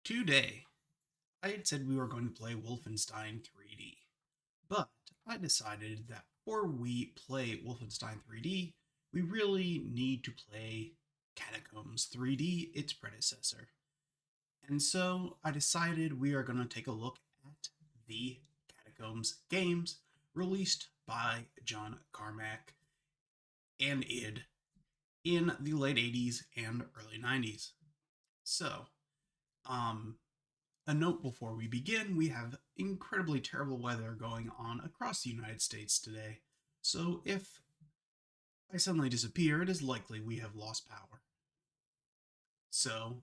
Today, I had said we were going to play Wolfenstein 3D, but I decided that before we play Wolfenstein 3D, we really need to play Catacombs 3D, its predecessor. And so I decided we are going to take a look at the Catacombs games released by John Carmack and id in the late 80s and early 90s. So, um, a note before we begin, we have incredibly terrible weather going on across the United States today. So if I suddenly disappear, it is likely we have lost power. So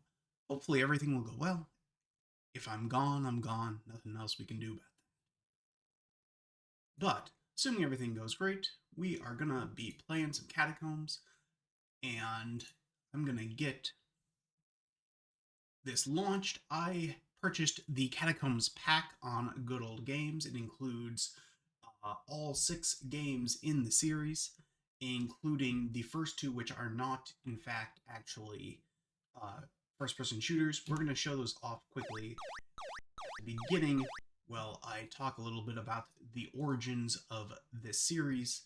hopefully everything will go well. If I'm gone, I'm gone. Nothing else we can do about that. But assuming everything goes great, we are gonna be playing some Catacombs, and I'm gonna get this launched. I purchased the Catacombs pack on Good Old Games. It includes all 6 games in the series, including the first 2, which are not, in fact, actually first-person shooters. We're going to show those off quickly. At the beginning, well, I talk a little bit about the origins of this series,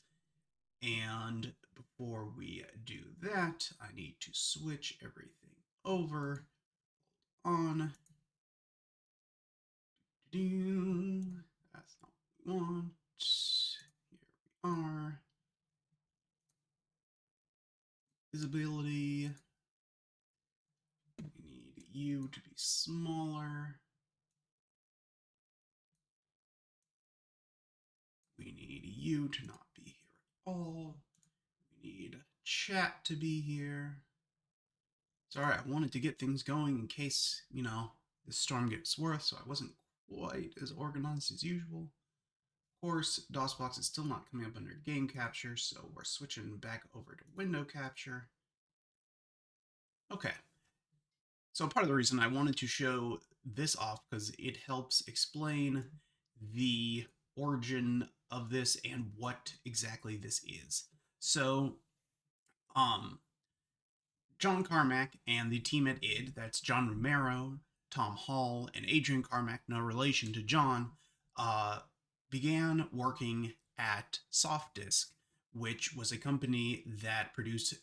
and before we do that, I need to switch everything over. On. That's not what we want. Here we are. Visibility. We need you to be smaller. We need you to not be here at all. We need chat to be here. Sorry, I wanted to get things going in case, the storm gets worse, so I wasn't quite as organized as usual. Of course, DOSBox is still not coming up under game capture, so we're switching back over to window capture. Okay. So part of the reason I wanted to show this off, because it helps explain the origin of this and what exactly this is. So, John Carmack and the team at id, that's John Romero, Tom Hall, and Adrian Carmack, no relation to John, began working at Softdisk, which was a company that produced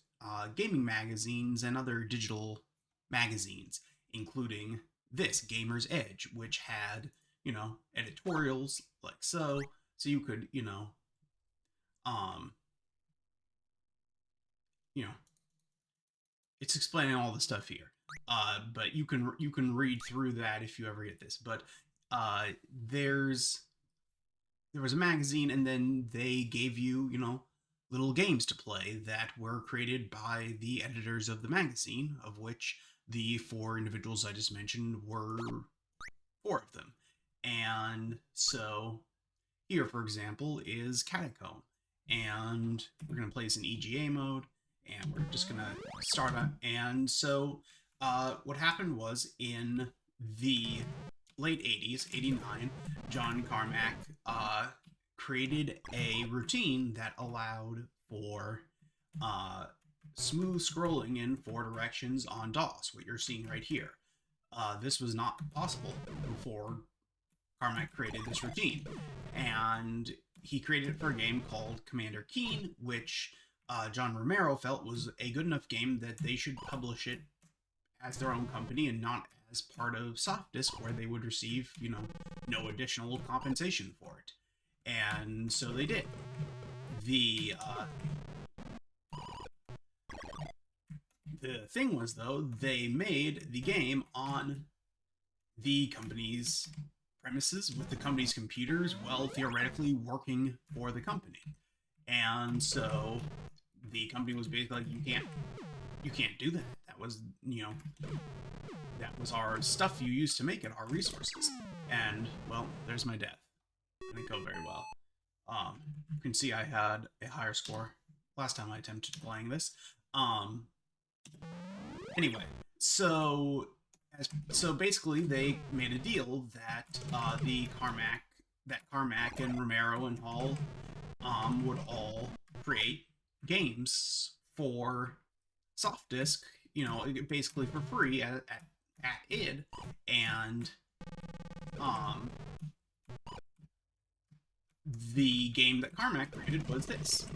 gaming magazines and other digital magazines, including this, Gamer's Edge, which had, editorials like so you could, it's explaining all the stuff here. But you can read through that if you ever get this. But there was a magazine, and then they gave you, little games to play that were created by the editors of the magazine, of which the 4 individuals I just mentioned were 4 of them. And so here, for example, is Catacomb. And we're going to play this in EGA mode. And we're just going to start on. And so what happened was in the late 80s, 89, John Carmack created a routine that allowed for smooth scrolling in 4 directions on DOS, what you're seeing right here. This was not possible before Carmack created this routine. And he created it for a game called Commander Keen, which John Romero felt was a good enough game that they should publish it as their own company and not as part of Softdisk, where they would receive, no additional compensation for it. And so they did. The thing was, though, they made the game on the company's premises with the company's computers, well, theoretically working for the company. And so the company was basically like, you can't do that. That was, that was our stuff you used to make it, our resources. And, well, there's my death. Didn't go very well. You can see I had a higher score last time I attempted playing this. Anyway, so basically they made a deal that Carmack and Romero and Hall would all create games for Softdisk, basically for free at at id, and um, the game that Carmack created was this.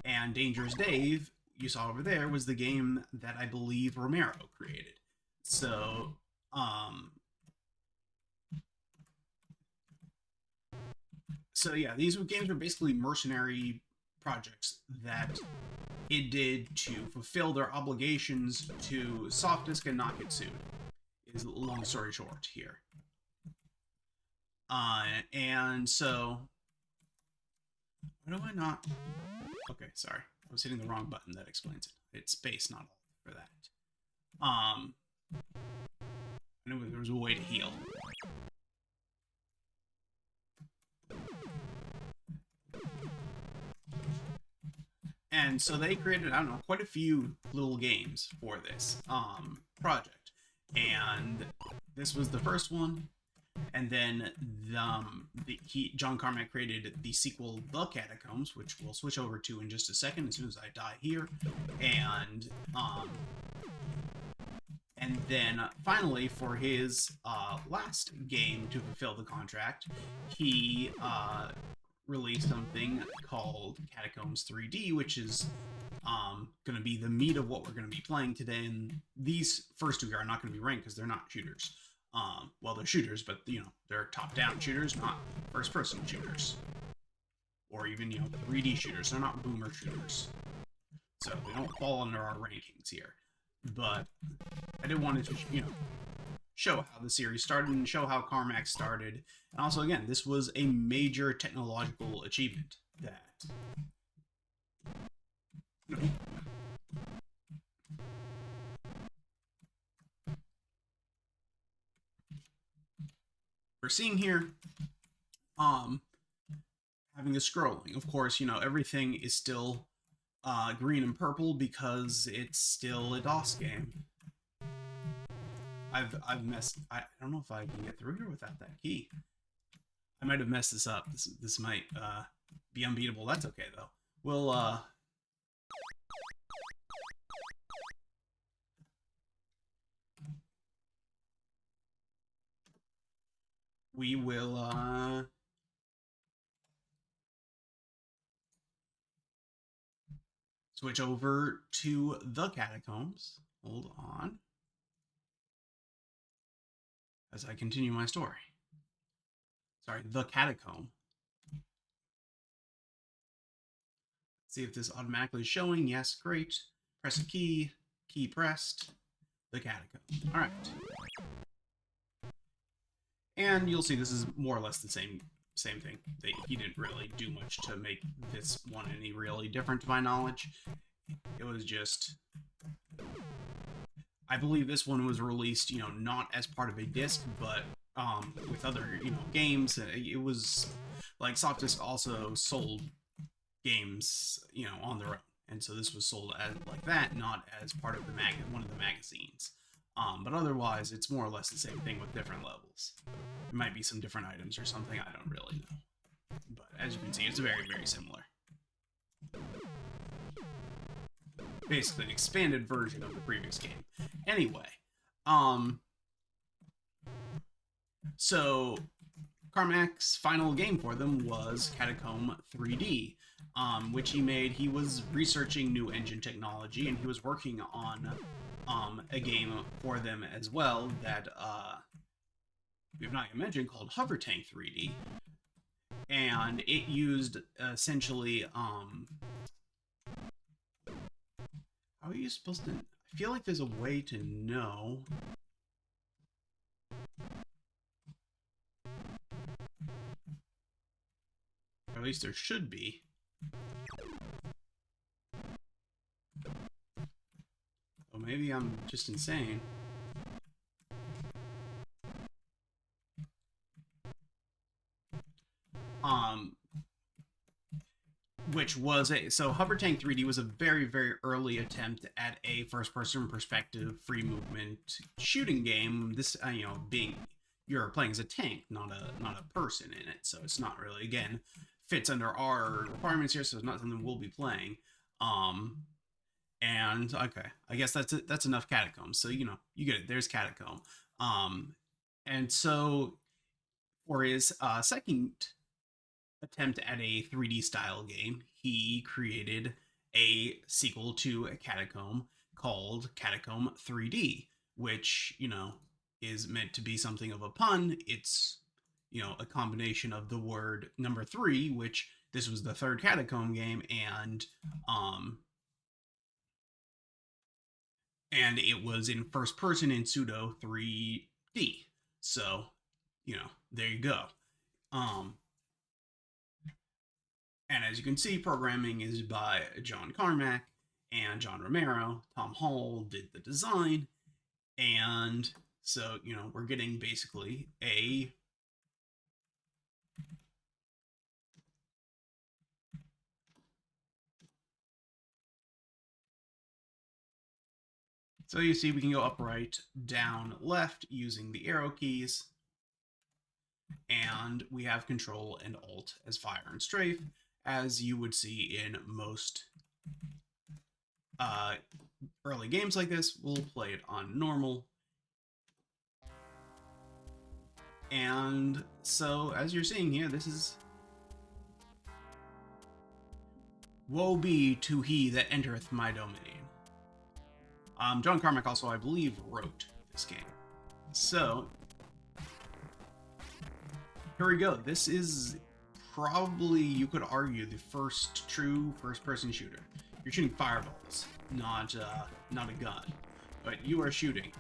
And Dangerous Dave, you saw over there, was the game that I believe Romero created. So, yeah, these games were basically mercenary projects that it did to fulfill their obligations to Softdisk and not get sued. Is a long story short here. And so, why do I not? Okay, sorry, I was hitting the wrong button. That explains it. It's space, not alt for that. I knew there was a way to heal. And so they created, I don't know, quite a few little games for this project. And this was the first one. And then John Carmack created the sequel, The Catacombs, which we'll switch over to in just a second as soon as I die here. And then finally, for his last game to fulfill the contract, he released something called Catacombs 3D, which is going to be the meat of what we're going to be playing today. And these first two are not going to be ranked because they're not shooters. Well, they're shooters, but, you know, they're top-down shooters, not first-person shooters. Or even, you know, 3D shooters. They're not Boomer shooters. So they don't fall under our rankings here. But I did want to, you know, show how the series started and show how Carmack started. And also, again, this was a major technological achievement that... You know, we're seeing here, having the scrolling. Of course, you know, everything is still green and purple because it's still a DOS game. I've messed. I don't know if I can get through here without that key. I might have messed this up. This might be unbeatable. That's okay though. We'll we will switch over to the Catacombs. Hold on. As I continue my story. Sorry, the Catacomb. See if this automatically is showing. Yes, great. Press a key. Key pressed. The Catacomb. All right. And you'll see this is more or less the same thing. He didn't really do much to make this one any really different to my knowledge. It was just... I believe this one was released, you know, not as part of a disc, but with other, you know, games. It was like Softdisk also sold games, you know, on their own, and so this was sold as like that, not as part of the one of the magazines. But otherwise, it's more or less the same thing with different levels. There might be some different items or something. I don't really know, but as you can see, it's very, very similar. Basically an expanded version of the previous game. Anyway, so Carmack's final game for them was Catacomb 3D, which he made. He was researching new engine technology, and he was working on a game for them as well that we've not even mentioned, called Hover Tank 3D, and it used essentially how are you supposed to... I feel like there's a way to know. Or at least there should be. Well, maybe I'm just insane. Which was so Hover Tank 3D was a very, very early attempt at a first-person perspective, free movement shooting game. This, you know, being you're playing as a tank, not a person in it, so it's not really, again, fits under our requirements here, so it's not something we'll be playing. And okay, I guess that's enough catacombs. So you get it. There's catacomb. Um, and so for his second attempt at a 3D style game, he created a sequel to a Catacomb called Catacomb 3D, which, is meant to be something of a pun. It's, a combination of the word number 3, which this was the third Catacomb game, and it was in first person in pseudo 3D. So, there you go. Um, And as you can see, programming is by John Carmack and John Romero. Tom Hall did the design. And so, we're getting basically a so you see we can go up, right, down, left using the arrow keys. And we have control and alt as fire and strafe, as you would see in most early games like this. We'll play it on normal. And so, as you're seeing here, this is woe be to he that entereth my domain. John Carmack also, I believe, wrote this game. So, here we go. This is probably, you could argue, the first true first-person shooter. You're shooting fireballs, not a gun, but you are shooting.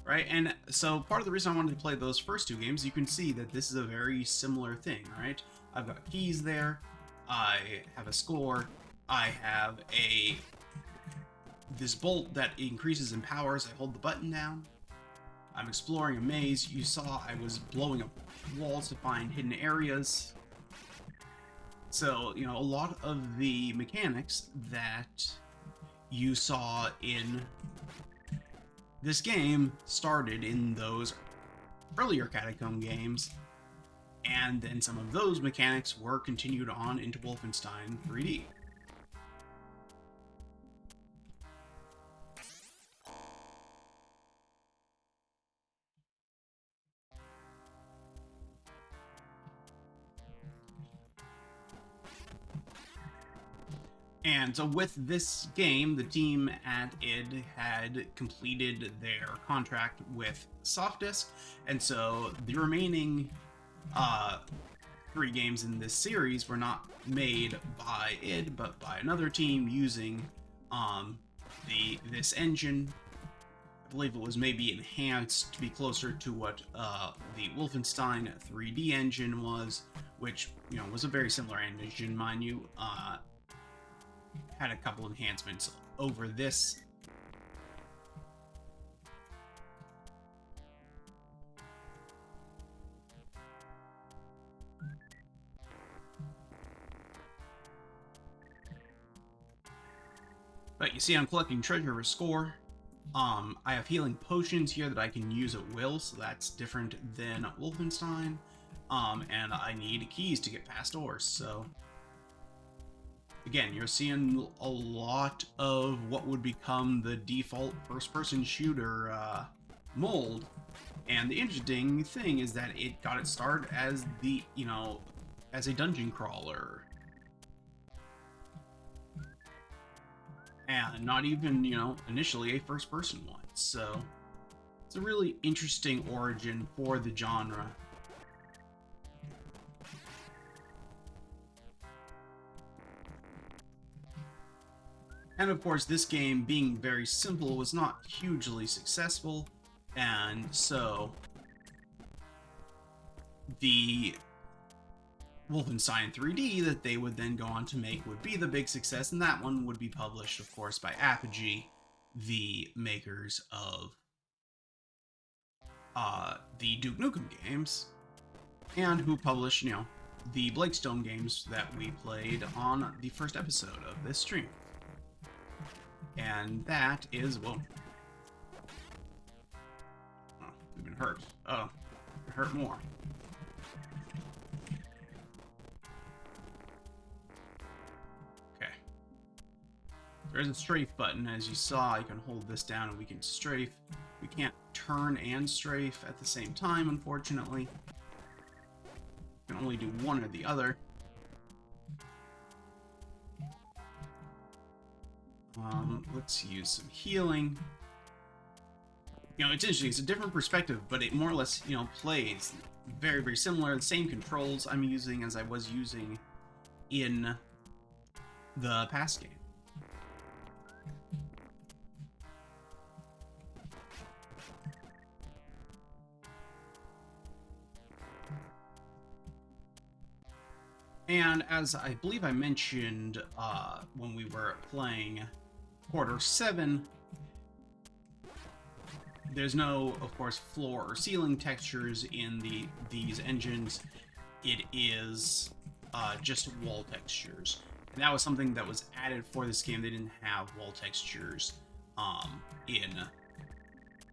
Right, and so part of the reason I wanted to play those first two games, you can see that this is a very similar thing, right? I've got keys there, I have a score, I have this bolt that increases in power as I hold the button down. I'm exploring a maze. You saw I was blowing up walls to find hidden areas. So, a lot of the mechanics that you saw in this game started in those earlier Catacomb games, and then some of those mechanics were continued on into Wolfenstein 3D. And so with this game, the team at id had completed their contract with Softdisk, and so the remaining 3 games in this series were not made by id, but by another team using this engine. I believe it was maybe enhanced to be closer to what the Wolfenstein 3D engine was, which was a very similar engine, mind you. Had a couple enhancements over this. But you see I'm collecting treasure for score. I have healing potions here that I can use at will, so that's different than Wolfenstein. And I need keys to get past doors, so again, you're seeing a lot of what would become the default first-person shooter mold. And the interesting thing is that it got its start as as a dungeon crawler. And not even, initially a first-person one. So it's a really interesting origin for the genre. And of course, this game, being very simple, was not hugely successful, and so the Wolfenstein 3D that they would then go on to make would be the big success, and that one would be published, of course, by Apogee, the makers of the Duke Nukem games, and who published, the Blakestone games that we played on the first episode of this stream. And that is, well, oh, we've been hurt. Oh, it hurt more. Okay. There is a strafe button, as you saw. You can hold this down and we can strafe. We can't turn and strafe at the same time, unfortunately. We can only do one or the other. Let's use some healing. You know, it's interesting. It's a different perspective, but it more or less, you know, plays very, very similar. The same controls I'm using as I was using in the past game. And as I believe I mentioned when we were playing Quarter 7, there's no, of course, floor or ceiling textures in these engines. It is just wall textures. And that was something that was added for this game. They didn't have wall textures in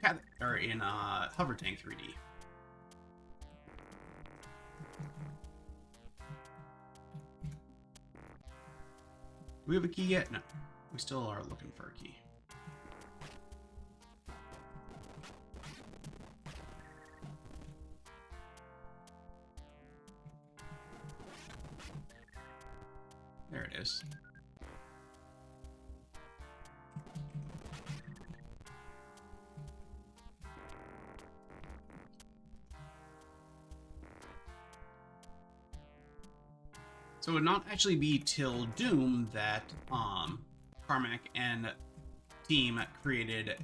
Hover Tank 3D. Do we have a key yet? No. We still are looking for a key. There it is. So it would not actually be till Doom that Carmack and team created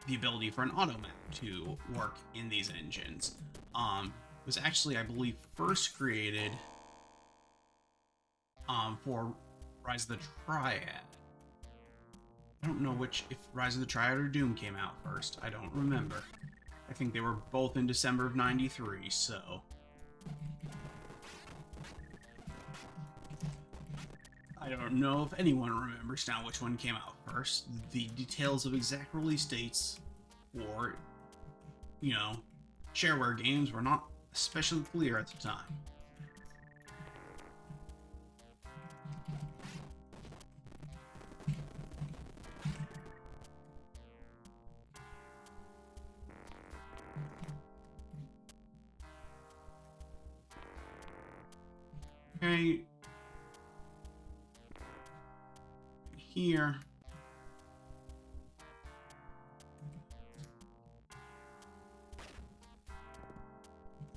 the ability for an auto map to work in these engines. It was actually, I believe, first created for Rise of the Triad. I don't know if Rise of the Triad or Doom came out first. I don't remember. I think they were both in December of '93, so... I don't know if anyone remembers now which one came out first. The details of exact release dates for, you know, shareware games were not especially clear at the time. Okay. Here.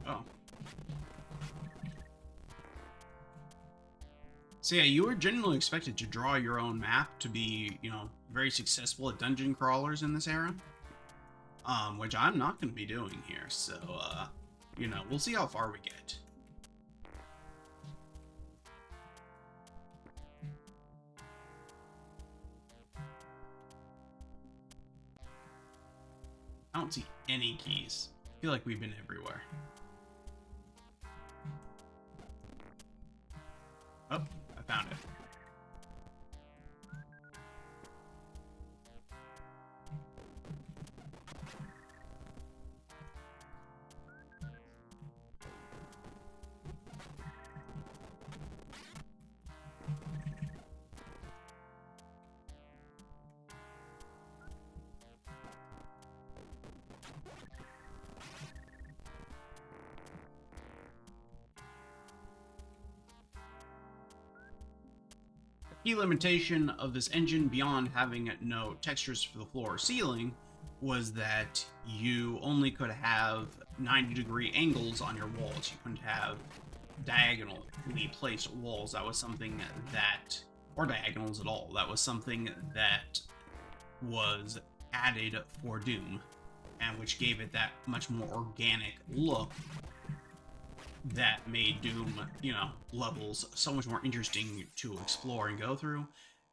Oh. So yeah, you were generally expected to draw your own map to be, you know, very successful at dungeon crawlers in this era. Which I'm not going to be doing here, so, you know, we'll see how far we get. I don't see any keys. I feel like we've been everywhere. Oh, I found it. Key limitation of this engine, beyond having no textures for the floor or ceiling, was that you only could have 90-degree angles on your walls. You couldn't have diagonally placed walls. That was something that, or diagonals at all, that was something that was added for Doom, and which gave it that much more organic look that made Doom, you know, levels so much more interesting to explore and go through,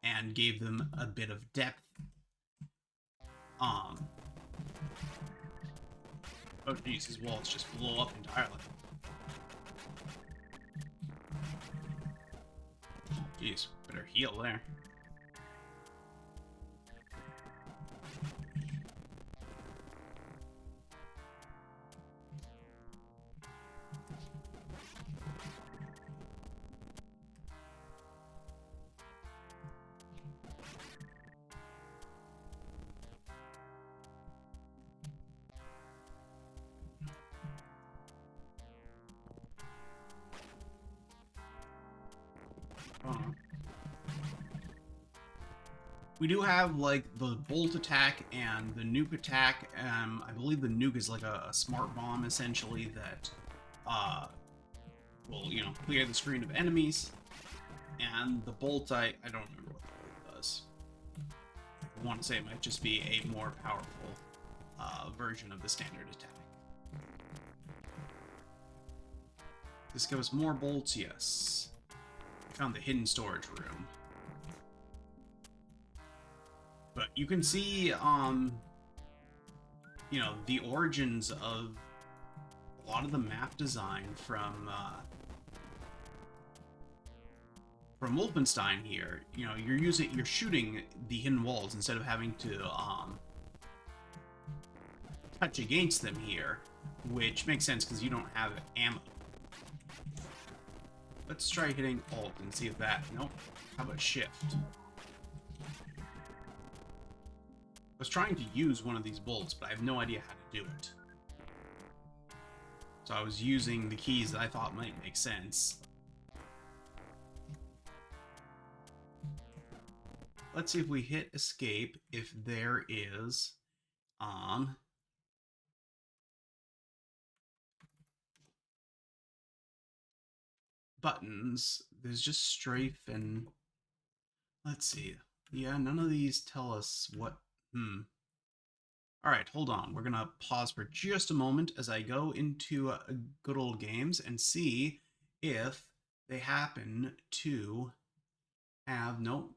and gave them a bit of depth. Oh geez, his walls just blow up entirely. Jeez, better heal there. We do have like the bolt attack and the nuke attack. I believe the nuke is like a smart bomb essentially that will, you know, clear the screen of enemies. And the bolt, I don't remember what the bolt does. I want to say it might just be a more powerful version of the standard attack. This gives us more bolts, yes. I found the hidden storage room. But you can see, you know, the origins of a lot of the map design from Wolfenstein here. You know, you're shooting the hidden walls instead of having to touch against them here, which makes sense because you don't have ammo. Let's try hitting Alt and see if that... Nope. How about Shift? I was trying to use one of these bolts, but I have no idea how to do it. So I was using the keys that I thought might make sense. Let's see if we hit Escape, if there is... buttons. There's just strafe and... Let's see. Yeah, none of these tell us what... Alright, hold on. We're gonna pause for just a moment as I go into Good Old Games and see if they happen to have... Nope,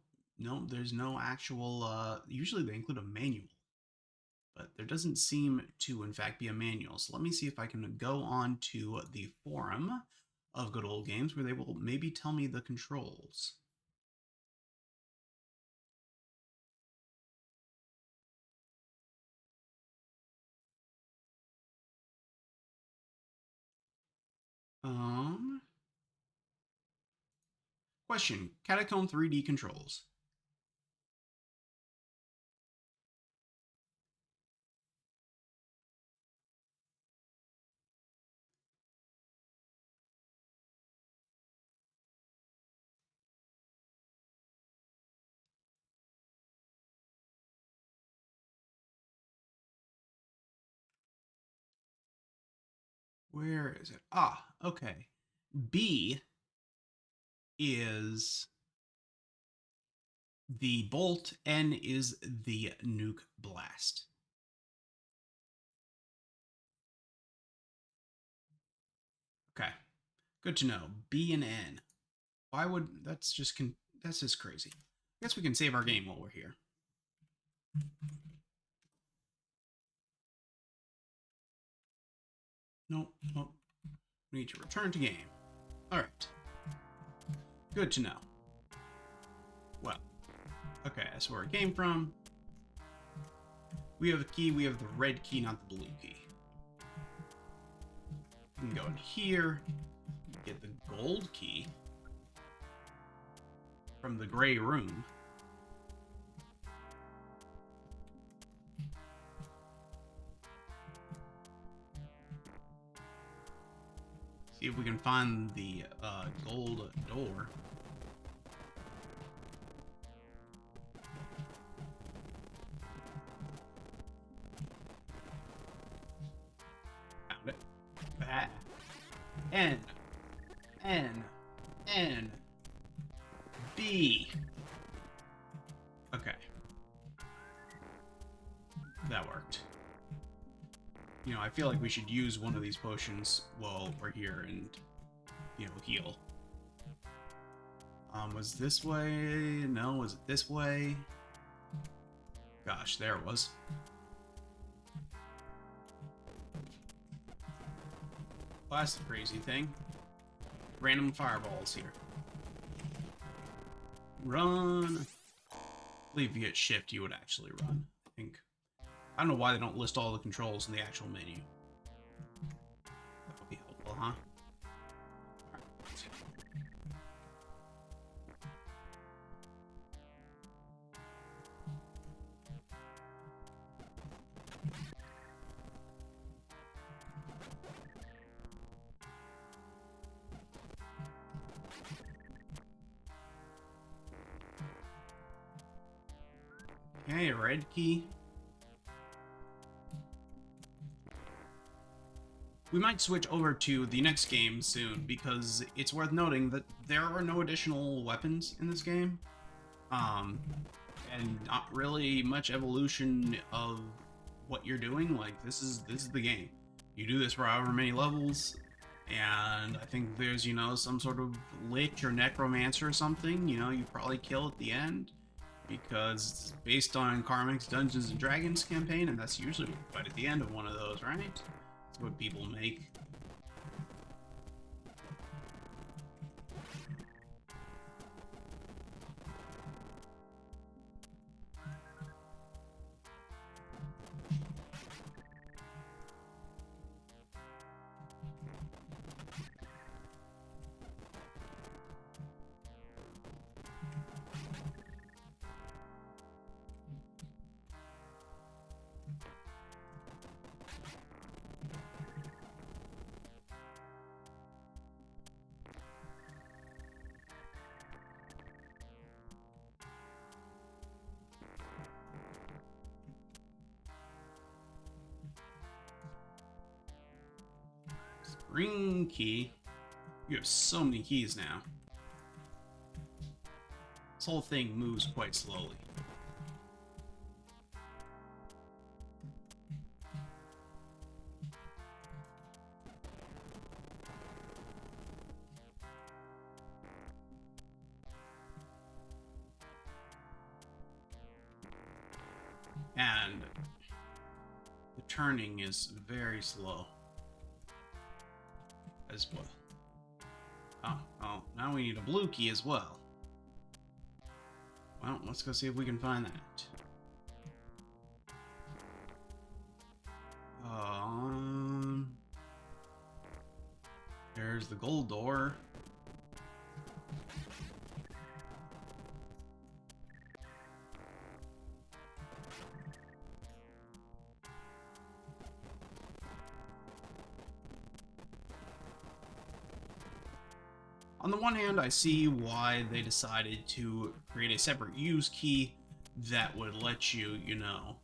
there's no actual... usually they include a manual. But there doesn't seem to, in fact, be a manual. So let me see if I can go on to the forum of Good Old Games where they will maybe tell me the controls. Question. Catacomb 3D controls. Where is it? Ah, okay. B is the bolt, N is the nuke blast. Okay, good to know. B and N. Why would... That's just crazy. I guess we can save our game while we're here. Nope. We need to return to game. Alright. Good to know. Well, okay, that's where it came from. We have a key, we have the red key, not the blue key. We can go in here, get the gold key from the gray room. See if we can find the gold door. Found it. That. N. B. Okay. That worked. You know, I feel like we should use one of these potions while we're here and, you know, heal. Was this way? No, was it this way? Gosh, there it was. Well, that's the crazy thing. Random fireballs here. Run! I believe if you hit shift, you would actually run, I think. I don't know why they don't list all the controls in the actual menu. That would be helpful, huh? Alright. Okay, red key. We might switch over to the next game soon, because it's worth noting that there are no additional weapons in this game. And not really much evolution of what you're doing. Like, this is the game. You do this for however many levels, and I think there's, you know, some sort of lich or necromancer or something, you know, you probably kill at the end, because it's based on Carmack's Dungeons and Dragons campaign, and that's usually right at the end of one of those, right? That's what people make. Green key. You have so many keys now. This whole thing moves quite slowly. And the turning is very slow as well. Oh, now we need a blue key as well. Well, let's go see if we can find that. There's the gold door. On the one hand, I see why they decided to create a separate use key that would let you, you know,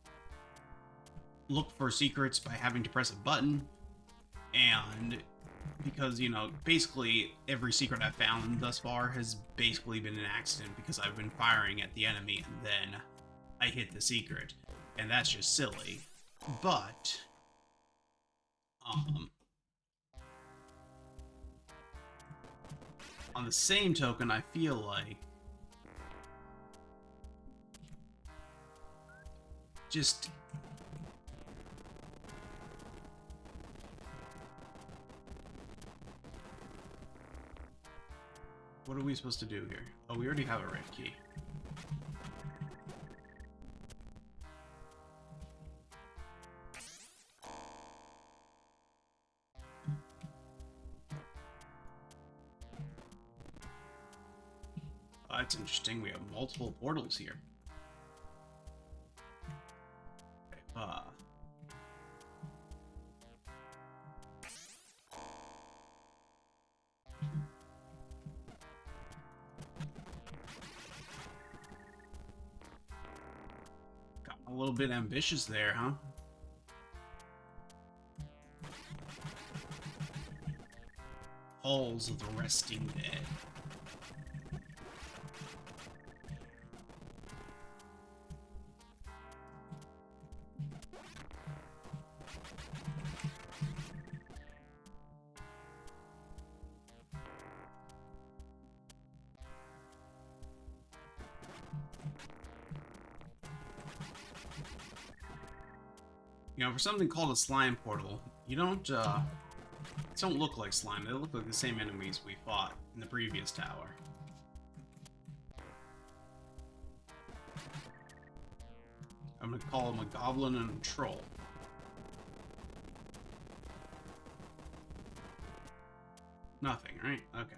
look for secrets by having to press a button. And because, you know, basically every secret I've found thus far has basically been an accident, because I've been firing at the enemy and then I hit the secret. And that's just silly. But, on the same token, I feel like just what are we supposed to do here? Oh, we already have a red key. That's interesting. We have multiple portals here. Okay, got a little bit ambitious there, huh? Halls of the Resting Dead. You know, for something called a slime portal, you don't look like slime. They look like the same enemies we fought in the previous tower. I'm gonna call them a goblin and a troll. Nothing, right? Okay.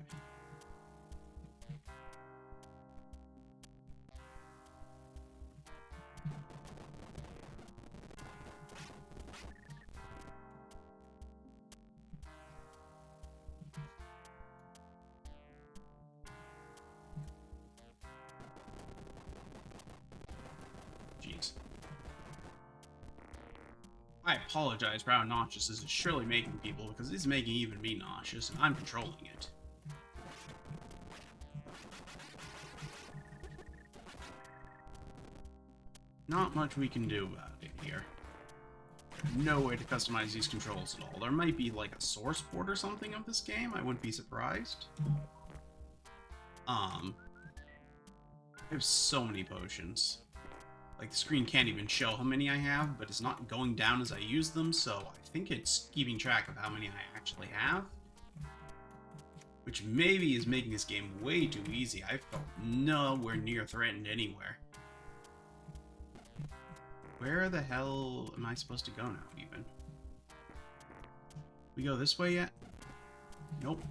sweet. I apologize for how nauseous this is surely making people, because it's making even me nauseous, and I'm controlling it. Not much we can do about it here. No way to customize these controls at all. There might be like a source port or something of this game. I wouldn't be surprised. I have so many potions. Like, the screen can't even show how many I have, but it's not going down as I use them, so I think it's keeping track of how many I actually have. Which maybe is making this game way too easy. I felt nowhere near threatened anywhere. Where the hell am I supposed to go now, even? We go this way yet? Nope.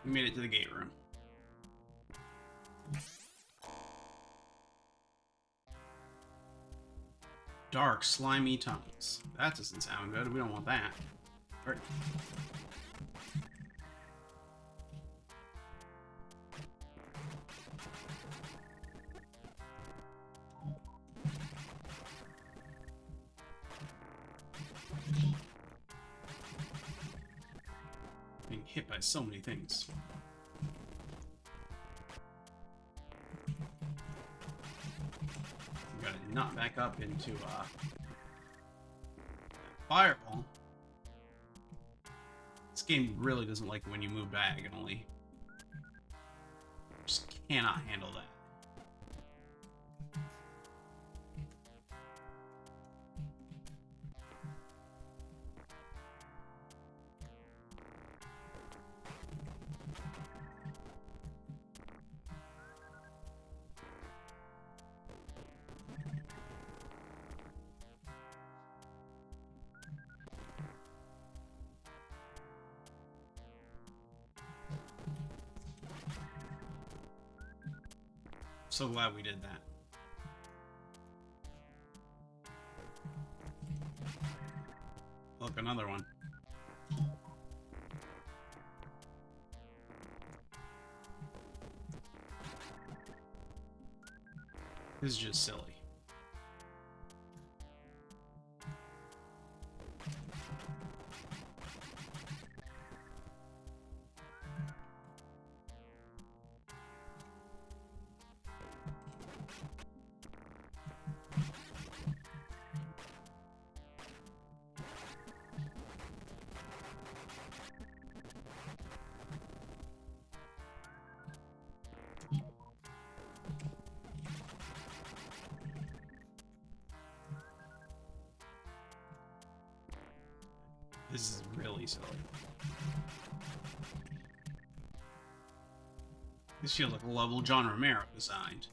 We made it to the gate room. Dark, slimy tunnels. That doesn't sound good. We don't want that. Right. Being hit by so many things. We gotta nut back up into fireball. This game really doesn't like when you move diagonally. Just cannot handle that. So glad we did that. Look, another one. This is just silly. This is really silly. This feels like a level John Romero designed.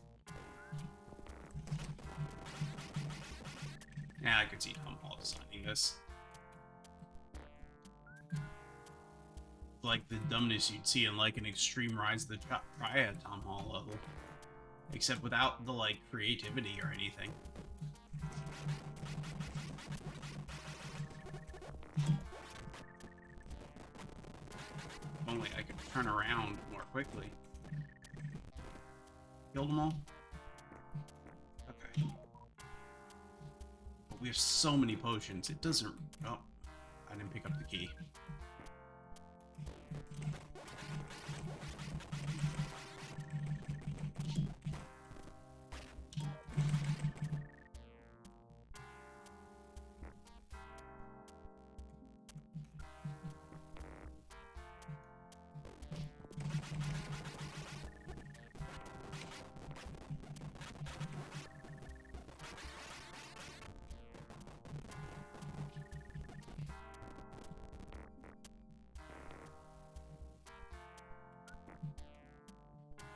Yeah, I could see Tom Hall designing this. Like the dumbness you'd see in like an Extreme Rise of the Triad Tom Hall level. Except without the like creativity or anything. If only I could turn around more quickly. Killed them all? Okay. But we have so many potions, it doesn't... Oh, I didn't pick up the key.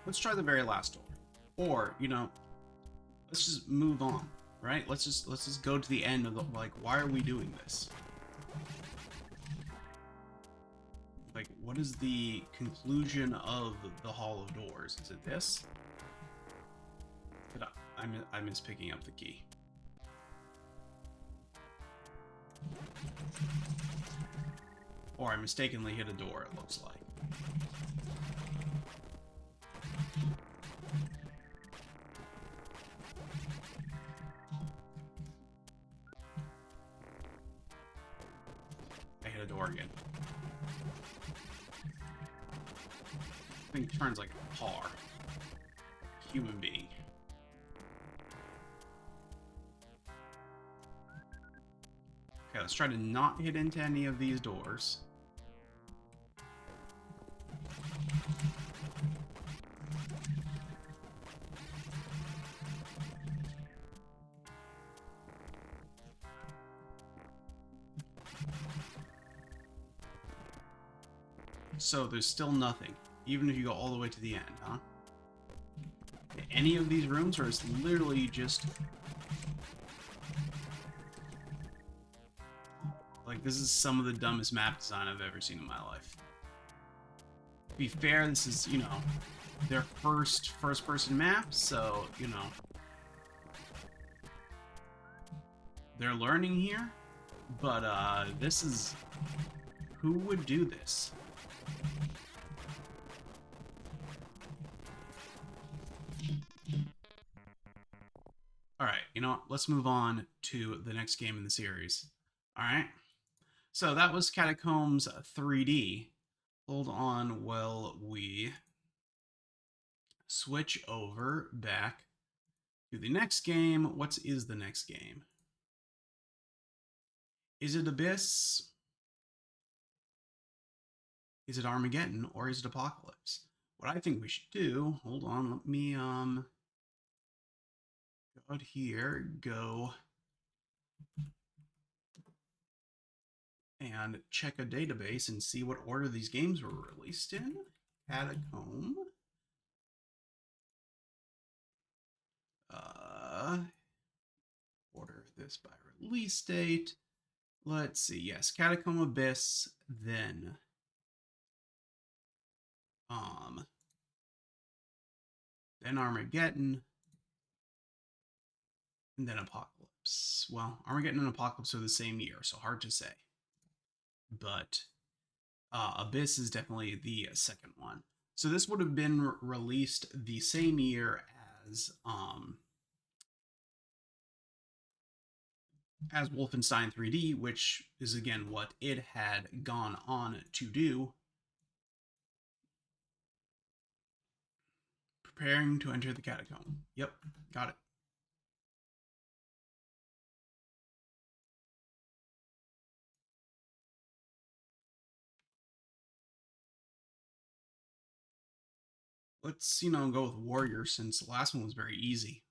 let's try the very last door. Or, you know, let's just move on, right? Let's just go to the end of the, like, why are we doing this? Like, what is the conclusion of the Hall of Doors? Is it this? I miss picking up the key. Or I mistakenly hit a door, it looks like. I hit a door again. I think it turns like a car. Human being. Okay, let's try to not hit into any of these doors. So there's still nothing, even if you go all the way to the end, huh? Any of these rooms, or it's literally just... Like, this is some of the dumbest map design I've ever seen in my life. To be fair, this is, you know, their first-person map, so, you know, they're learning here, but, this is... Who would do this? Alright, you know what? Let's move on to the next game in the series. Alright? So that was Catacombs 3D. Hold on while we switch over back to the next game. What is the next game? Is it Abyss? Is it Armageddon? Or is it Apocalypse? What I think we should do, hold on, let me go out here, go and check a database and see what order these games were released in. Catacomb. Order this by release date. Let's see. Yes, Catacomb, Abyss, then Armageddon, and then Apocalypse. Well, Armageddon and Apocalypse are the same year, so hard to say. But Abyss is definitely the second one. So this would have been released the same year as Wolfenstein 3D, which is again what it had gone on to do. Preparing to enter the catacomb. Yep, got it. Let's, you know, go with Warrior since the last one was very easy.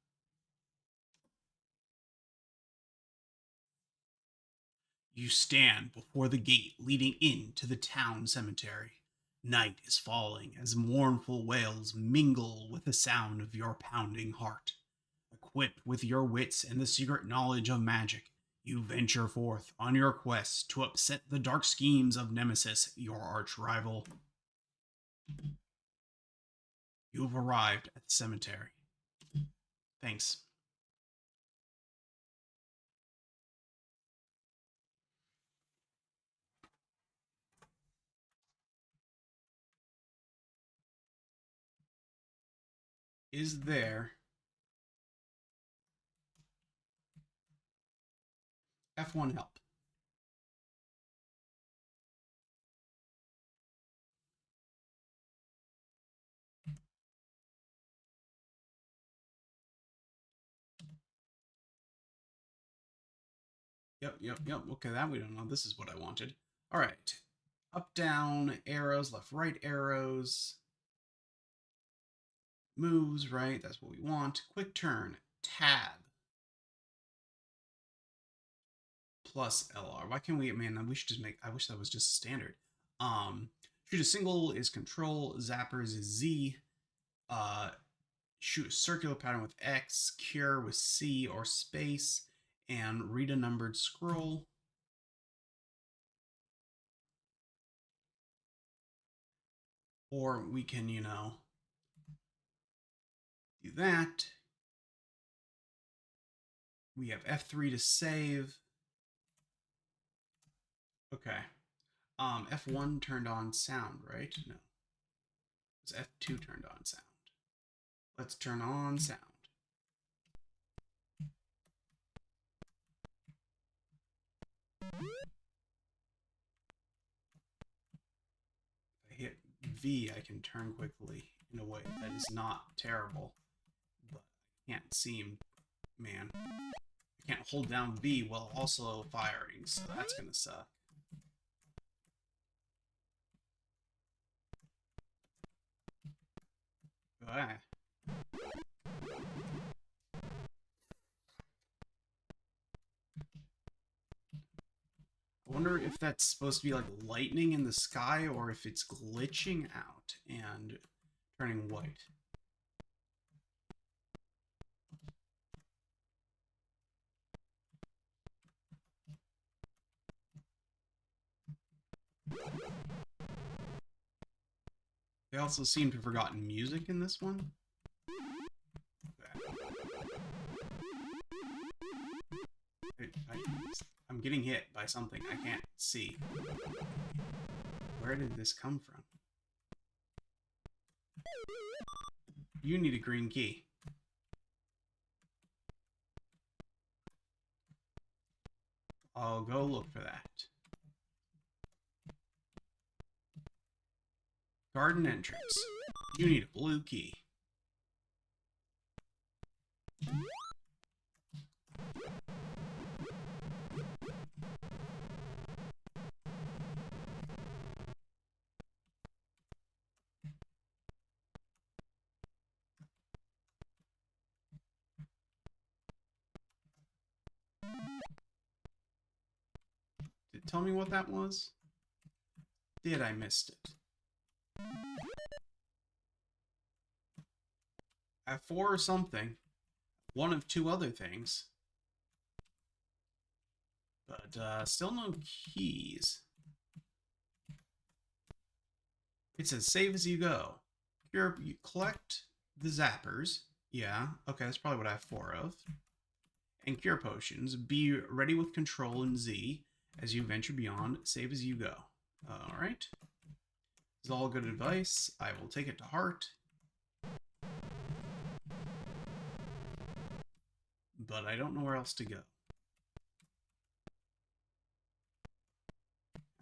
You stand before the gate leading into the town cemetery. Night is falling as mournful wails mingle with the sound of your pounding heart. Equipped with your wits and the secret knowledge of magic, you venture forth on your quest to upset the dark schemes of Nemesis, your arch-rival. You have arrived at the cemetery. Thanks. Is there F1 help? Yep. Okay, that we don't know. This is what I wanted. All right. Up, down, arrows, left, right arrows. Moves, right? That's what we want. Quick turn, tab. Plus LR. Why can't we, man, we should just make, I wish that was just standard. Shoot a single is control, zappers is Z. Uh, shoot a circular pattern with X, cure with C or space, and read a numbered scroll. Or we can, you know, do that. We have F3 to save. Okay. F1 turned on sound, right? No. It's F2 turned on sound. Let's turn on sound. If I hit V, I can turn quickly in a way that is not terrible. But I can't seem, man. I can't hold down V while also firing, so that's gonna suck. Ah. I wonder if that's supposed to be like lightning in the sky or if it's glitching out and turning white. They also seem to have forgotten music in this one. I'm getting hit by something I can't see. Where did this come from? You need a green key. I'll go look for that. Garden entrance. You need a blue key. Tell me what that was? Did I missed it? I have 4 or something. One of 2 other things. But still no keys. It says save as you go. You collect the zappers. Yeah, okay, that's probably what I have 4 of. And cure potions. Be ready with control and Z as you venture beyond. Save as you go. Alright. This is all good advice. I will take it to heart. But I don't know where else to go.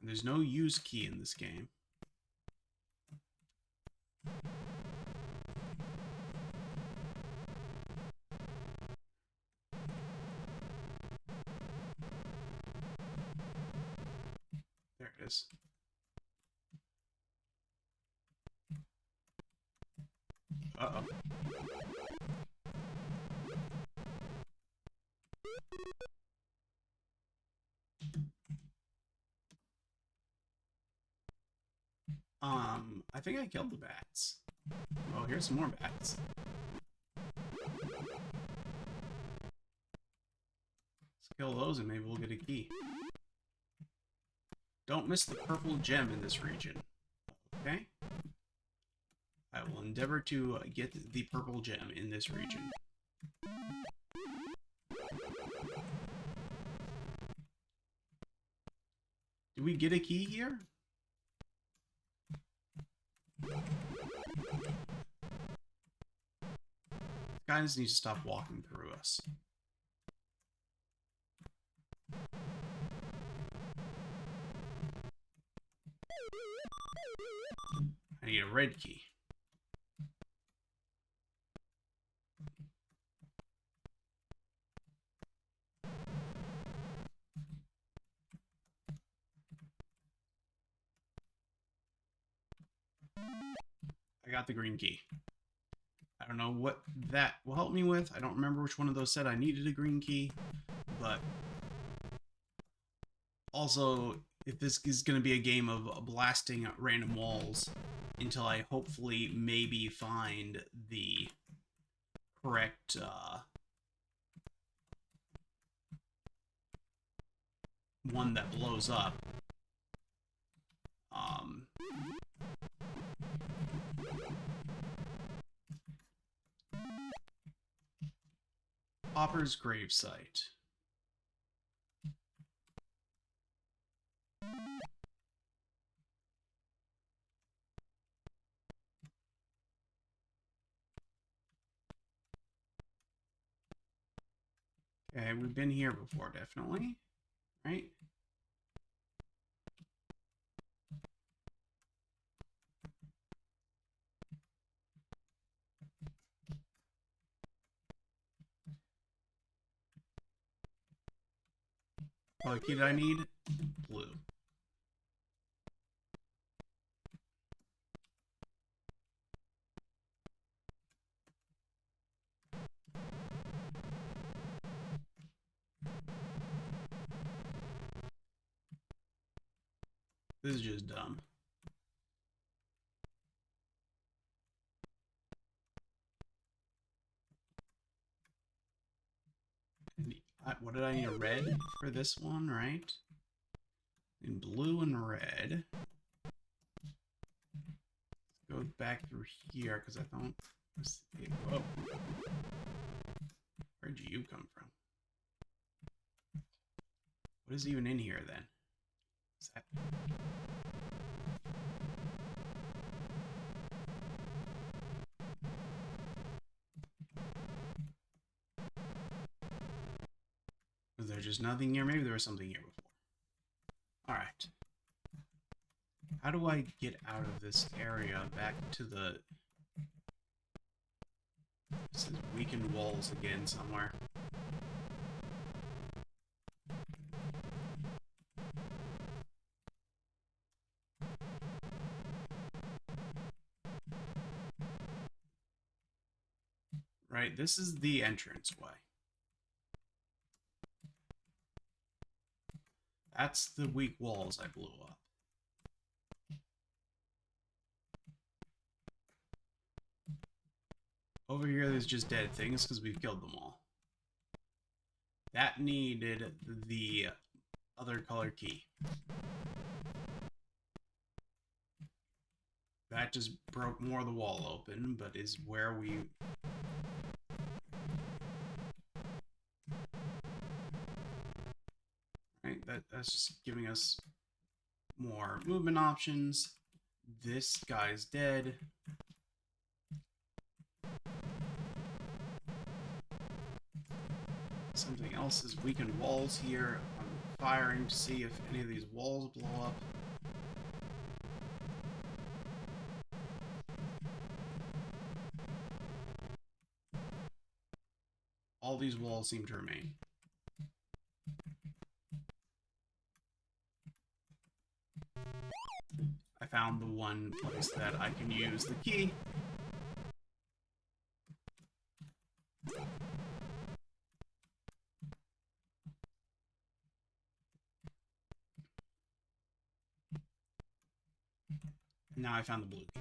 And there's no use key in this game. There it is. Uh-oh. I think I killed the bats. Oh, here's some more bats. Let's kill those and maybe we'll get a key. Don't miss the purple gem in this region. Okay? I will endeavor to get the purple gem in this region. Did we get a key here? Guys need to stop walking through us. I need a red key. I got the green key. I don't know what that will help me with. I don't remember which one of those said I needed a green key, but also, if this is going to be a game of blasting random walls, until I hopefully maybe find the correct one that blows up. Um, Hopper's gravesite. Okay, we've been here before, definitely. Right? What key did I need? Blue. This is just dumb. What did I need? A red for this one, right? And blue and red. Let's go back through here because I don't. Whoa. Where'd you come from? What is even in here then? Is that... Was there just nothing here? Maybe there was something here before. Alright. How do I get out of this area back to the... This is weakened walls again somewhere. Right, this is the entranceway. That's the weak walls I blew up. Over here, there's just dead things because we've killed them all. That needed the other color key. That just broke more of the wall open, but is where we... Right, that's just giving us more movement options. This guy's dead. Something else is weakened walls here. I'm firing to see if any of these walls blow up. All these walls seem to remain. I found the one place that I can use the key. Now I found the blue key.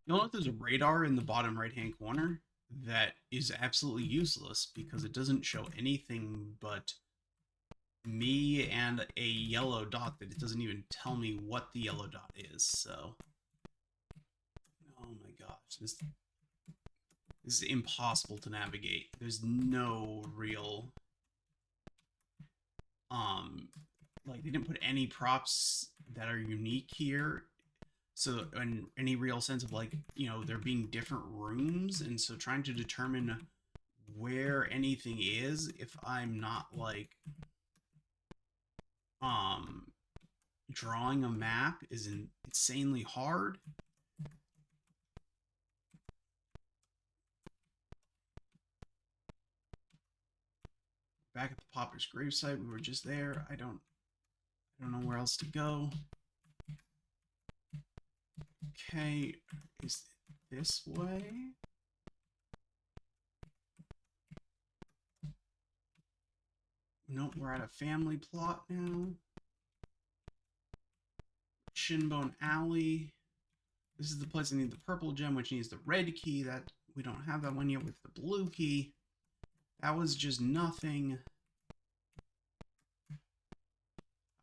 You'll note there's a radar in the bottom right-hand corner that is absolutely useless because it doesn't show anything but me and a yellow dot that it doesn't even tell me what the yellow dot is, so... Oh my gosh, this is impossible to navigate. There's no real... Like, they didn't put any props that are unique here. So, in any real sense of, like, you know, there being different rooms, and so trying to determine where anything is, if I'm not, like, drawing a map is insanely hard. Back at the Popper's gravesite, we were just there. I don't I don't know where else to go. Okay, is it this way? Nope, we're at a family plot now. Shinbone Alley. This is the place I need the purple gem, which needs the red key. That we don't have that one yet with the blue key. That was just nothing.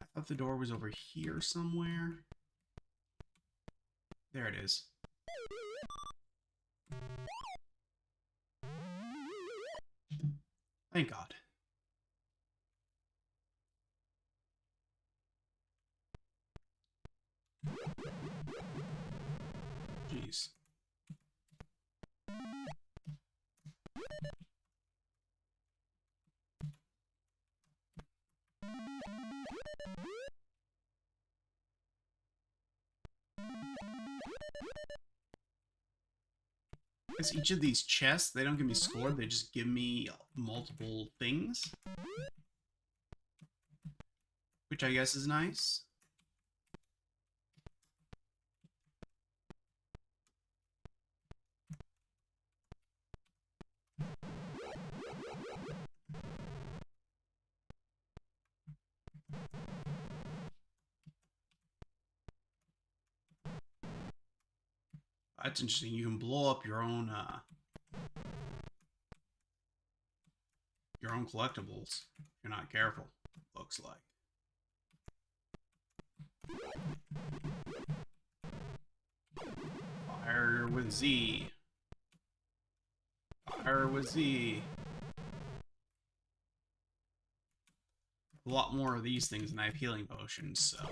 I thought the door was over here somewhere. There it is. Thank God. Jeez. Because each of these chests, they don't give me score, they just give me multiple things. Which I guess is nice. That's interesting. You can blow up your own collectibles if you're not careful, looks like. Fire with Z. Fire with Z. A lot more of these things than I have healing potions, so.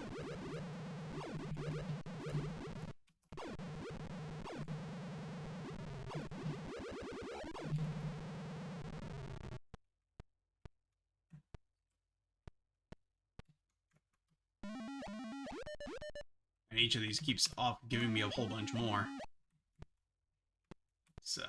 And each of these keeps off giving me a whole bunch more. So.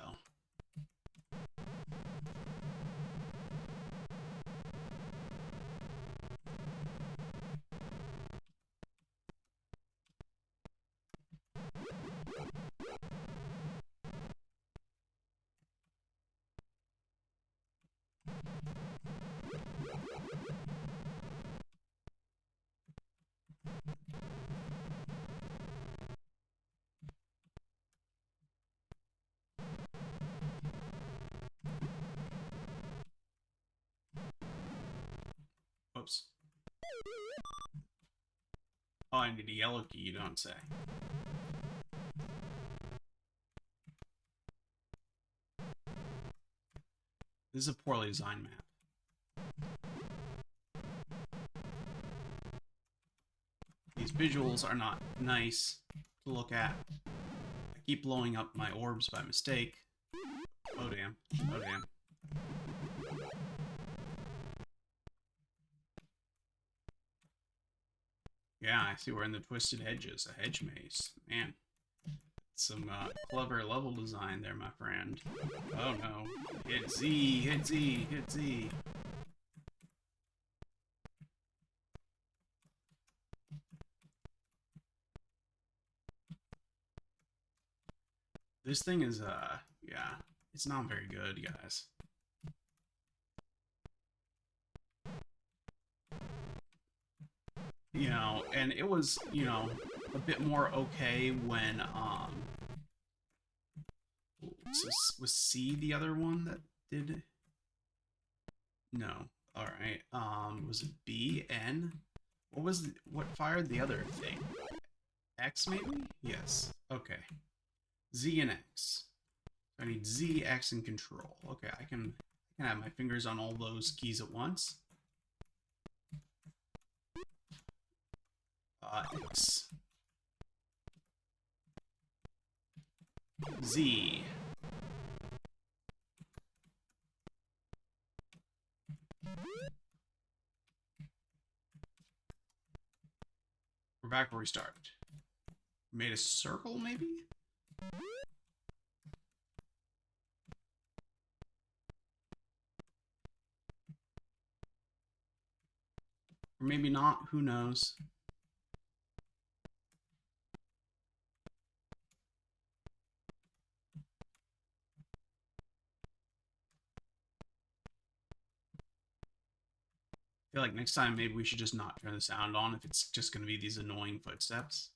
Oops. Oh, I need a yellow key, you don't say. This is a poorly designed map. These visuals are not nice to look at. I keep blowing up my orbs by mistake. Oh damn. Oh damn. Yeah, I see we're in the Twisted Hedges, a hedge maze. Man, some clever level design there, my friend. Oh no. Hit Z, hit Z, hit Z. This thing is, yeah, it's not very good, guys. You know, and it was, you know, a bit more okay when, so was C the other one that did? No. Alright, was it B, N? What fired the other thing? X, maybe? Yes. Okay. Z and X. I need Z, X, and control. Okay, I can have my fingers on all those keys at once. X. Z. We're back where we started. Made a circle, maybe? Or maybe not, who knows? I feel like next time maybe we should just not turn the sound on if it's just going to be these annoying footsteps.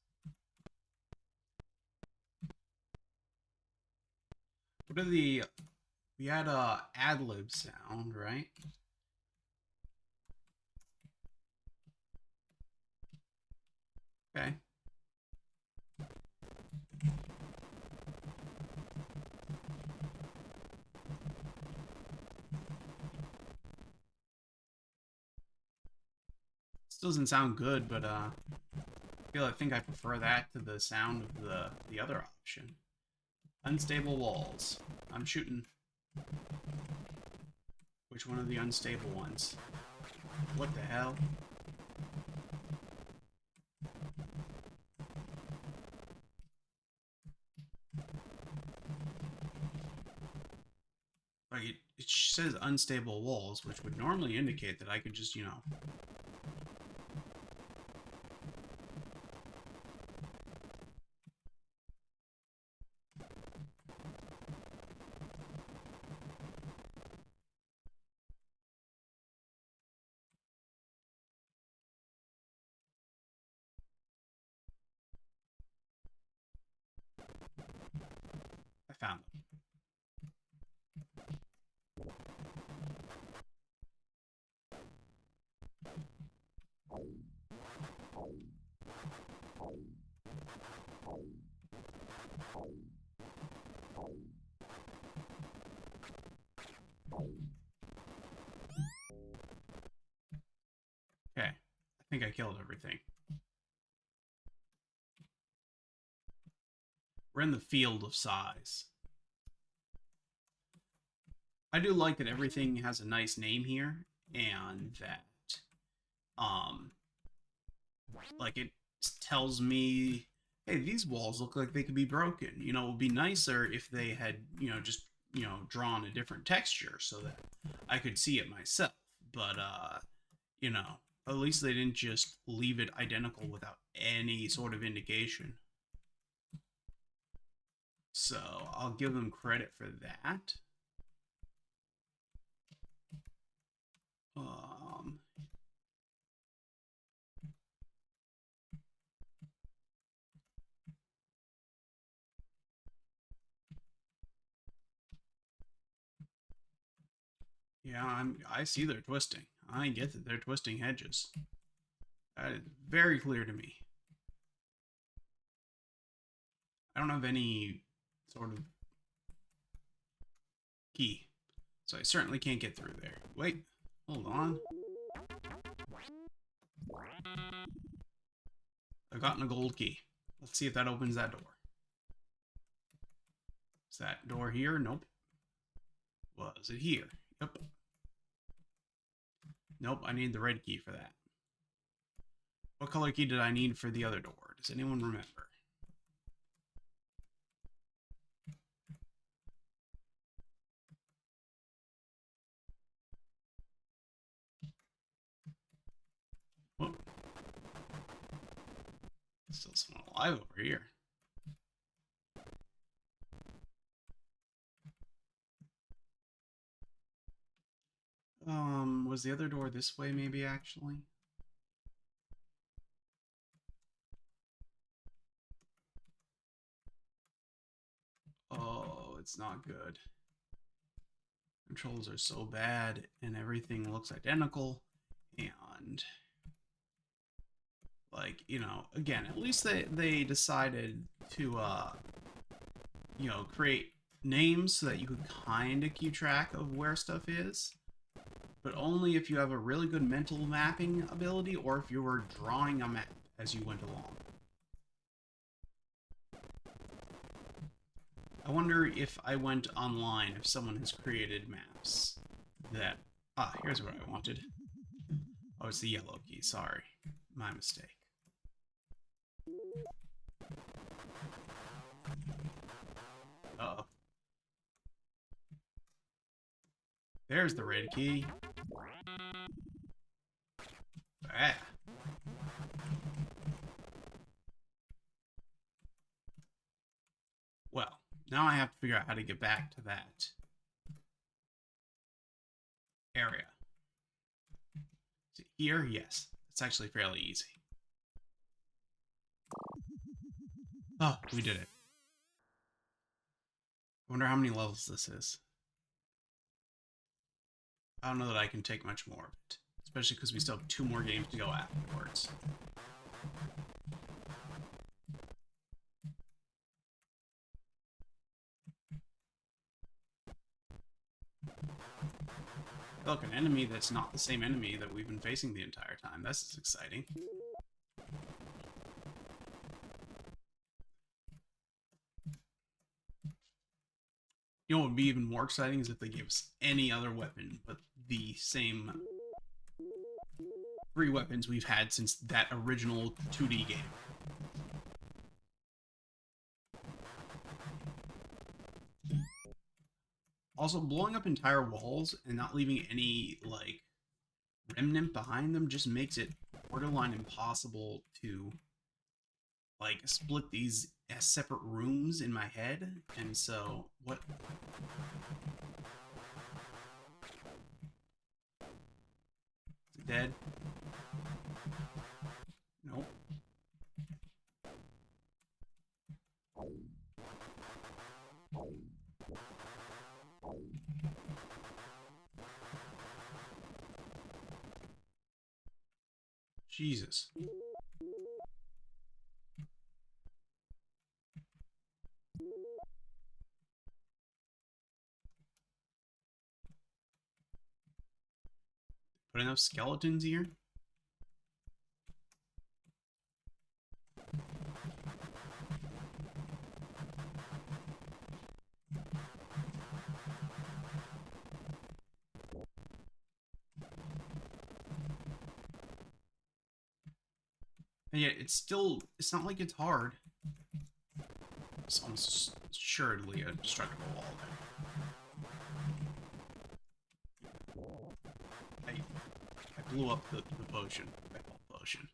What are the... We had a ad-lib sound, right? Okay. This doesn't sound good, but I think I prefer that to the sound of the other option. Unstable walls. I'm shooting. Which one of the unstable ones? What the hell? Like, it says unstable walls, which would normally indicate that I could just, you know... I found them. Okay. I think I killed everything. We're in the field of size. I do like that everything has a nice name here, and that, like, it tells me, hey, these walls look like they could be broken. You know, it would be nicer if they had, you know, just, you know, drawn a different texture so that I could see it myself. But, you know, at least they didn't just leave it identical without any sort of indication. So I'll give them credit for that. Um, yeah, I see they're twisting. I get that they're twisting hedges. That is very clear to me. I don't have any sort of key, so I certainly can't get through there. Wait, hold on. I've gotten a gold key. Let's see if that opens that door. Is that door here? Nope. Was it here? Yep. Nope, I need the red key for that. What color key did I need for the other door? Does anyone remember? Whoa. Still someone alive over here. Was the other door this way maybe actually? Oh, it's not good. Controls are so bad and everything looks identical, and like, you know, again, at least they decided to you know, create names so that you could kind of keep track of where stuff is, but only if you have a really good mental mapping ability or if you were drawing a map as you went along. I wonder if I went online, if someone has created maps that... Ah, here's what I wanted. Oh, it's the yellow key. Sorry. My mistake. Uh-oh. There's the red key. Ah. Well, now I have to figure out how to get back to that area. See, here, yes. It's actually fairly easy. Oh, we did it. I wonder how many levels this is. I don't know that I can take much more of it. Especially because we still have 2 more games to go afterwards. Look, an enemy that's not the same enemy that we've been facing the entire time. This is exciting. You know what would be even more exciting is if they gave us any other weapon, but the same 3 weapons we've had since that original 2D game. Also, blowing up entire walls and not leaving any, like, remnant behind them just makes it borderline impossible to, like, split these as separate rooms in my head. And so, what... Is it dead? Nope. Jesus. Put enough skeletons here? And yet, it's not like it's hard. It's almost assuredly a destructible wall there. I blew up the potion. The health potion.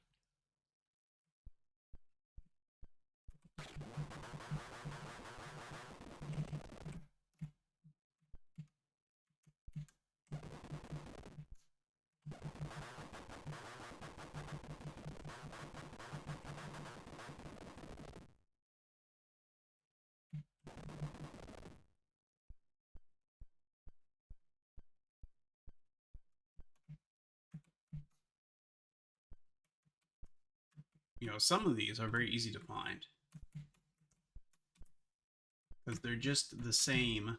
You know, some of these are very easy to find. Because they're just the same.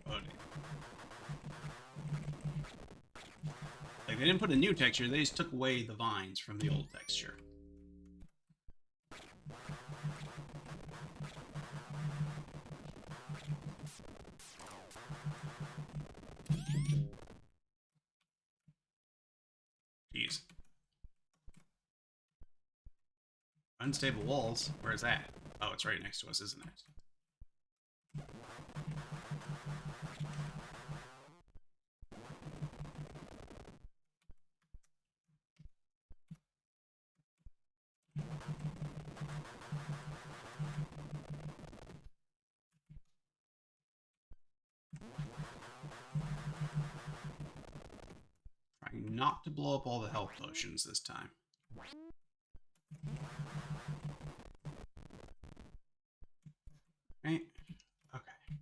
Oh, like, they didn't put a new texture, they just took away the vines from the old texture. Jeez. Unstable walls? Where's that? Oh, it's right next to us, isn't it? Trying not to blow up all the health potions this time. Right? Okay. Is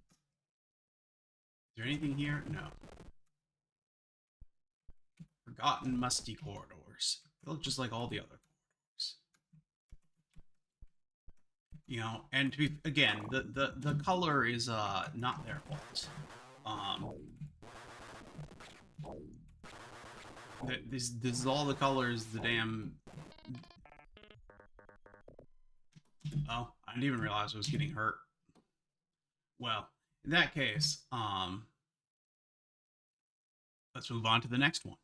there anything here? No. Forgotten musty corridors. They look just like all the other corridors. You know, and to be, again, the color is not their fault. This is all the colors the damn... Oh, I didn't even realize I was getting hurt. Well, in that case, let's move on to the next one.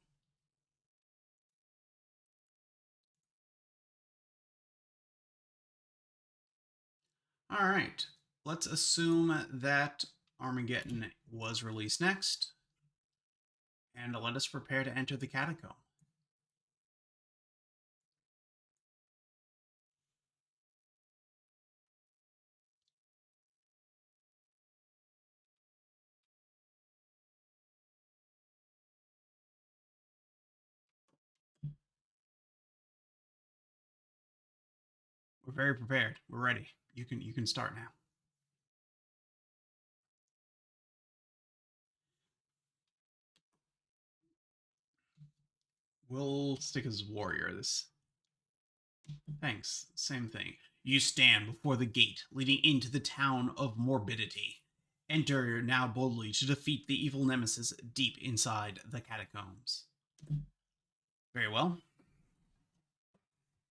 All right, let's assume that Armageddon was released next. And let us prepare to enter the catacomb. We're very prepared. We're ready. You can start now. We'll stick as warrior. This. Thanks. Same thing. You stand before the gate leading into the town of Morbidity. Enter now boldly to defeat the evil nemesis deep inside the catacombs. Very well.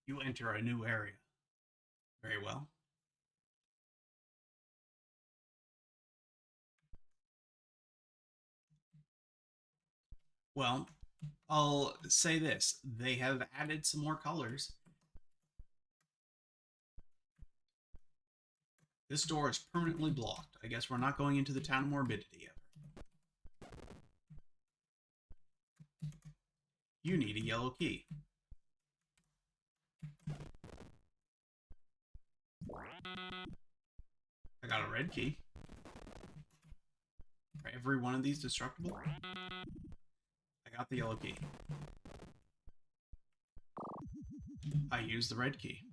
You enter a new area. Very well. Well, I'll say this. They have added some more colors. This door is permanently blocked. I guess we're not going into the town of Morbidity ever. You need a yellow key. I got a red key. Are every one of these destructible? I got the yellow key. I used the red key.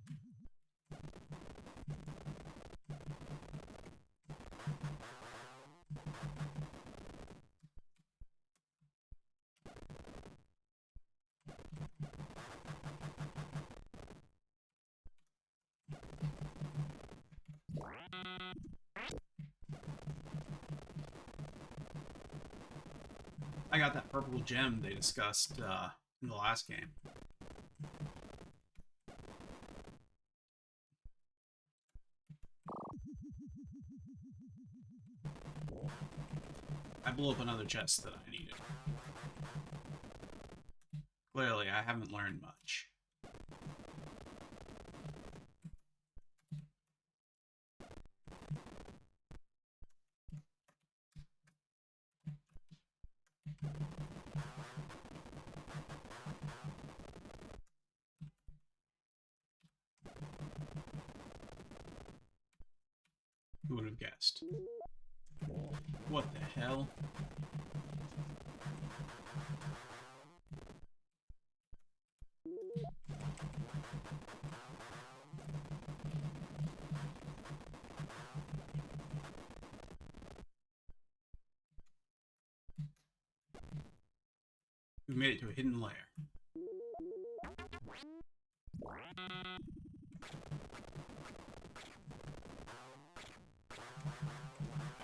I got that purple gem they discussed in the last game. I blew up another chest that I needed. Clearly, I haven't learned much. Who would have guessed? What the hell? We made it to a hidden lair.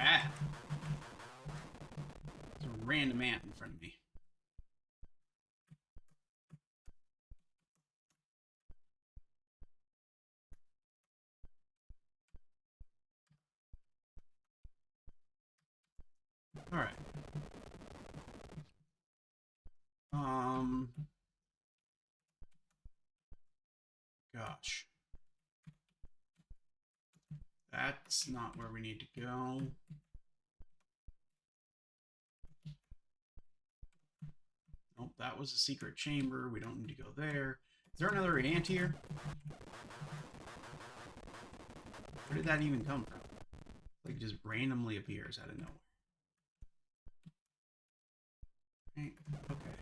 Ah! There's a random ant in front of me. Alright. Gosh. That's not where we need to go. Nope, that was a secret chamber. We don't need to go there. Is there another ant here? Where did that even come from? Like, it just randomly appears out of nowhere. Right, okay.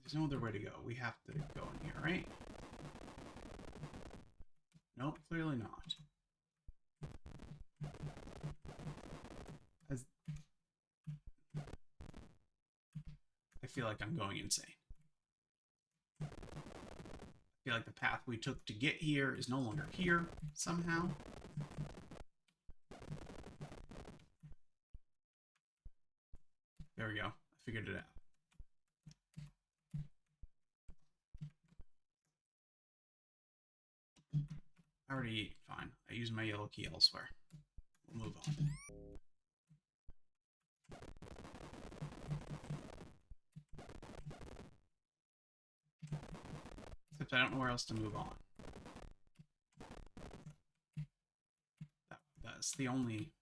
There's no other way to go. We have to go in here, right? Nope, clearly not. I feel like I'm going insane. I feel like the path we took to get here is no longer here, somehow. There we go. I figured it out. Already fine. I used my yellow key elsewhere. We'll move on. Except I don't know where else to move on. That's the only...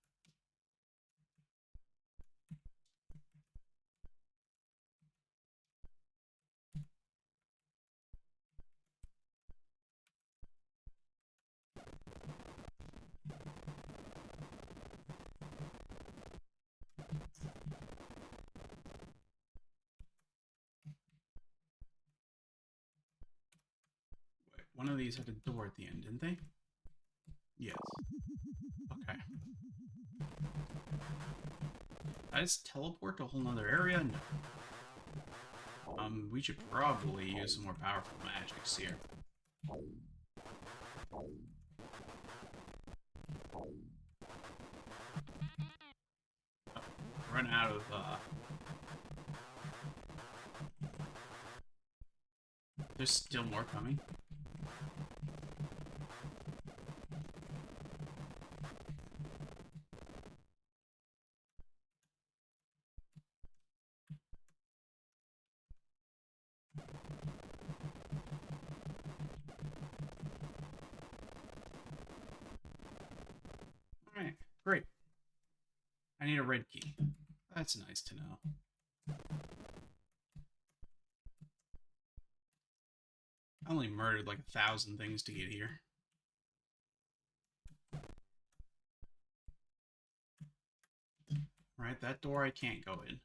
one of these had a door at the end, didn't they? Yes. Okay. I just teleport to a whole nother area? No. We should probably use some more powerful magics here. Oh, run out of, There's still more coming. Alright, great. I need a red key. That's nice to know. I only murdered like 1,000 things to get here. Right, that door I can't go in.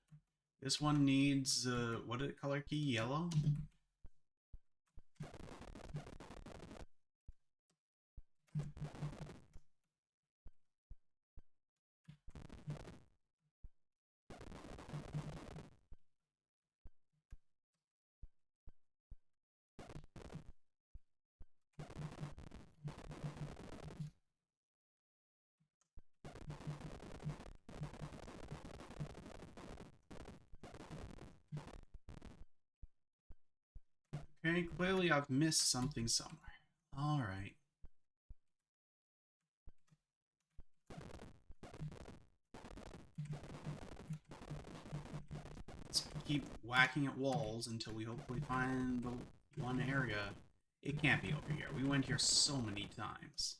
This one needs, what color key? Yellow? Okay, clearly I've missed something somewhere. Alright. Let's keep whacking at walls until we hopefully find the one area. It can't be over here. We went here so many times.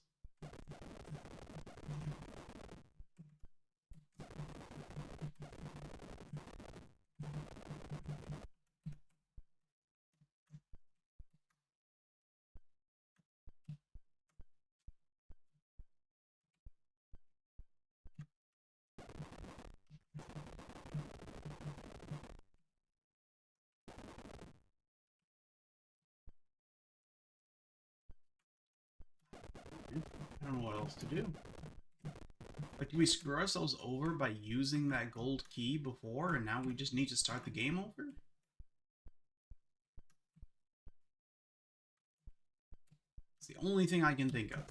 I don't know what else to do. Like, did we screw ourselves over by using that gold key before, and now we just need to start the game over? It's the only thing I can think of.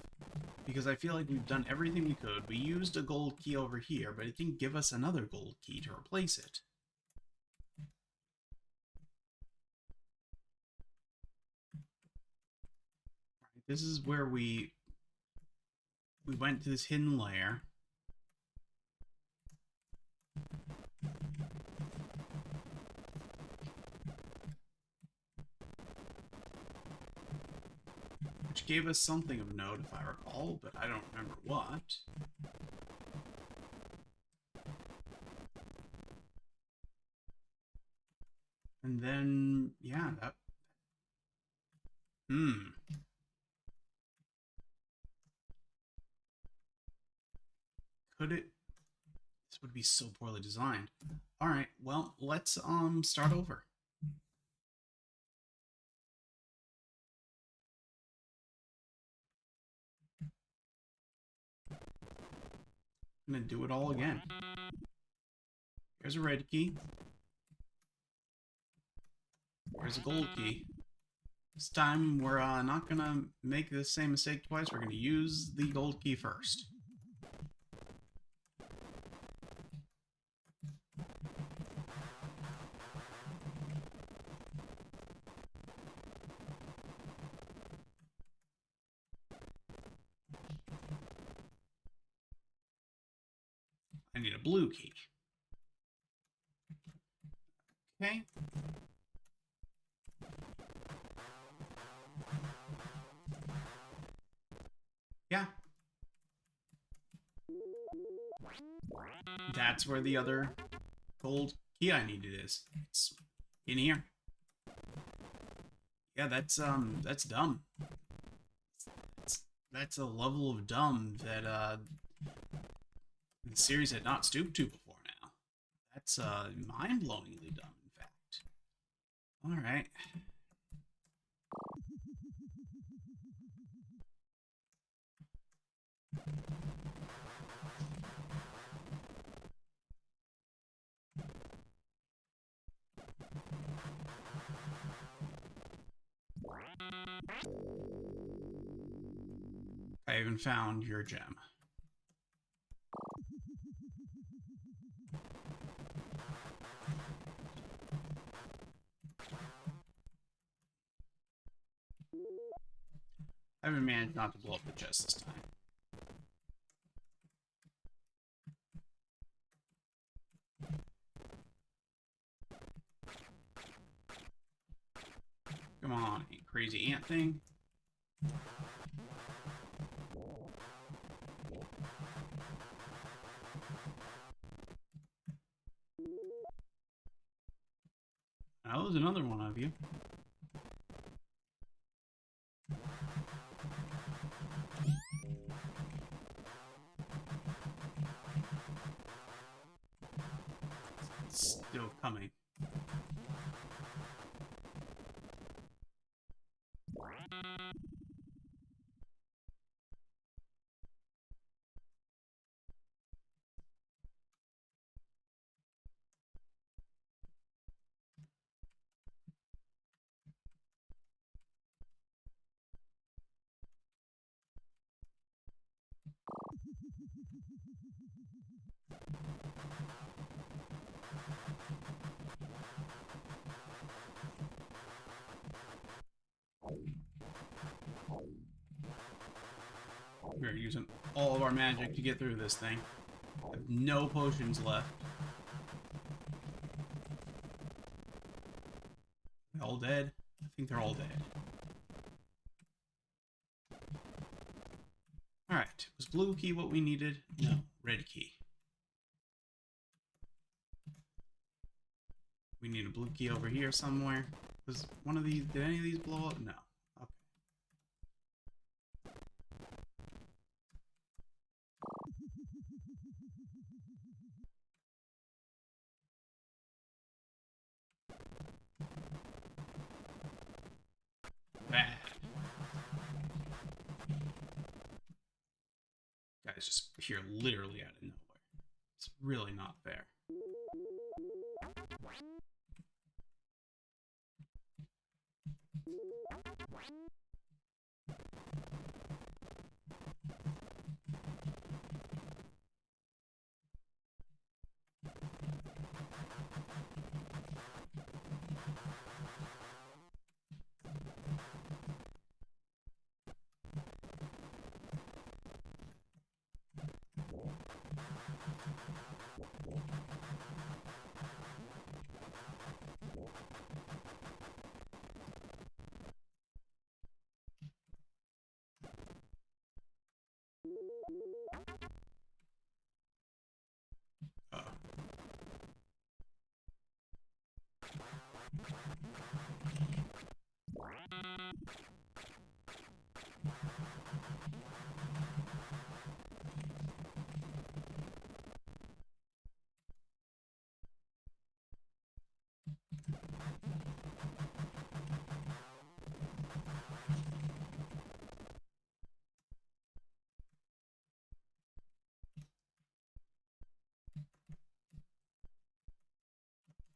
Because I feel like we've done everything we could. We used a gold key over here, but it didn't give us another gold key to replace it. Right, this is where we went to this hidden lair. Which gave us something of note, if I recall, but I don't remember what. And then, yeah, that... Could it... This would be so poorly designed. Alright, well, let's, start over. I'm gonna do it all again. Here's a red key. Where's a gold key? This time, we're not gonna make the same mistake twice. We're gonna use the gold key first. I need a blue key. Okay. Yeah. That's where the other gold key I needed is. It's in here. Yeah, that's dumb. That's a level of dumb that the series had not stooped to before now. That's mind-blowingly dumb, in fact. Alright. I even found your gem. I haven't managed not to blow up the chest this time. Come on, you crazy ant thing. Oh, there's another one of you. It's still coming. We're using all of our magic to get through this thing. I have no potions left. They're all dead? I think they're all dead. Alright, was blue key what we needed? No, red key. We need a blue key over here somewhere. Was one of these, did any of these blow up? No. Okay. Bad. Guys just appear literally out of nowhere. It's really not fair.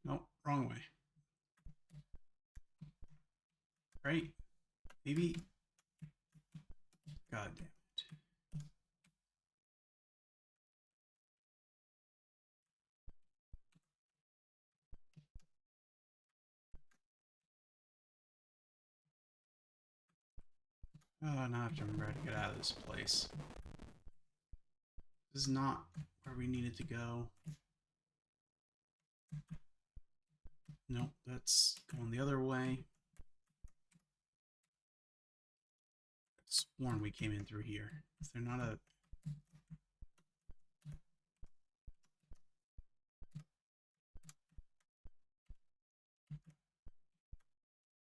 Nope, wrong way. Right? Maybe. God damn it. Oh, now I have to remember how to get out of this place. This is not where we needed to go. Nope, that's going the other way. I sworn we came in through here. Is there not a...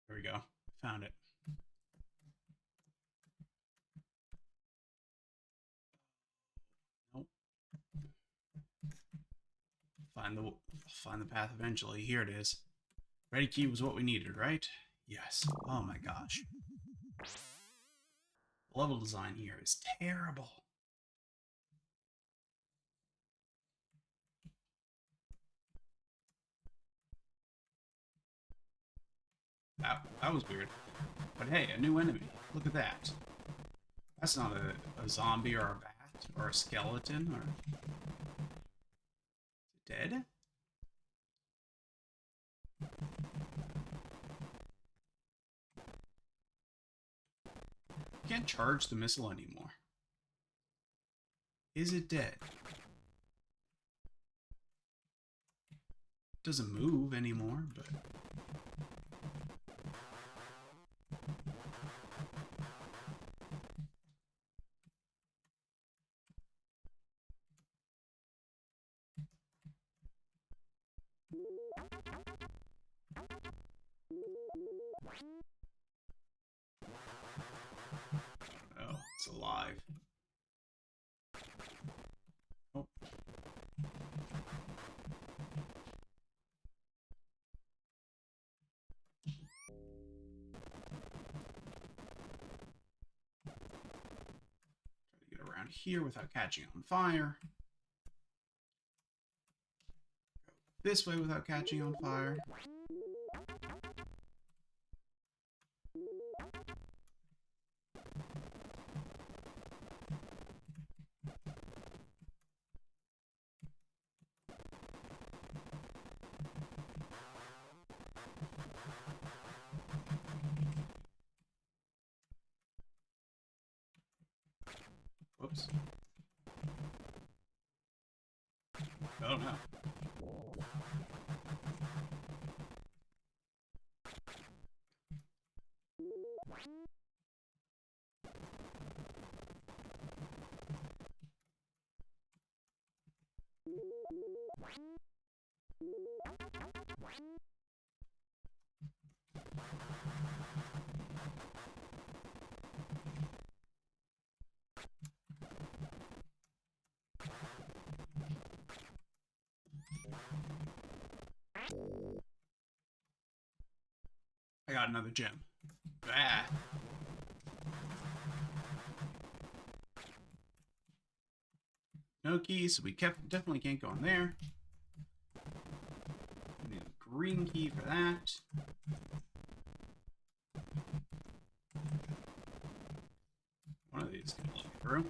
There we go. Found it. Nope. Find the path eventually. Here it is. Ready key was what we needed, right? Yes. Oh my gosh. The level design here is terrible. That was weird. But hey, a new enemy. Look at that. That's not a zombie or a bat or a skeleton or dead. Can't charge the missile anymore. Is it dead? Doesn't move anymore, but... Oh, it's alive. Oh. Try to get around here without catching on fire. Go this way without catching on fire. Whoops. Oh no. I got another gem. Ah. No key, so we definitely can't go in there. We need a green key for that. One of these can let me through.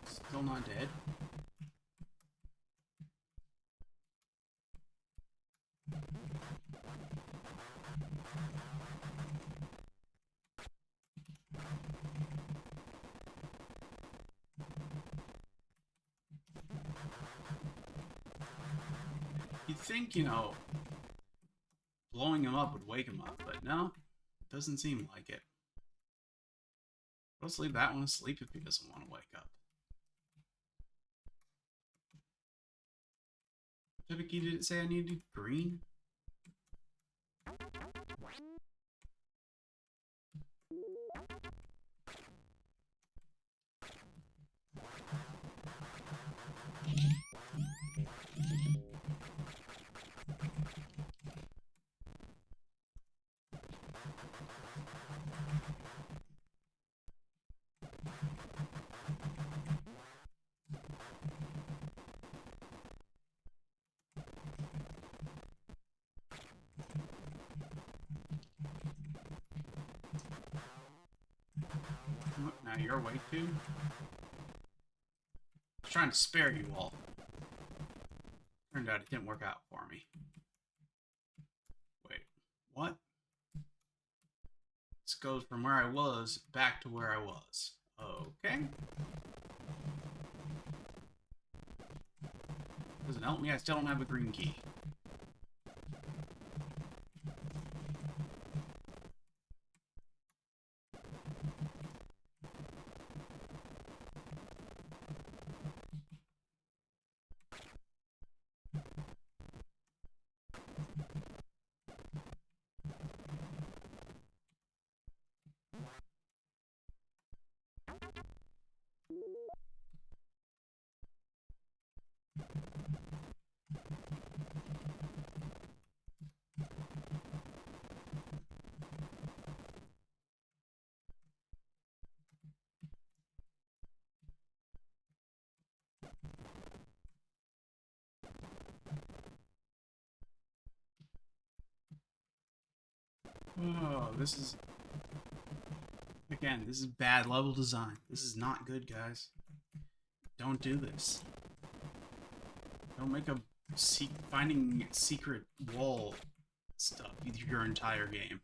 Still not dead. You'd think, you know, blowing him up would wake him up, but no, doesn't seem like it. Let's leave that one asleep if he doesn't want to wake up. What type of key did it say I needed? Green? Now you're awake too? I was trying to spare you all. Turned out it didn't work out for me. Wait, what? This goes from where I was back to where I was. Okay. Doesn't help me, I still don't have a green key. Oh, this is... Again, this is bad level design. This is not good, guys. Don't do this. Don't make a finding secret wall stuff your entire game.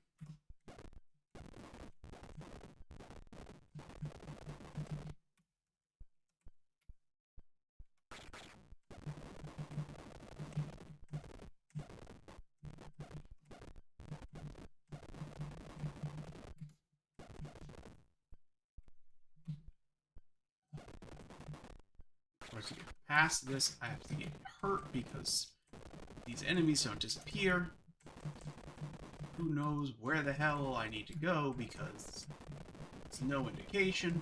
Of course, to get past this, I have to get hurt because these enemies don't disappear. Who knows where the hell I need to go because there's no indication.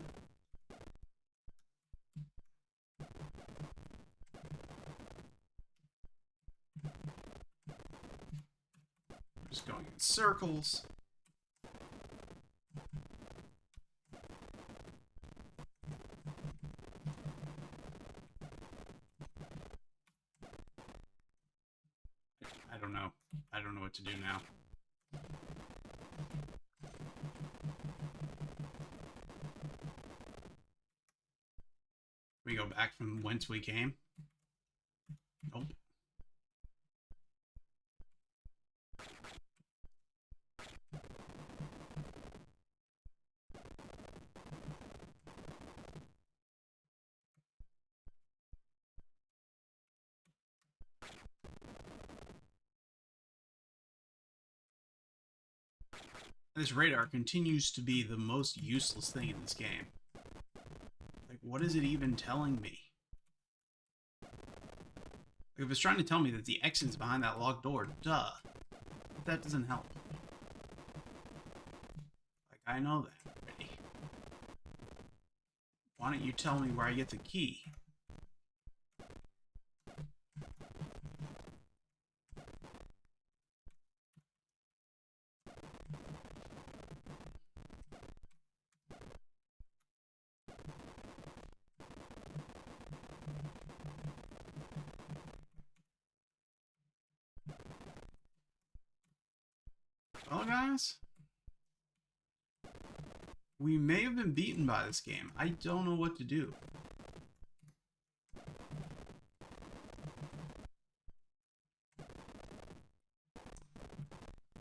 I'm just going in circles. I don't know. I don't know what to do now. We go back from whence we came? Nope. This radar continues to be the most useless thing in this game. Like, what is it even telling me? Like, if it's trying to tell me that the exit is behind that locked door, duh. But that doesn't help. Like, I know that already. Why don't you tell me where I get the key? Well, guys, we may have been beaten by this game. I don't know what to do.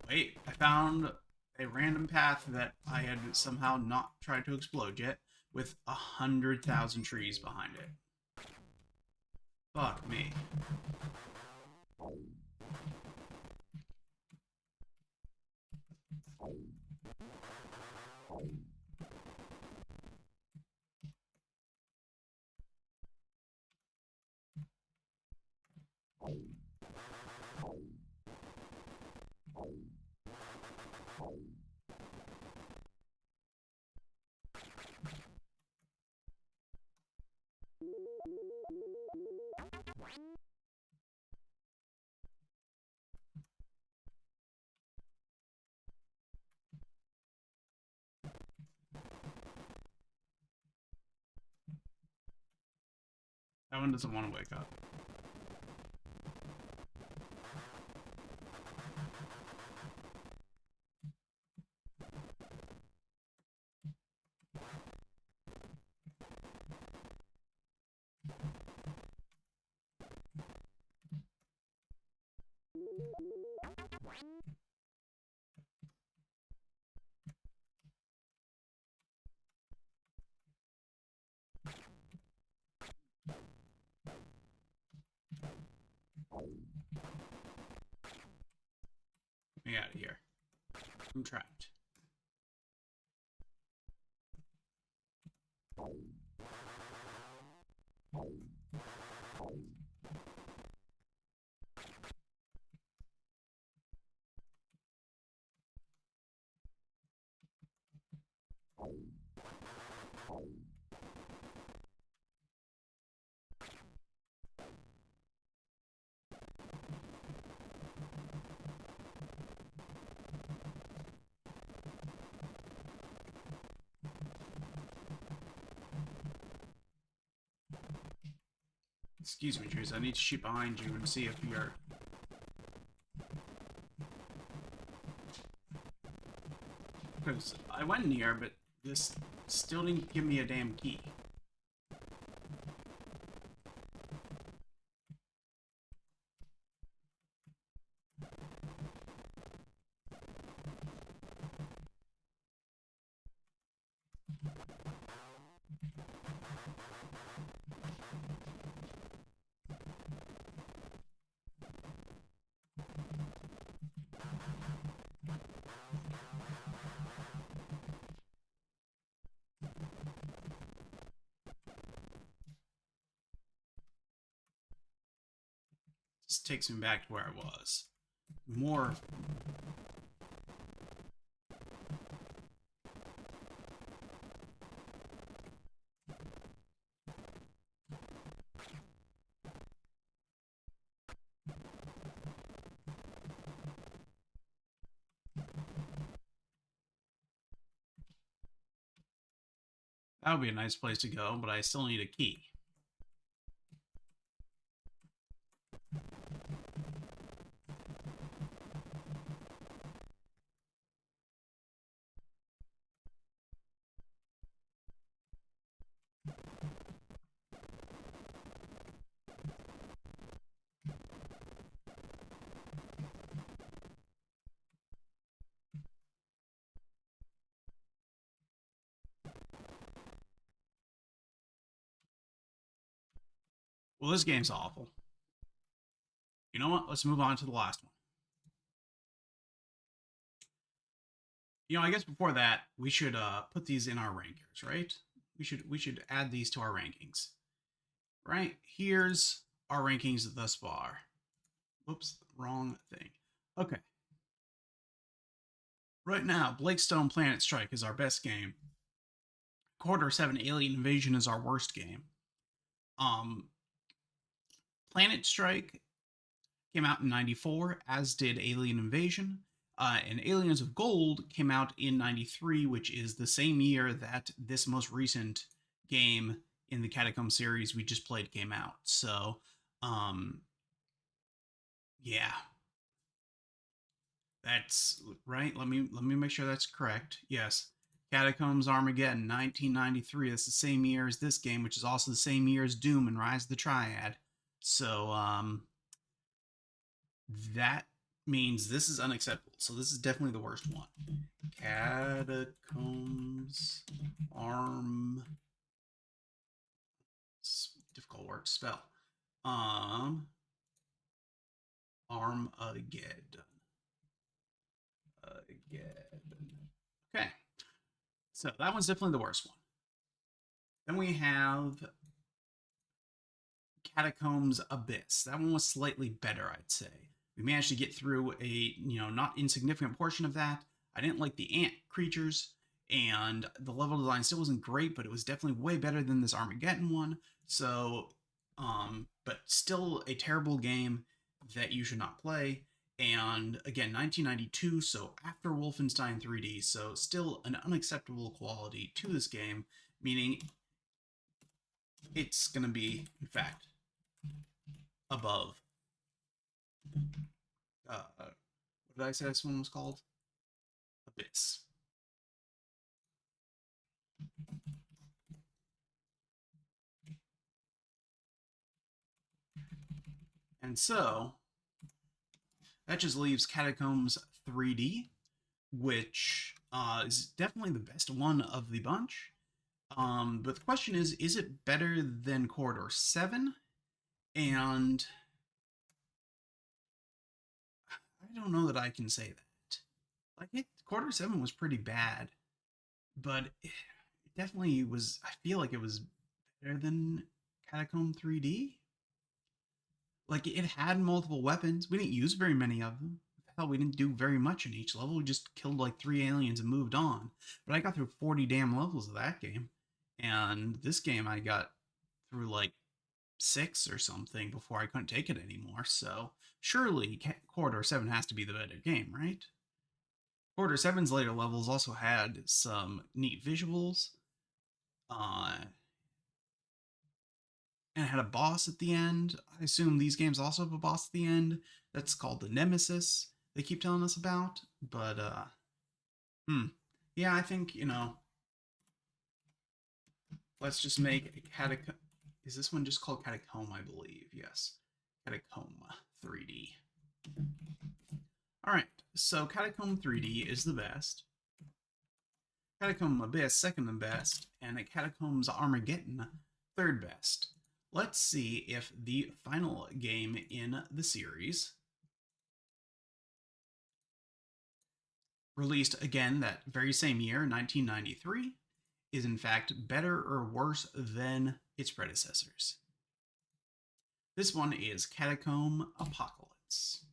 Wait, I found a random path that I had somehow not tried to explode yet, with 100,000 trees behind it. Fuck me. That one doesn't want to wake up. Get me out of here. I'm trapped. Excuse me, Drews. I need to shoot behind you and see if you're... Because I went near, but this still didn't give me a damn key. This takes me back to where I was. More. That would be a nice place to go, but I still need a key. Well, this game's awful. You know what? Let's move on to the last one. You know, I guess before that, we should put these in our rankings, right? We should add these to our rankings. Right? Here's our rankings thus far. Whoops, wrong thing. Okay. Right now, Blakestone Planet Strike is our best game. Quarter 7 Alien Invasion is our worst game. Planet Strike came out in 94, as did Alien Invasion. And Aliens of Gold came out in 93, which is the same year that this most recent game in the Catacombs series we just played came out. So, yeah. That's right. Let me make sure that's correct. Yes. Catacombs Armageddon, 1993. That's the same year as this game, which is also the same year as Doom and Rise of the Triad. So, that means this is unacceptable. So this is definitely the worst one. Catacombs Arm. Difficult word to spell. Armageddon. Okay. So that one's definitely the worst one. Then we have Catacombs Abyss. That one was slightly better, I'd say. We managed to get through a, not insignificant portion of that. I didn't like the ant creatures, and the level design still wasn't great, but it was definitely way better than this Armageddon one. So, but still a terrible game that you should not play. And again, 1992, so after Wolfenstein 3D, so still an unacceptable quality to this game, meaning it's going to be, in fact, above. What did I say this one was called? Abyss. And so, that just leaves Catacombs 3D, which is definitely the best one of the bunch. But the question is it better than Corridor 7? And I don't know that I can say that. Like, Corridor 7 was pretty bad, but it definitely was, I feel like it was better than Catacomb 3D. Like, it had multiple weapons. We didn't use very many of them. Hell, we didn't do very much in each level. We just killed like 3 aliens and moved on. But I got through 40 damn levels of that game. And this game I got through like 6 or something before I couldn't take it anymore. So surely Corridor 7 has to be the better game, right? Corridor 7's later levels also had some neat visuals. And it had a boss at the end. I assume these games also have a boss at the end. That's called the Nemesis they keep telling us about. But, Yeah, I think, let's just make a catacomb. Is this one just called Catacomb, I believe? Yes. Catacomb 3D. Alright, so Catacomb 3D is the best. Catacomb Abyss, second the best. And a Catacombs Armageddon, third best. Let's see if the final game in the series, released again that very same year, 1993, is in fact better or worse than its predecessors. This one is Catacomb Apocalypse.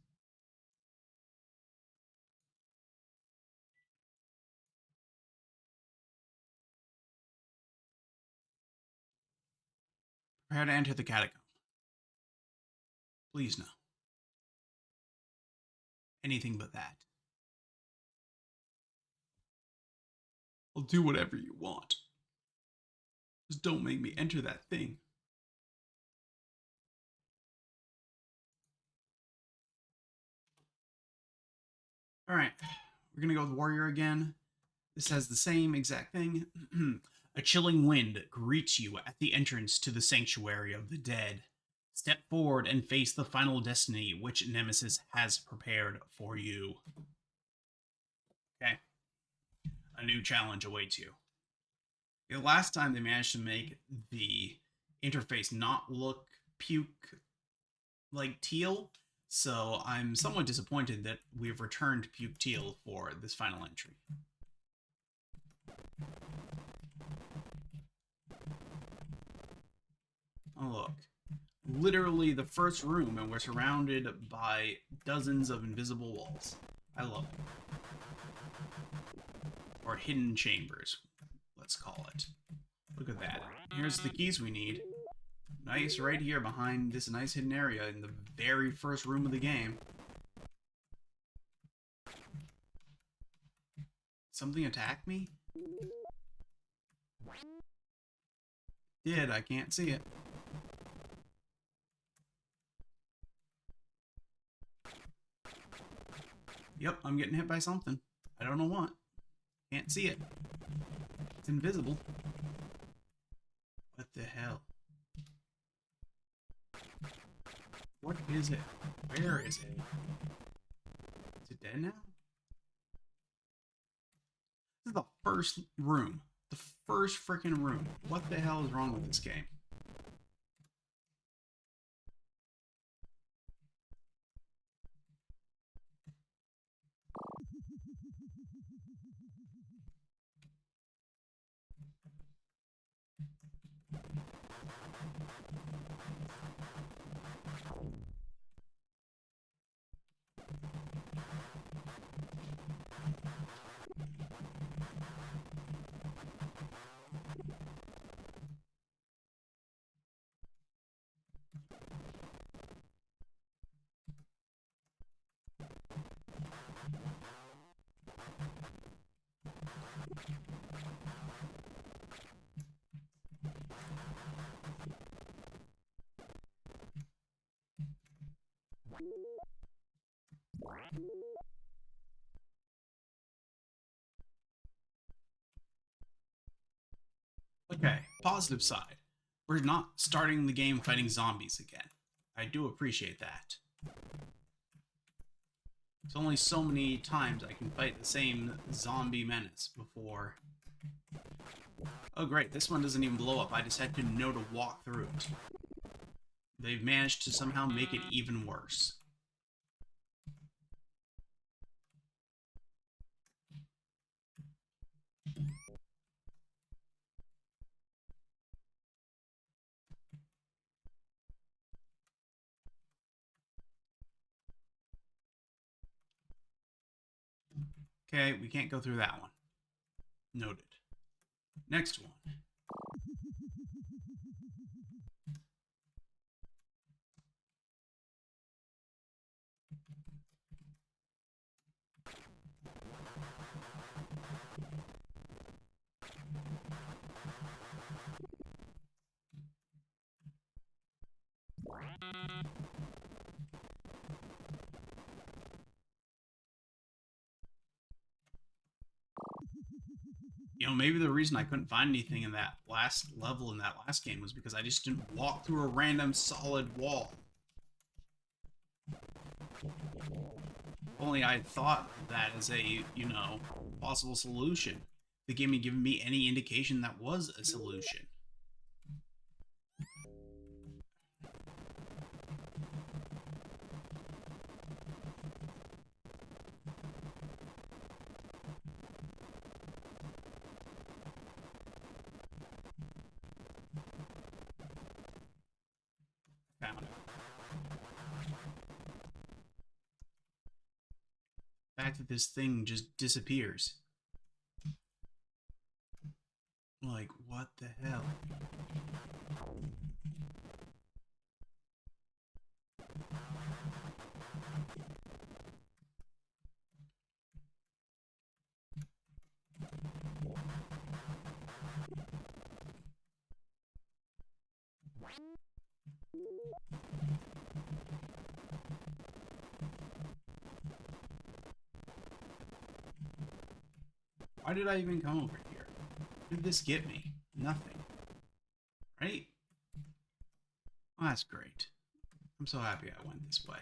Prepare to enter the catacomb. Please no. Anything but that. I'll do whatever you want. Just don't make me enter that thing. Alright, we're gonna go with Warrior again. This has the same exact thing. A chilling wind greets you at the entrance to the sanctuary of the dead. Step forward and face the final destiny which Nemesis has prepared for you. Okay. A new challenge awaits you. The last time they managed to make the interface not look puke like teal, so I'm somewhat disappointed that we've returned puke teal for this final entry. Oh look, literally the first room, and we're surrounded by dozens of invisible walls. I love it. Or hidden chambers, let's call it. Look at that. Here's the keys we need. Nice, right here behind this nice hidden area in the very first room of the game. Something attacked me? Did, I can't see it. Yep, I'm getting hit by something. I don't know what. Can't see it. It's invisible. What the hell? What is it? Where is it? Is it dead now? This is the first room. The first freaking room. What the hell is wrong with this game? Okay, positive side. We're not starting the game fighting zombies again. I do appreciate that. There's only so many times I can fight the same zombie menace before... Oh great, this one doesn't even blow up. I just had to know to walk through it. They've managed to somehow make it even worse. Okay, we can't go through that one. Noted. Next one. You know, maybe the reason I couldn't find anything in that last level in that last game was because I just didn't walk through a random solid wall. Only I had thought that as a, you know, possible solution. The game had given me any indication that was a solution. Found it. The fact that this thing just disappears. Like, what the hell? Why did I even come over here? What did this get me? Nothing. Right? Well, that's great. I'm so happy I went this way.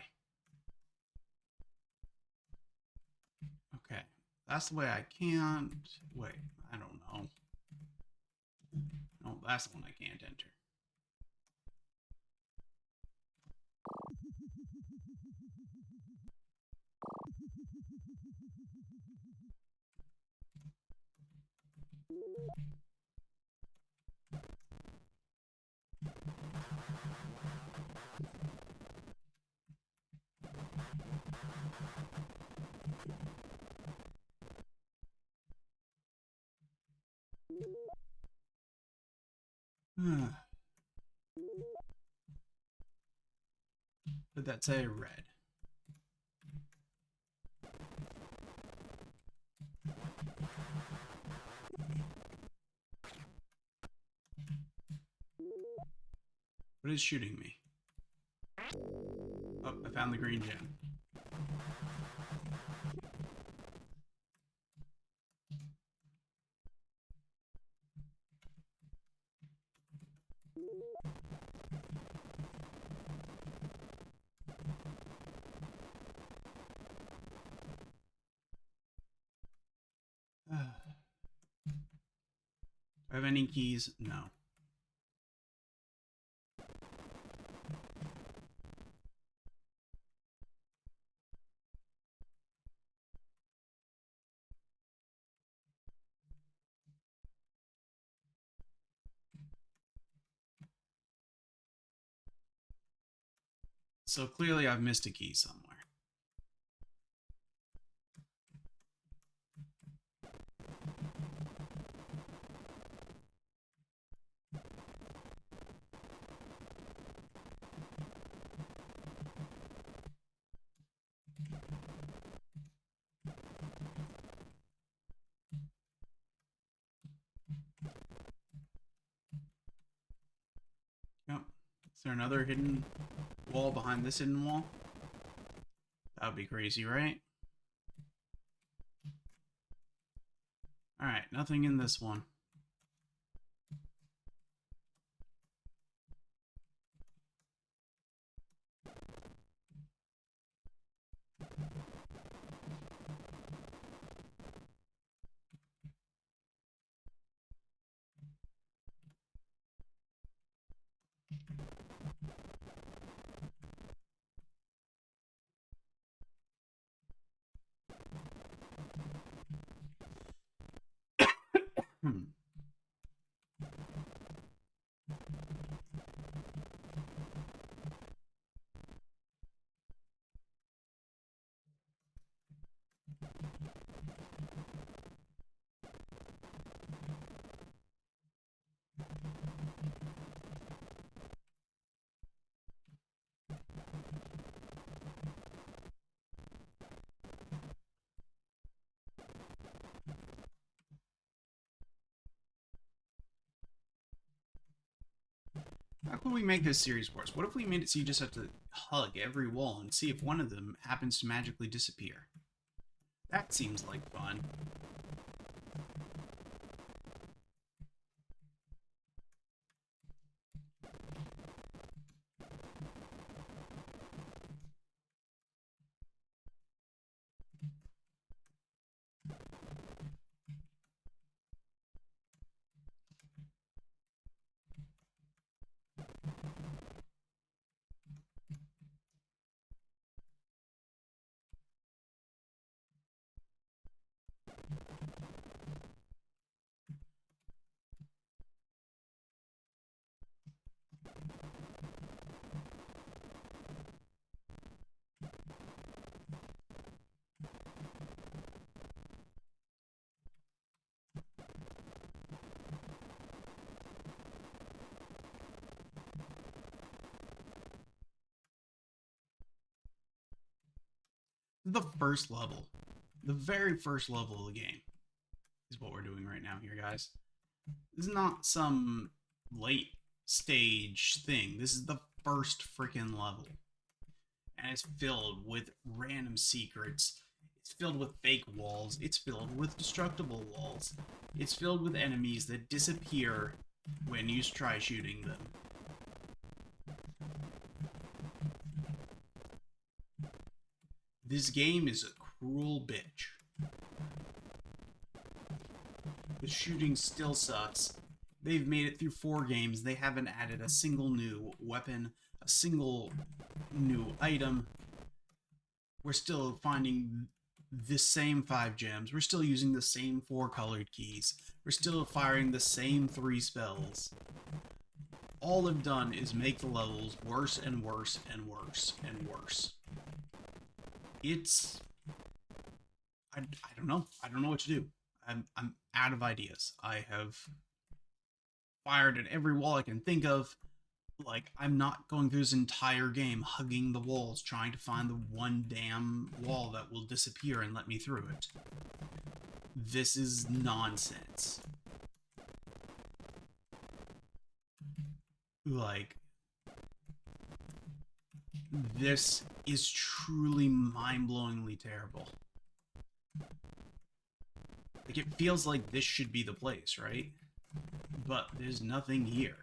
Okay. That's the way I can't... Wait, I don't know. No, that's the one I can't enter. Did that say red? What is shooting me? Oh, I found the green gem. Do I have any keys? No. So clearly I've missed a key somewhere. Yep. Is there another hidden wall behind this hidden wall? That would be crazy, right? Alright, nothing in this one. How could we make this series worse? What if we made it so you just have to hug every wall and see if one of them happens to magically disappear? That seems like fun. The first level. The very first level of the game is what we're doing right now here, guys. This is not some late stage thing. This is the first freaking level. And it's filled with random secrets. It's filled with fake walls. It's filled with destructible walls. It's filled with enemies that disappear when you try shooting them. This game is a cruel bitch. The shooting still sucks. They've made it through 4 games. They haven't added a single new weapon, a single new item. We're still finding the same 5 gems. We're still using the same 4 colored keys. We're still firing the same 3 spells. All they've done is make the levels worse and worse and worse and worse. It's... I don't know. I don't know what to do. I'm out of ideas. I have fired at every wall I can think of. Like, I'm not going through this entire game hugging the walls, trying to find the one damn wall that will disappear and let me through it. This is nonsense. Like, this is truly mind-blowingly terrible. Like, it feels like this should be the place, right? But there's nothing here.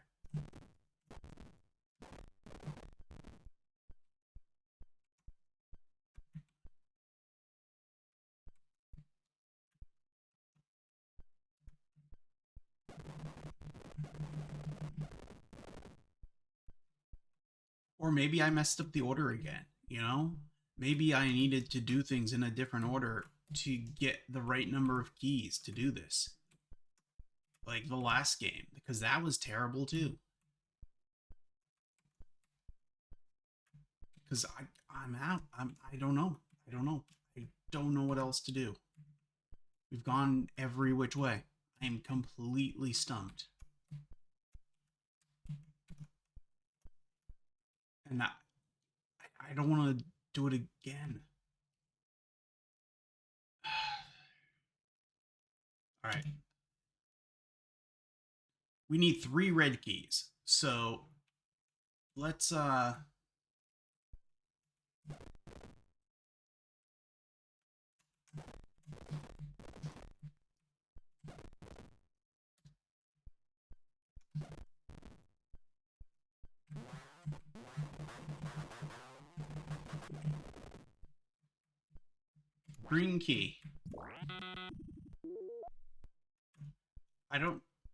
Or maybe I messed up the order again, you know? Maybe I needed to do things in a different order to get the right number of keys to do this. Like the last game, because that was terrible too. Because I'm out. I don't know. I don't know. I don't know what else to do. We've gone every which way. I am completely stumped. And I don't want to do it again. All right. We need 3 red keys. So let's green key.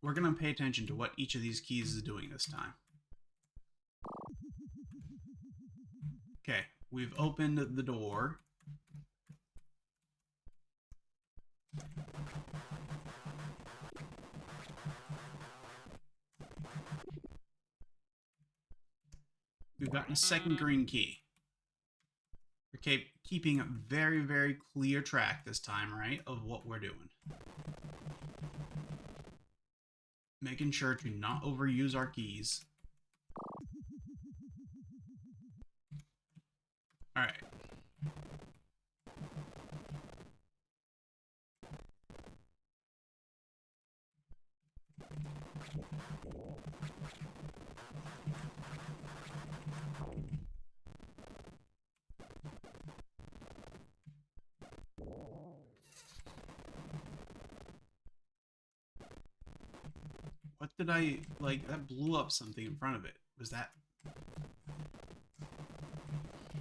We're going to pay attention to what each of these keys is doing this time. Okay, we've opened the door. We've gotten a second green key. We're keeping a very, very clear track this time, right, of what we're doing. Making sure to not overuse our keys. Alright. What did I... like, that blew up something in front of it. Was that...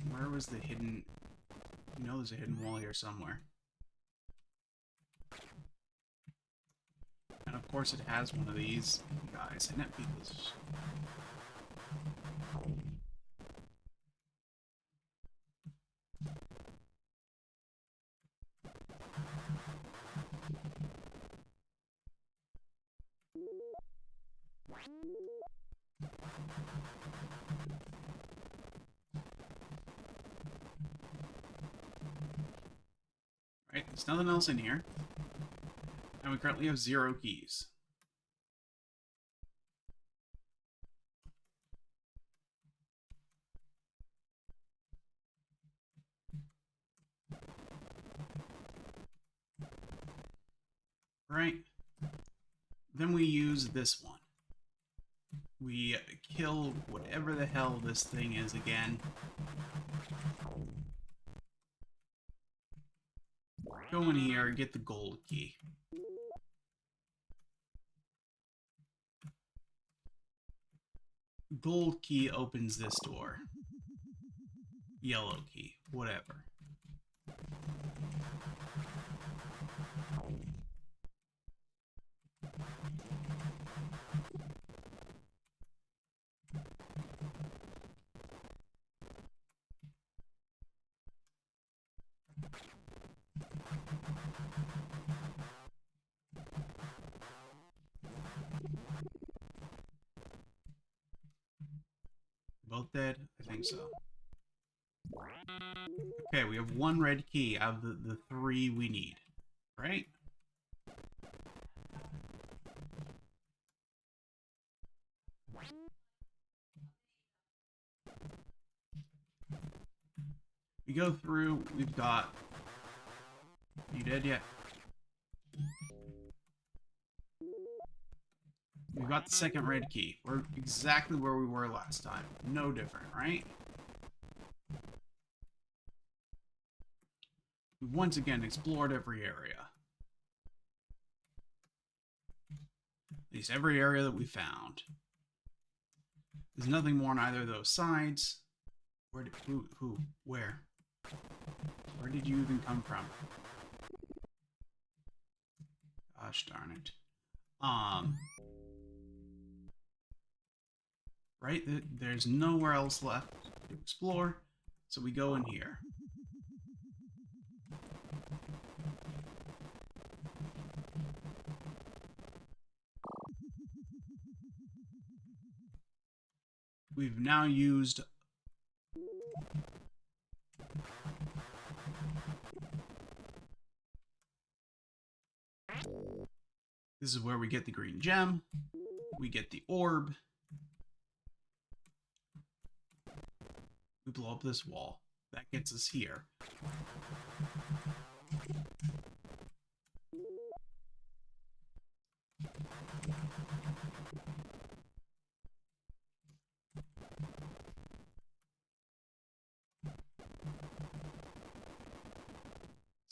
where was the hidden... you know there's a hidden wall here somewhere. And of course it has one of these guys in it because... right, there's nothing else in here. And we currently have 0 keys. right? Then we use this one. We kill whatever the hell this thing is again. Go in here, get the gold key. Gold key opens this door. Yellow key, whatever. Both dead? I think so. Okay, we have one red key out of the three we need, right? We go through, we've got... You dead yet? We've got the second red key. We're exactly where we were last time. No different, right? We've once again explored every area. At least every area that we found. There's nothing more on either of those sides. Where did... Who? Where? Where did you even come from? Gosh darn it. Right? There's nowhere else left to explore, so we go in here. We've now used... This is where we get the green gem. We get the orb. We blow up this wall. That gets us here.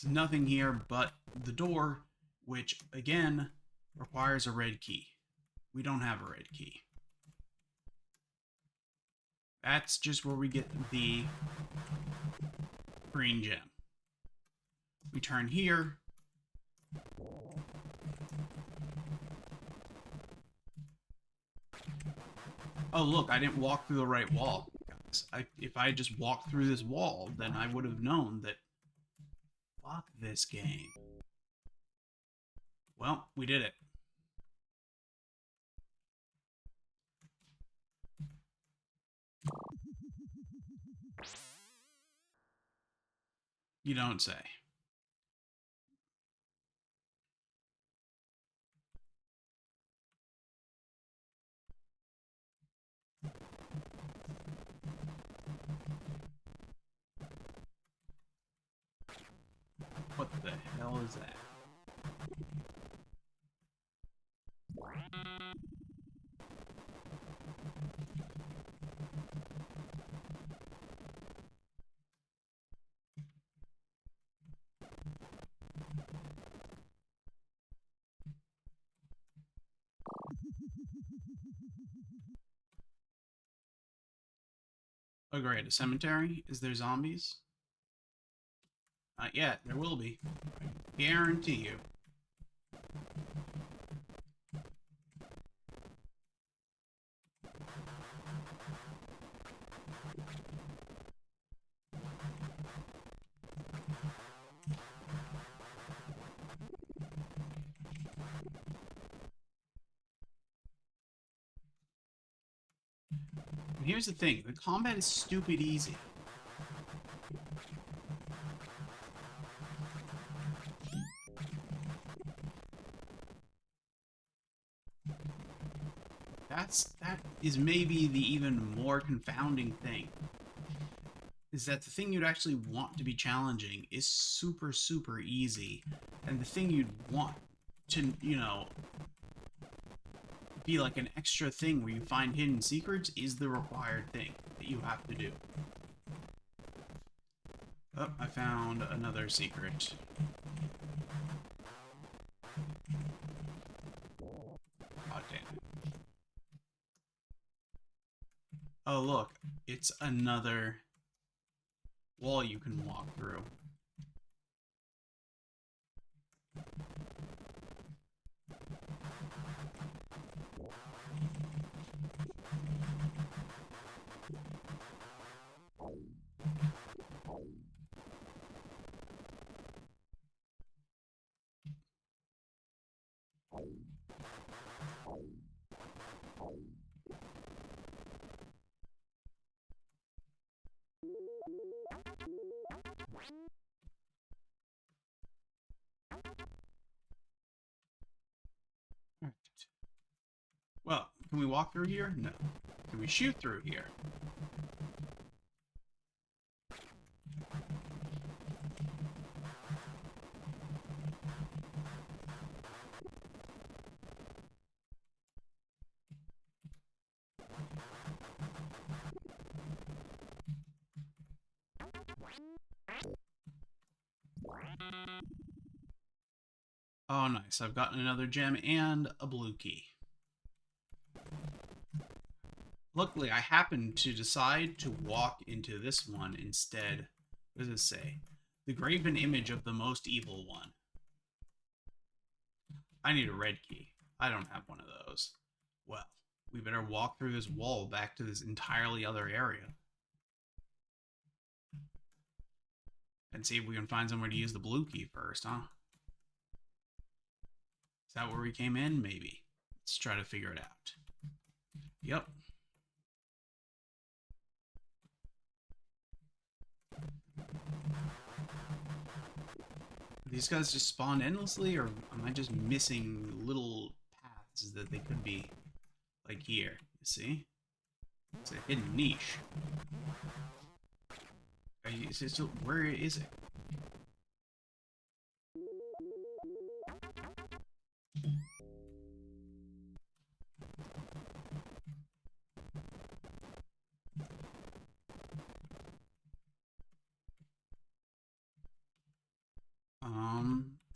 There's nothing here but the door, which, again, requires a red key. We don't have a red key. That's just where we get the green gem. We turn here. Oh, look, I didn't walk through the right wall. If I had just walked through this wall, then I would have known that... Fuck this game. Well, we did it. You don't say. What the hell is that? Oh great, a cemetery? Is there zombies? Not yet, there will be. I guarantee you. And here's the thing, the combat is stupid easy. That is maybe the even more confounding thing. Is that the thing you'd actually want to be challenging is super, super easy. And the thing you'd want to, you know, be like an extra thing where you find hidden secrets is the required thing that you have to do. Oh, I found another secret. Oh, damn it. Oh, look. It's another wall you can walk through. Well, can we walk through here? No. Can we shoot through here? Oh, nice. I've gotten another gem and a blue key. Luckily, I happened to decide to walk into this one instead. What does it say? The graven image of the most evil one. I need a red key. I don't have one of those. Well, we better walk through this wall back to this entirely other area. And see if we can find somewhere to use the blue key first, huh? Is that where we came in? Maybe. Let's try to figure it out. Yep. These guys just spawn endlessly, or am I just missing little paths that they could be? Like here, you see? It's a hidden niche. Where is it?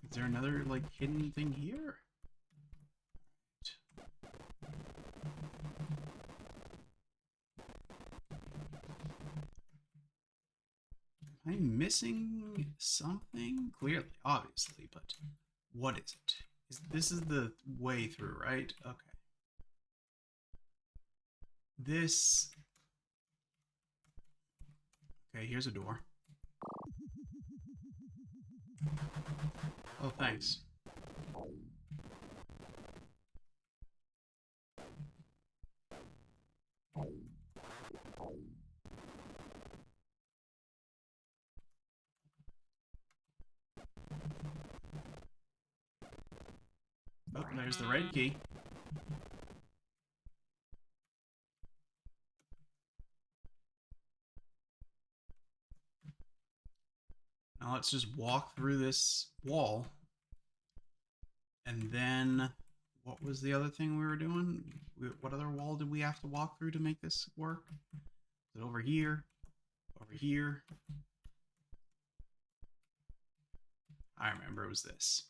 Is there another, like, hidden thing here? Am I missing something? Clearly, obviously, but what is it? This is the way through, right? Okay. This... Okay, here's a door. Oh, thanks. Oh, there's the red key. Now let's just walk through this wall. And then, what was the other thing we were doing? What other wall did we have to walk through to make this work? Is it over here? Over here? I remember it was this.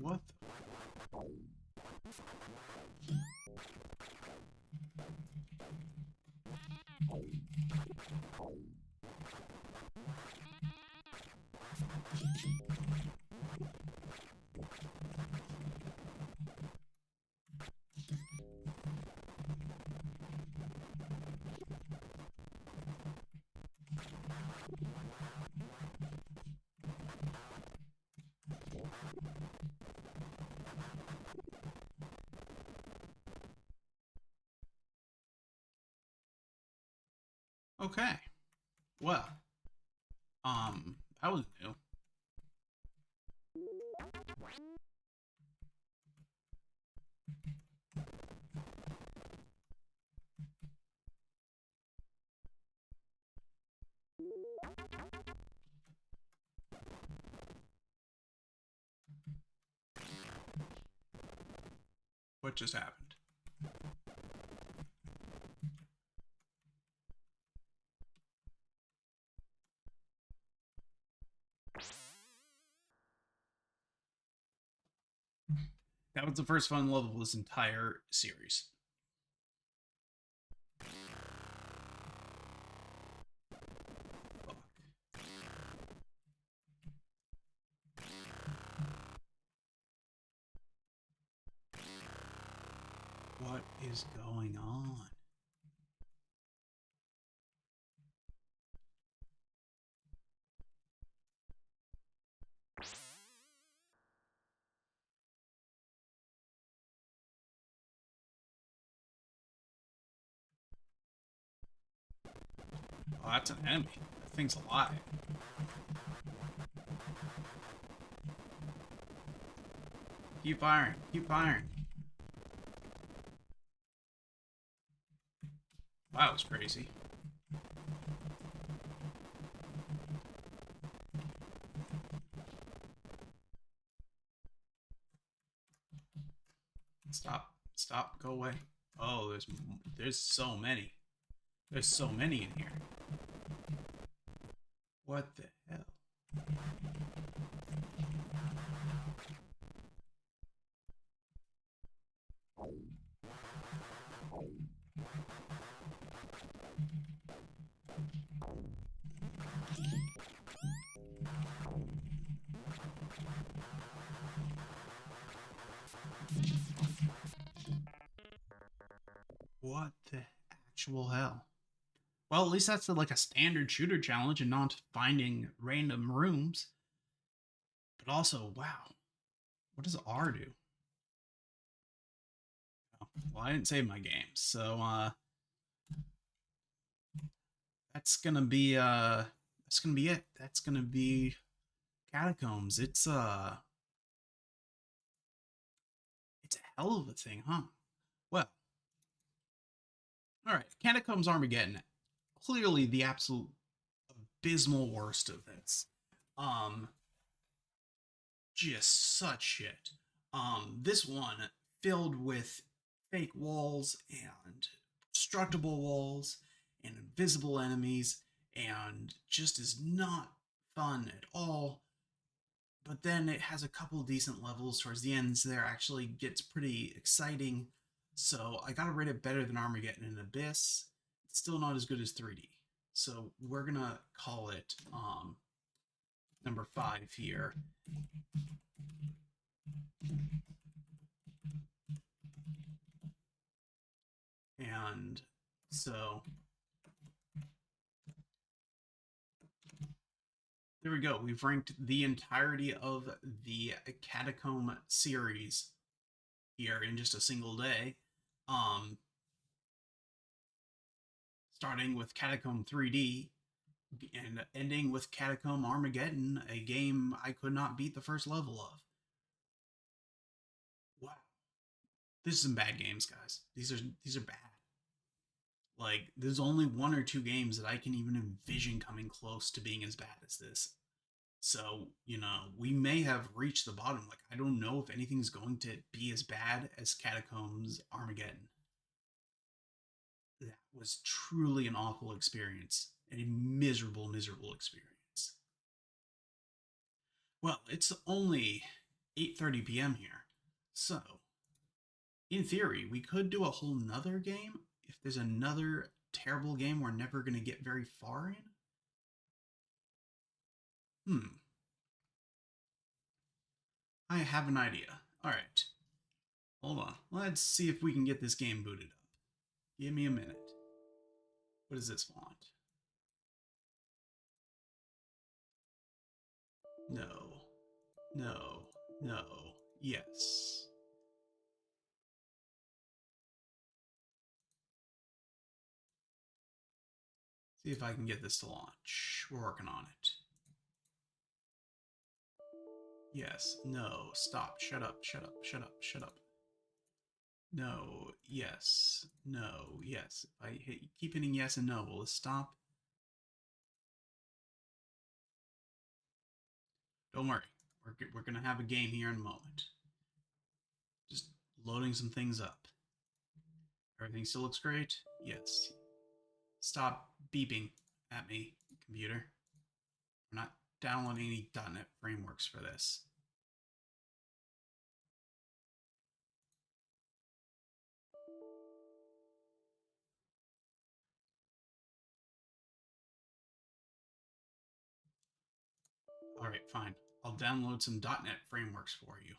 What the... Okay. Well, that was new. What just happened? That was the first fun level of this entire series. Fuck. What is going on? Oh, that's an enemy. That thing's alive. Keep firing. Keep firing. Wow, that was crazy. Stop. Stop. Go away. Oh, there's so many. There's so many in here. What the hell? What the actual hell? Well, at least that's like a standard shooter challenge and not finding random rooms. But also, wow, what does R do? Oh, well, I didn't save my game, so that's gonna be it. That's gonna be Catacombs. It's a hell of a thing, huh? Well, all right, Catacombs Armageddon, clearly the absolute abysmal worst of this. Um, just such shit. This one filled with fake walls and destructible walls and invisible enemies and just is not fun at all. But then it has a couple decent levels towards the ends. There actually gets pretty exciting. So I gotta rate it better than Armageddon and Abyss. It's still not as good as 3D. So we're gonna call it number 5 here. And so there we go. We've ranked the entirety of the Catacomb series here in just a single day. Starting with Catacomb 3D and ending with Catacomb Armageddon, a game I could not beat the first level of. Wow. This is some bad games, guys. These are bad. Like, there's only one or two games that I can even envision coming close to being as bad as this. So, we may have reached the bottom. Like, I don't know if anything's going to be as bad as Catacombs Armageddon. That was truly an awful experience. And a miserable, miserable experience. Well, it's only 8:30 p.m. here. So, in theory, we could do a whole nother game if there's another terrible game we're never going to get very far in. Hmm. I have an idea. All right. Hold on. Let's see if we can get this game booted up. Give me a minute. What does this want? No. No. No. Yes. See if I can get this to launch. We're working on it. Yes. No. Stop. Shut up. Shut up. Shut up. Shut up. No. Yes. No. Yes. If I keep hitting yes and no, will it stop? Don't worry. We're going to have a game here in a moment. Just loading some things up. Everything still looks great? Yes. Stop beeping at me, computer. We're not downloading any .NET frameworks for this. All right, fine. I'll download some .NET frameworks for you.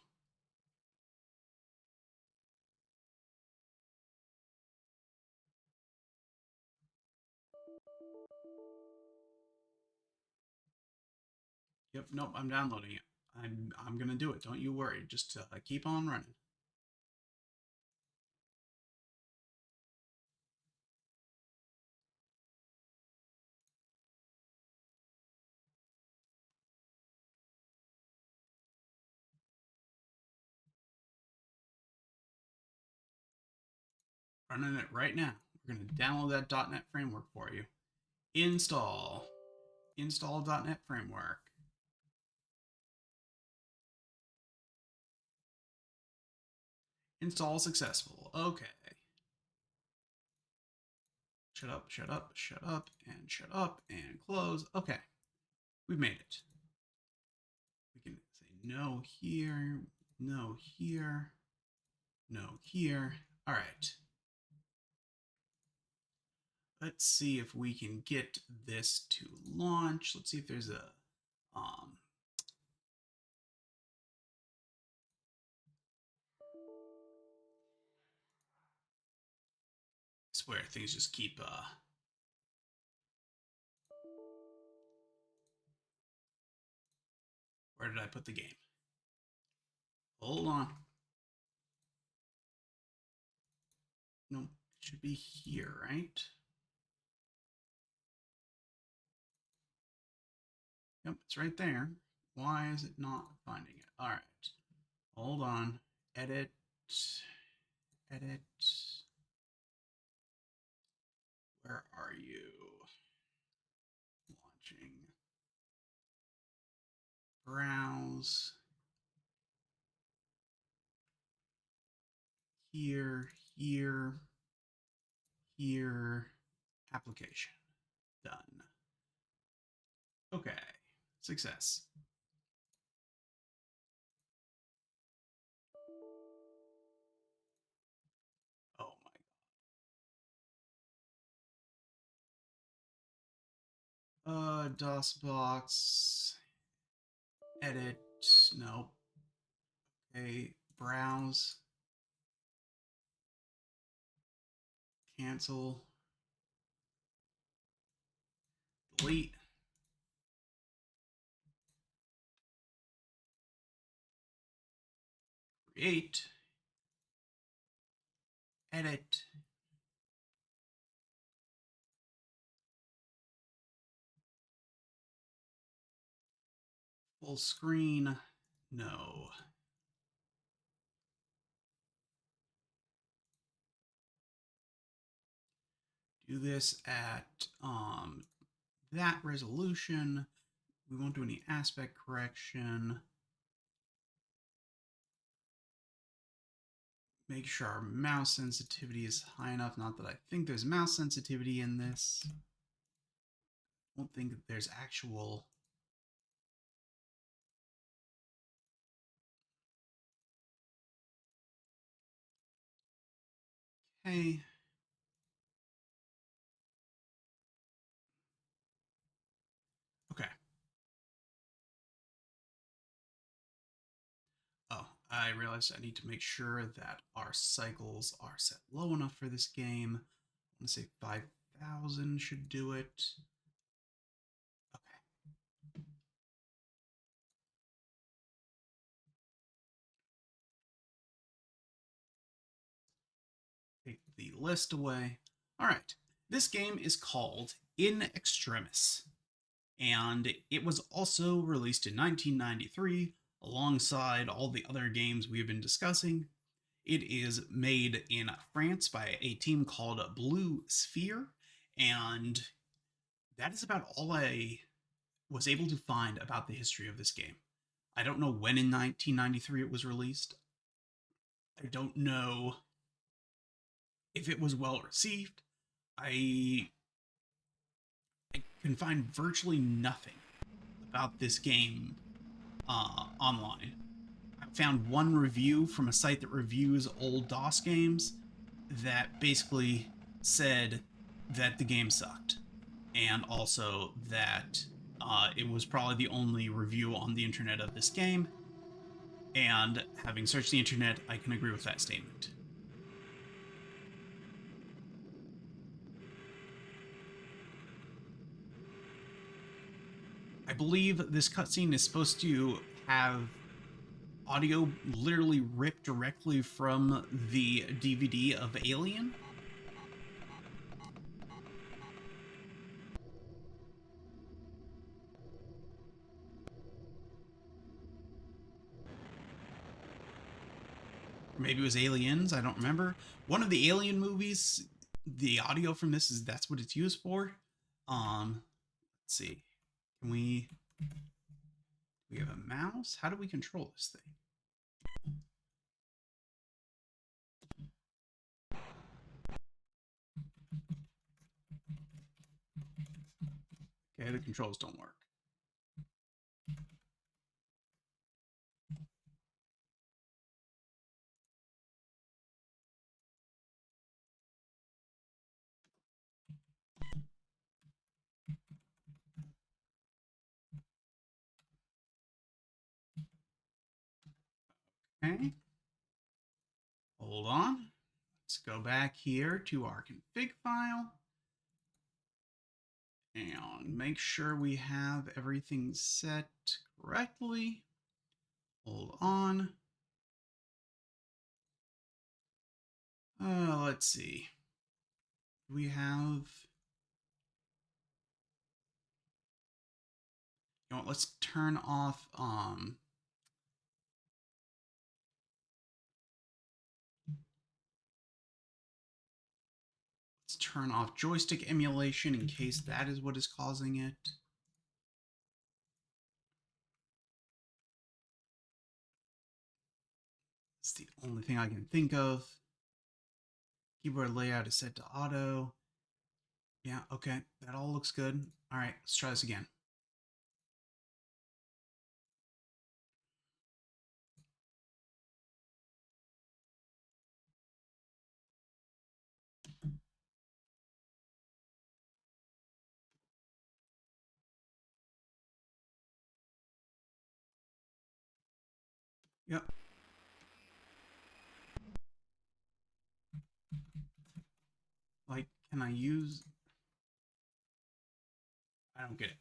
Yep, nope, I'm downloading it. I'm gonna do it. Don't you worry. Just keep on running. Running it right now. We're gonna download that .NET framework for you. Install. Install .NET framework. Install successful. Okay. Shut up, shut up, shut up, and close. Okay. We've made it. We can say no here, no here, no here. All right. Let's see if we can get this to launch. Let's see if there's a um I swear things just keep where did I put the game? Hold on. No, it should be here, right? Yep, it's right there. Why is it not finding it? All right. Hold on. Edit. Edit. Where are you? Launching. Browse. Here, here, here. Application. Done. Okay. Success. Oh my. DOSBox. Edit. Nope. Okay. Browse. Cancel. Delete. Create. Edit. Full screen. No. Do this at that resolution. We won't do any aspect correction. Make sure our mouse sensitivity is high enough. Not that I think there's mouse sensitivity in this. I don't think that there's actual. Okay. Okay. I realized I need to make sure that our cycles are set low enough for this game. I want to say 5,000 should do it. Okay. Take the list away. All right. This game is called In Extremis, and it was also released in 1993 alongside all the other games we've been discussing. It is made in France by a team called Blue Sphere, and that is about all I was able to find about the history of this game. I don't know when in 1993 it was released. I don't know if it was well received. I, I can find virtually nothing about this game online. I found one review from a site that reviews old DOS games that basically said that the game sucked, and also that it was probably the only review on the internet of this game. And having searched the internet, I can agree with that statement. I believe this cutscene is supposed to have audio literally ripped directly from the DVD of Alien. Or maybe it was Aliens, I don't remember. One of the Alien movies, the audio from this is that's what it's used for. Let's see. Can we have a mouse? How do we control this thing? Okay, the controls don't work. Okay. Hold on. Let's go back here to our config file and make sure we have everything set correctly. Hold on. Let's see. We have. You know what? Let's turn off. Let's turn off joystick emulation in case that is what is causing it. It's the only thing I can think of. Keyboard layout is set to auto. Yeah, okay. That all looks good. All right, let's try this again. Yep. Like, can I use... I don't get it.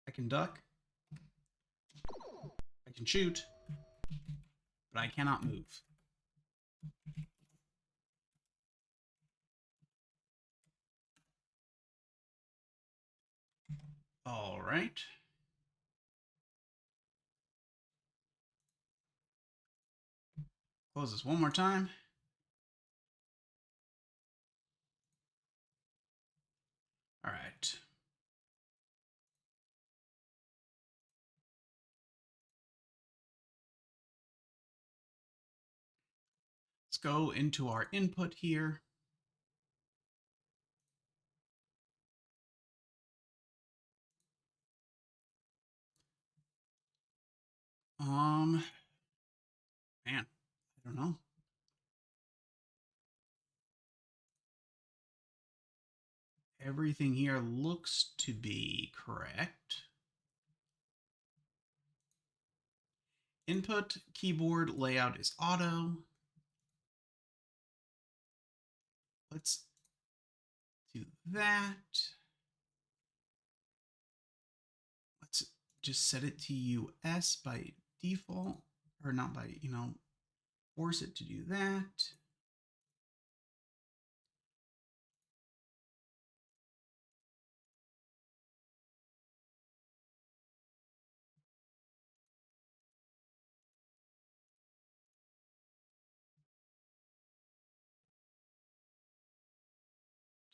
I can duck. I can shoot. But I cannot move. All right. Close this one more time. All right. Let's go into our input here. Man, I don't know. everything here looks to be correct. Input keyboard layout is auto. Let's do that. Let's just set it to US by default, or not by, force it to do that.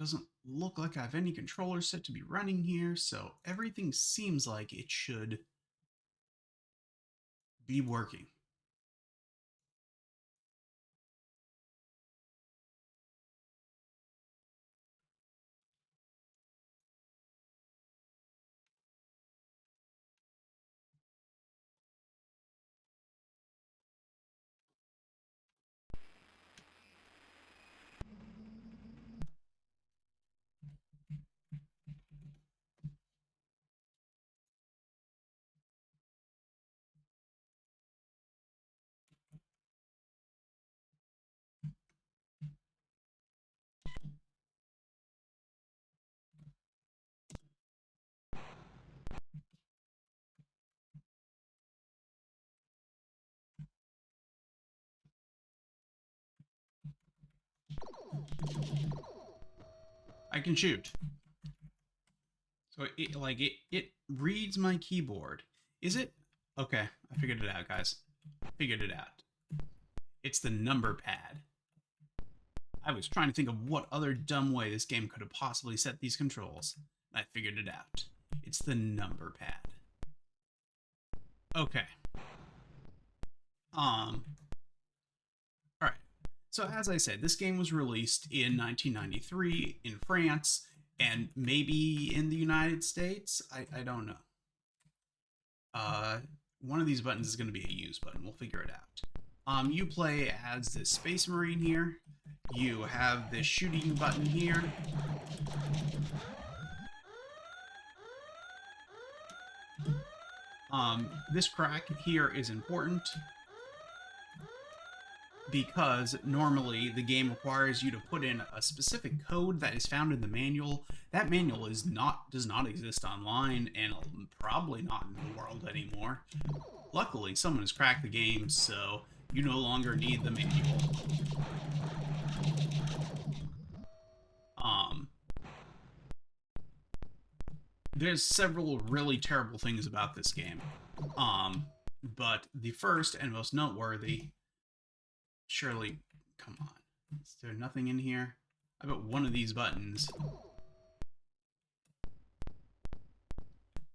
Doesn't look like I have any controllers set to be running here, so everything seems like it should be working. I can shoot. So it reads my keyboard. Is it? Okay, I figured it out, guys. Figured it out. It's the number pad. I was trying to think of what other dumb way this game could have possibly set these controls. I figured it out. It's the number pad. Okay. Alright. So as I said, this game was released in 1993 in France and maybe in the United States. I don't know. One of these buttons is going to be a use button. We'll figure it out. You play as this Space Marine here. You have this shooting button here. This crack here is important because normally the game requires you to put in a specific code that is found in the manual. That manual does not exist online and probably not in the world anymore. Luckily, someone has cracked the game, so you no longer need the manual. There's several really terrible things about this game. But the first and most noteworthy, surely, come on. Is there nothing in here? I bet one of these buttons.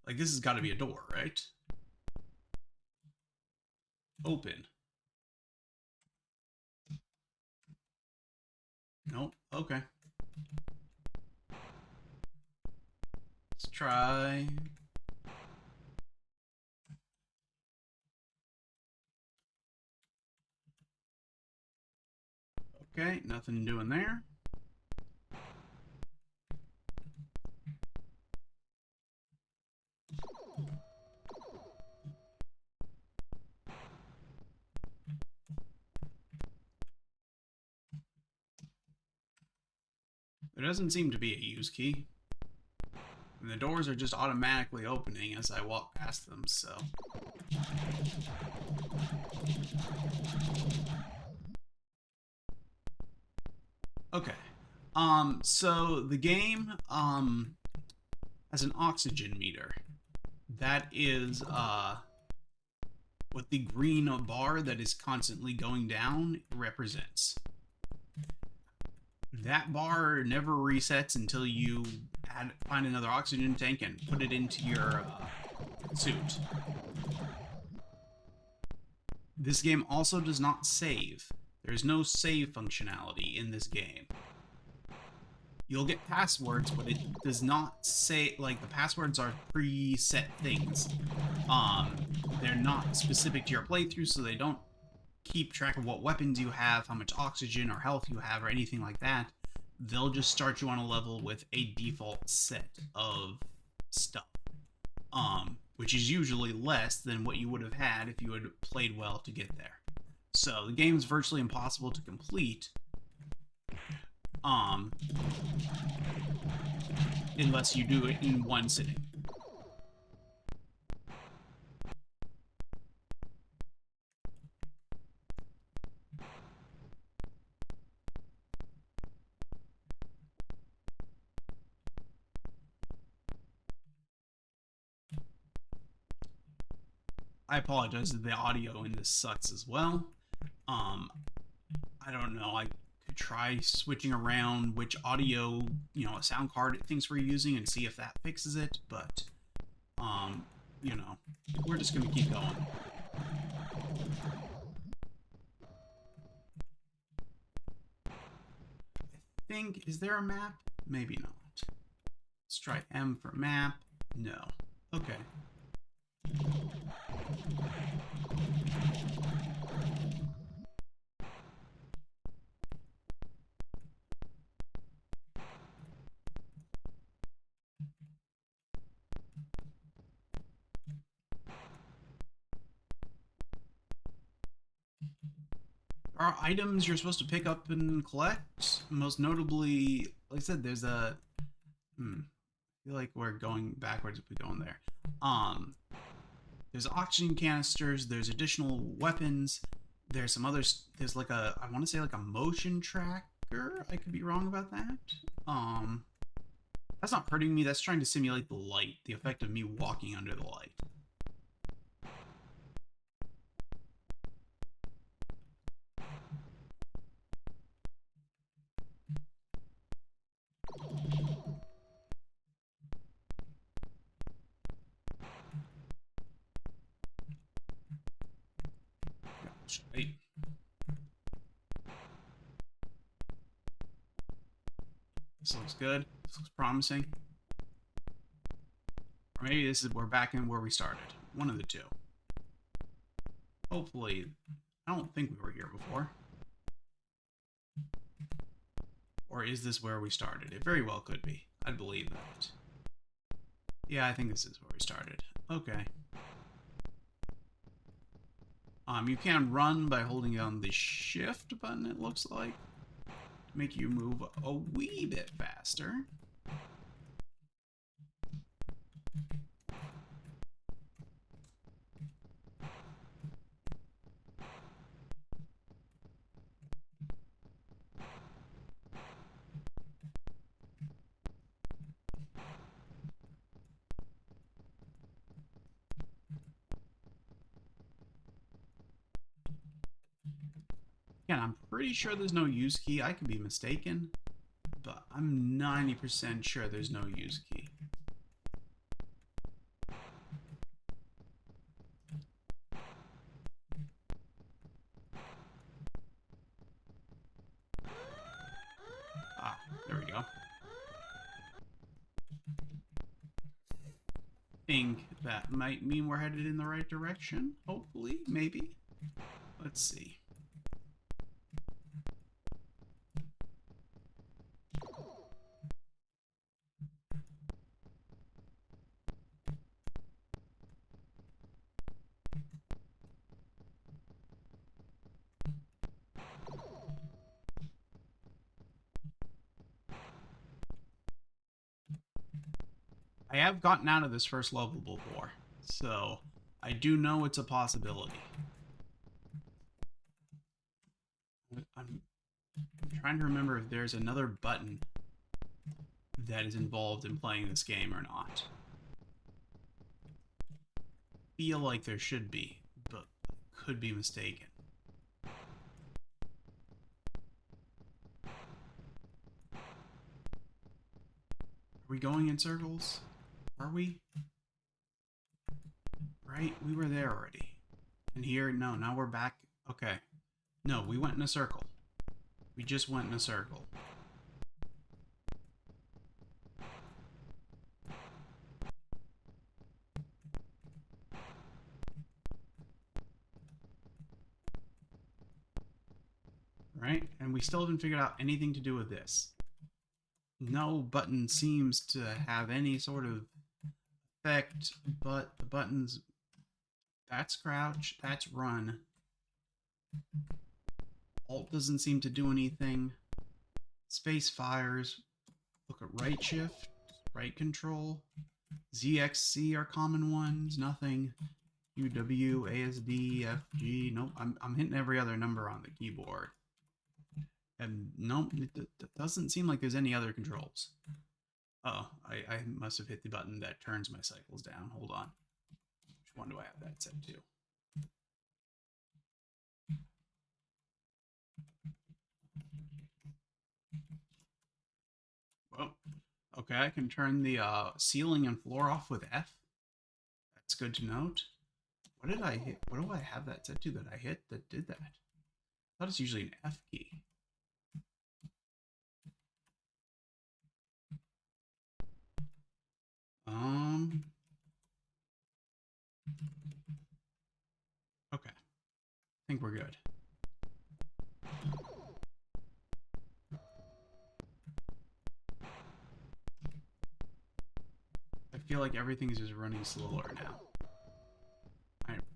Like, this has got to be a door, right? Open. Nope. Okay. Let's try. Okay, nothing doing there. There doesn't seem to be a use key. And the doors are just automatically opening as I walk past them, so. Okay. So the game, has an oxygen meter. That is, what the green bar that is constantly going down represents. That bar never resets until you find another oxygen tank and put it into your suit. This game also does not save. There's no save functionality in this game. You'll get passwords, but it does not say, like, the passwords are preset things. They're not specific to your playthrough, so they don't keep track of what weapons you have, how much oxygen or health you have, or anything like that. they'll just start you on a level with a default set of stuff, which is usually less than what you would have had if you had played well to get there. So the game's virtually impossible to complete, unless you do it in one sitting. I apologize that the audio in this sucks as well. I don't know. I could try switching around which audio, a sound card it thinks we're using and see if that fixes it, but, we're just gonna keep going. I think, is there a map? Maybe not. Let's try M for map. No. Okay. There are items you're supposed to pick up and collect. Most notably, like I said, there's a... I feel like we're going backwards if we go in there. There's oxygen canisters, there's additional weapons, there's some others, there's like a, I want to say like a motion tracker. I could be wrong about that. That's not hurting me, that's trying to simulate the light, the effect of me walking under the light. Right. This looks good. This looks promising. Or maybe this is, we're back in where we started. One of the two. Hopefully. I don't think we were here before. Or is this where we started? It very well could be. I'd believe that. Yeah, I think this is where we started. Okay. You can run by holding down the shift button, it looks like, to make you move a wee bit faster. Again, I'm pretty sure there's no use key. I could be mistaken, but I'm 90% sure there's no use key. Ah, there we go. Think that might mean we're headed in the right direction. Hopefully, maybe. Let's see. I have gotten out of this first level before, so I do know it's a possibility. I'm trying to remember if there's another button that is involved in playing this game or not. Feel like there should be, but could be mistaken. Are we going in circles? Are we? Right? We were there already. And here, no, now we're back. Okay. No, we went in a circle. We just went in a circle. Right? And we still haven't figured out anything to do with this. No button seems to have any sort of effect, but the buttons, that's crouch, that's run. Alt doesn't seem to do anything. Space fires. Look at right shift, right control. ZXC are common ones, nothing. UW, ASD, FG. Nope, I'm hitting every other number on the keyboard. And nope, it doesn't seem like there's any other controls. Oh, I must have hit the button that turns my cycles down. Hold on. Which one do I have that set to? Oh, okay, I can turn the ceiling and floor off with F. That's good to note. What did I hit? What do I have that set to that I hit that did that? I thought it's usually an F key. Okay. I think we're good. I feel like everything is just running slower now.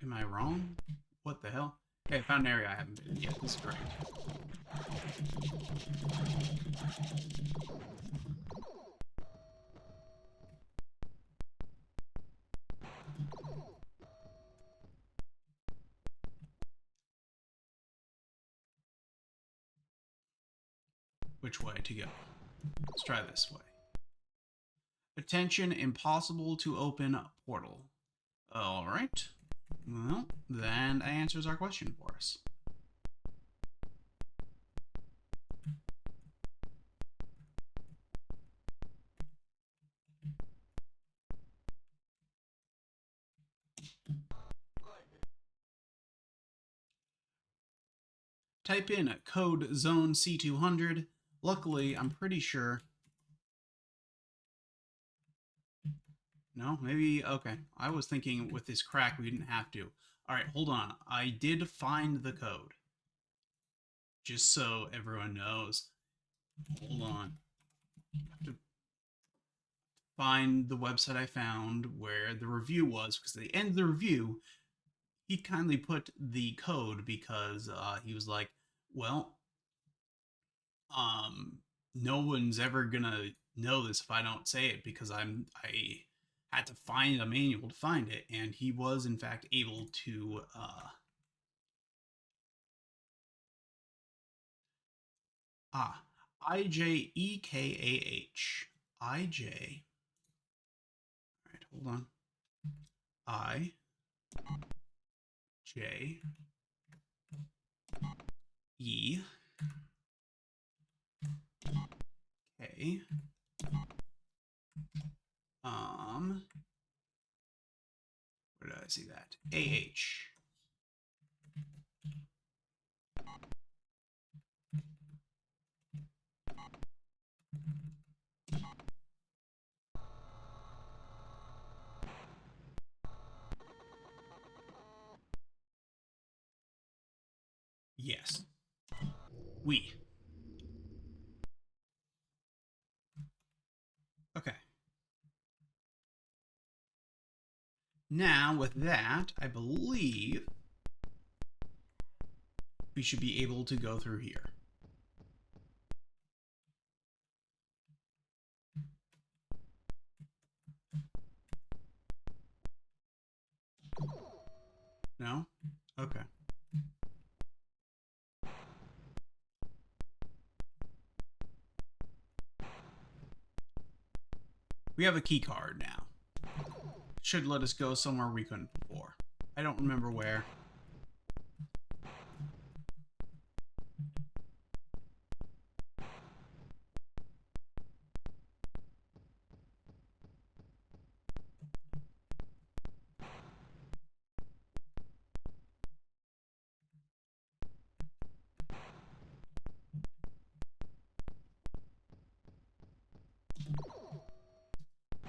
Am I wrong? What the hell? Okay, I found an area I haven't been in yet. This is great. Which way to go? Let's try this way. Attention, impossible to open portal. Alright. Well, that answers our question for us. Type in code zone C200. Luckily, I'm pretty sure. No, maybe, okay. I was thinking with this crack we didn't have to. Alright, hold on. I did find the code. Just so everyone knows. Hold on. I have to find the website I found where the review was, because at the end of the review, he kindly put the code because he was like, well, no one's ever gonna know this if I don't say it because I had to find a manual to find it, and he was in fact able to IJEKAH. IJ. All right, hold on. I J E K where did I see that? AH. Yes. We. Okay. Now, with that, I believe we should be able to go through here. No? Okay. We have a key card now. Should let us go somewhere we couldn't before. I don't remember where.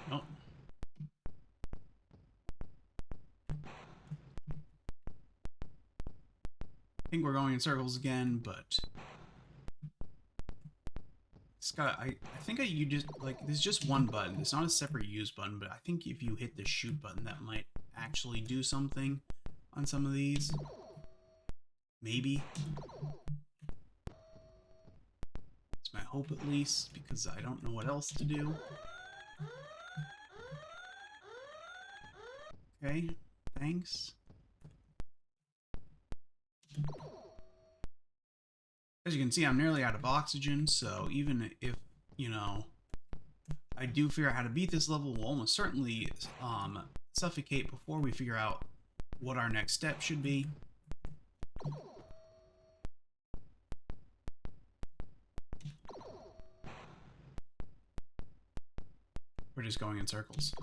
Nope. I think we're going in circles again, but Scott, I think you just, like, there's just one button. It's not a separate use button, but I think if you hit the shoot button, that might actually do something on some of these. Maybe. It's my hope, at least, because I don't know what else to do. Okay, thanks. As you can see, I'm nearly out of oxygen, so even if, you know, I do figure out how to beat this level, we'll almost certainly suffocate before we figure out what our next step should be. We're just going in circles.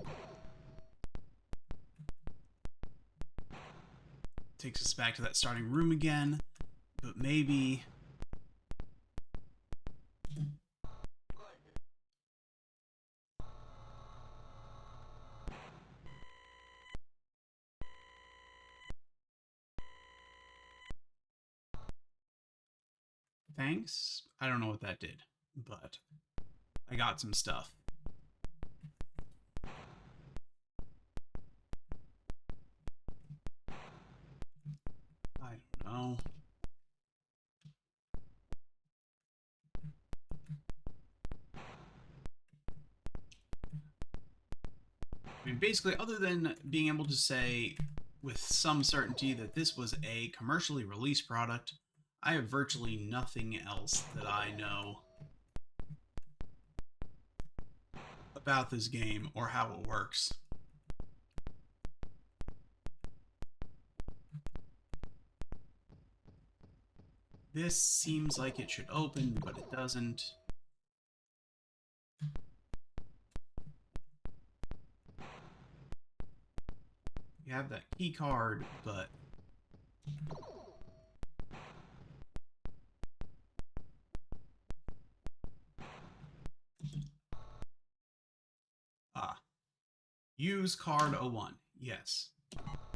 Takes us back to that starting room again, but maybe... Thanks. I don't know what that did, but I got some stuff. I don't know. I mean, basically, other than being able to say with some certainty that this was a commercially released product, I have virtually nothing else that I know about this game or how it works. This seems like it should open, but it doesn't. You have that key card, but... Use card 01. Yes.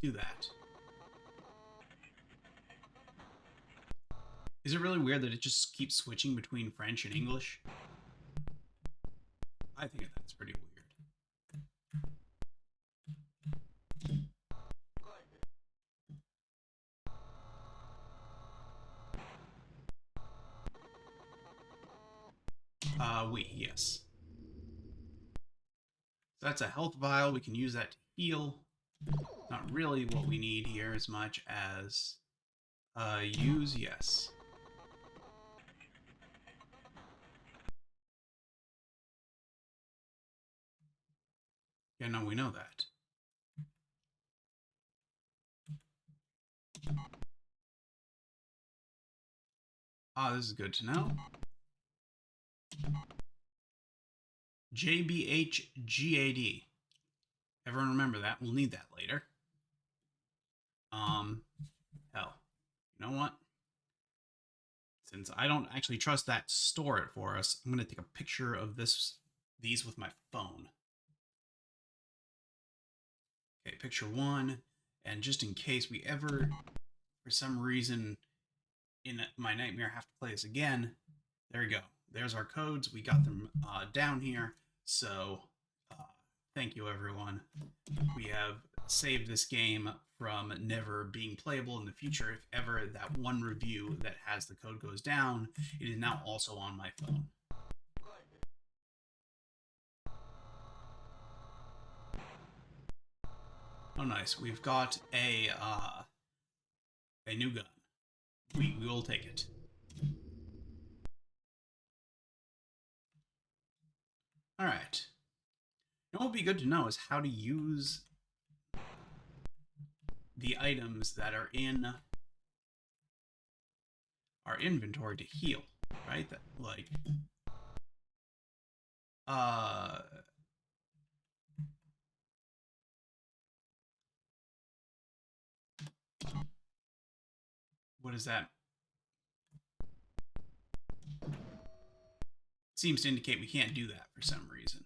Do that. Is it really weird that it just keeps switching between French and English? I think that's pretty weird. Yes. So that's a health vial. We can use that to heal. Not really what we need here as much as use, yes. Yeah, no, we know that. This is good to know. JBHGAD. Everyone remember that. We'll need that later. Hell. You know what? Since I don't actually trust that to store it for us, I'm going to take a picture of these with my phone. Okay, picture 1. And just in case we ever, for some reason, in my nightmare have to play this again, there we go. There's our codes. We got them down here. So, thank you, everyone. We have saved this game from never being playable in the future. If ever that one review that has the code goes down, it is now also on my phone. Oh, nice. We've got a new gun. We will take it. All right. Now, what would be good to know is how to use the items that are in our inventory to heal, right? That, like, what is that? Seems to indicate we can't do that for some reason.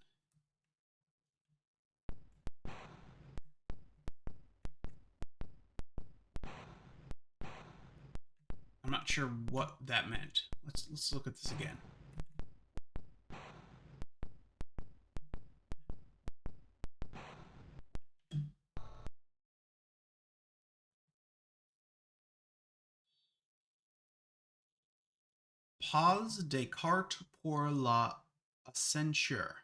I'm not sure what that meant. Let's look at this again. Pause Descartes pour la censure.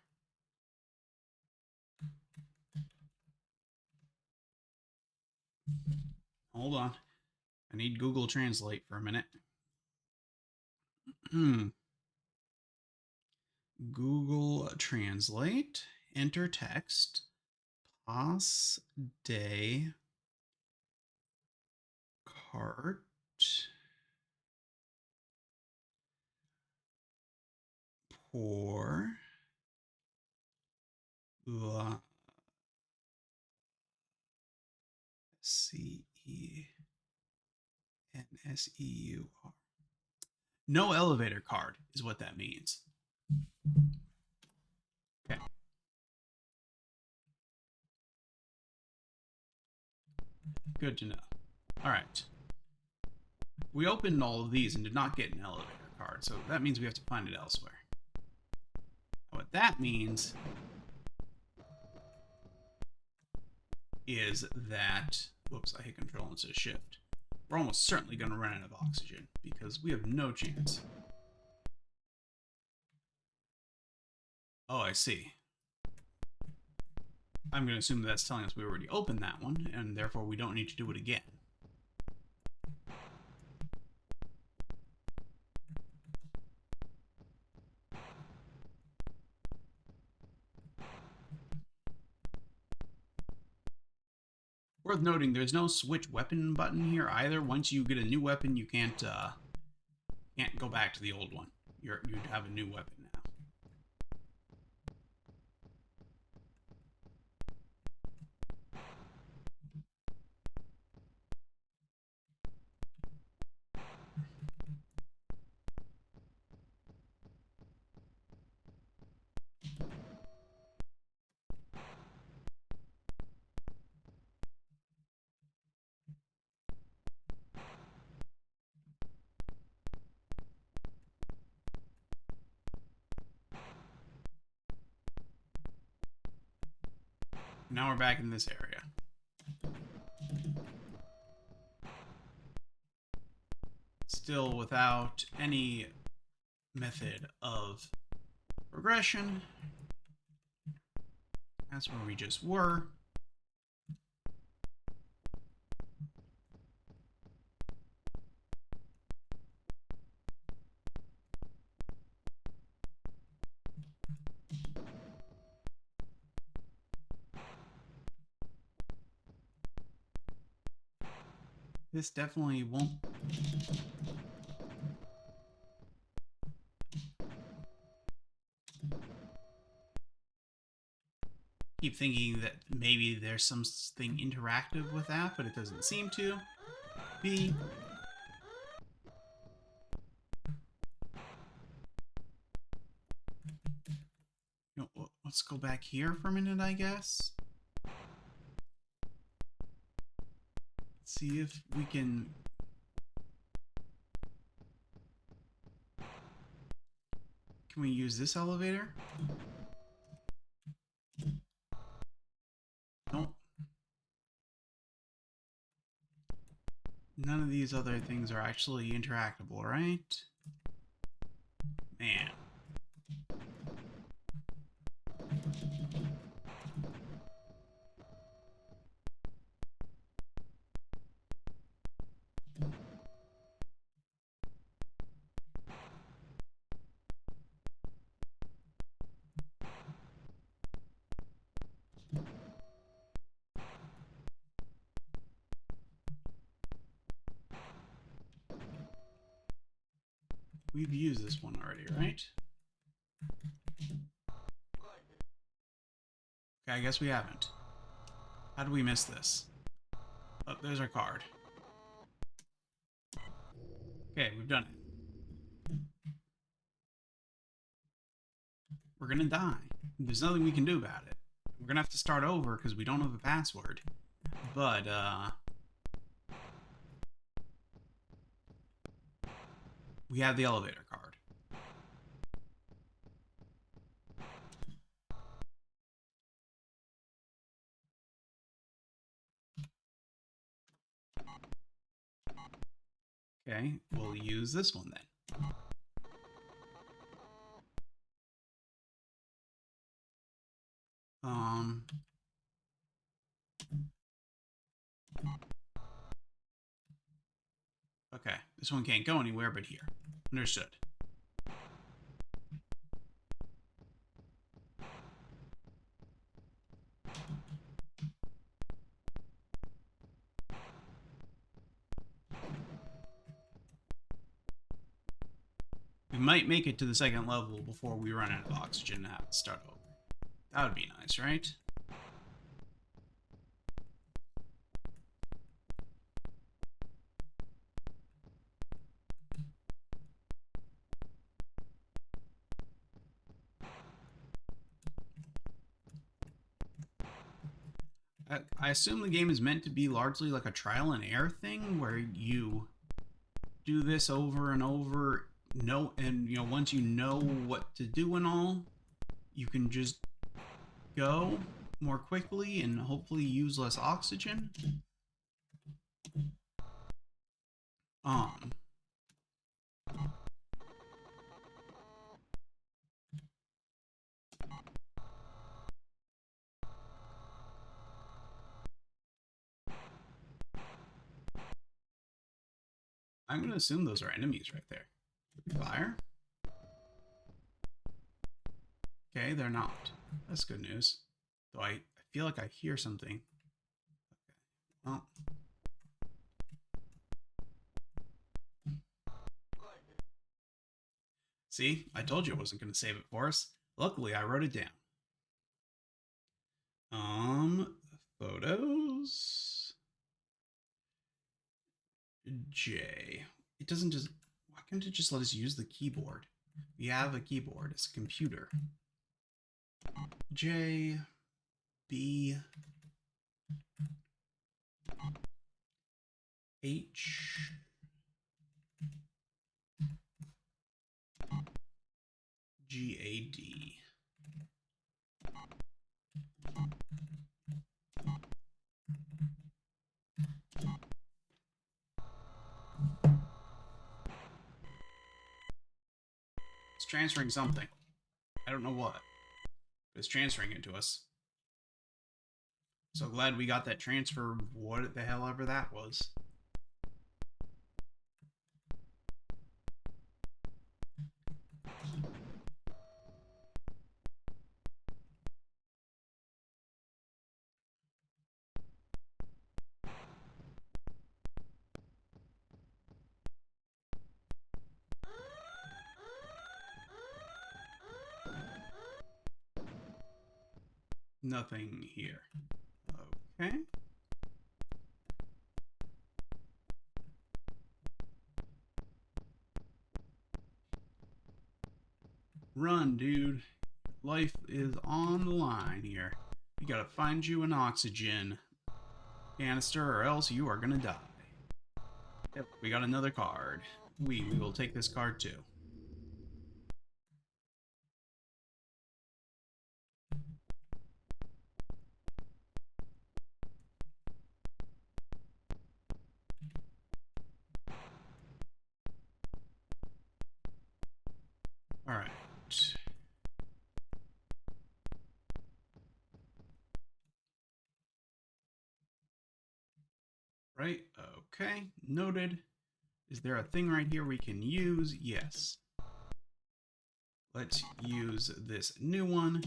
Hold on. I need Google Translate for a minute. Google Translate. Enter text. Pause Descartes pour la CENSEUR. No elevator card is what that means. Okay. Good to know. All right. We opened all of these and did not get an elevator card, so that means we have to find it elsewhere. What that means is that, whoops, I hit control instead of shift. We're almost certainly going to run out of oxygen because we have no chance. Oh, I see. I'm going to assume that's telling us we already opened that one, and therefore we don't need to do it again. Worth noting, there's no switch weapon button here either. Once you get a new weapon, you can't go back to the old one. You have a new weapon now. Now we're back in this area. Still without any method of progression. That's where we just were. This definitely won't. Keep thinking that maybe there's something interactive with that, but it doesn't seem to be. You know, let's go back here for a minute, I guess. See if we can. Can we use this elevator? Nope. None of these other things are actually interactable, right? Man. We've used this one already, right? Okay, I guess we haven't. How did we miss this? Oh, there's our card. Okay, we've done it. We're gonna die. There's nothing we can do about it. We're gonna have to start over because we don't have a password. But, we have the elevator card. Okay, we'll use this one then. Okay, this one can't go anywhere but here. Understood. We might make it to the second level before we run out of oxygen and have to start over. That would be nice, right? I assume the game is meant to be largely like a trial and error thing where you do this over and over, and once you know what to do and all, you can just go more quickly and hopefully use less oxygen. I'm gonna assume those are enemies right there. Fire? Okay, they're not. That's good news. Though I feel like I hear something. Okay. Well. See? I told you I wasn't gonna save it for us. Luckily, I wrote it down. Photos. J. It doesn't just... Why can't it just let us use the keyboard? We have a keyboard. It's a computer. J. B. H. G. A. D. It's transferring something. I don't know what. But it's transferring it to us. So glad we got that transfer, what the hell ever that was. Nothing here. Okay. Run, dude. Life is on the line here. We gotta find you an oxygen canister or else you are gonna die. Yep, we got another card. We will take this card too. Alright. Right, okay, noted. Is there a thing right here we can use? Yes. Let's use this new one.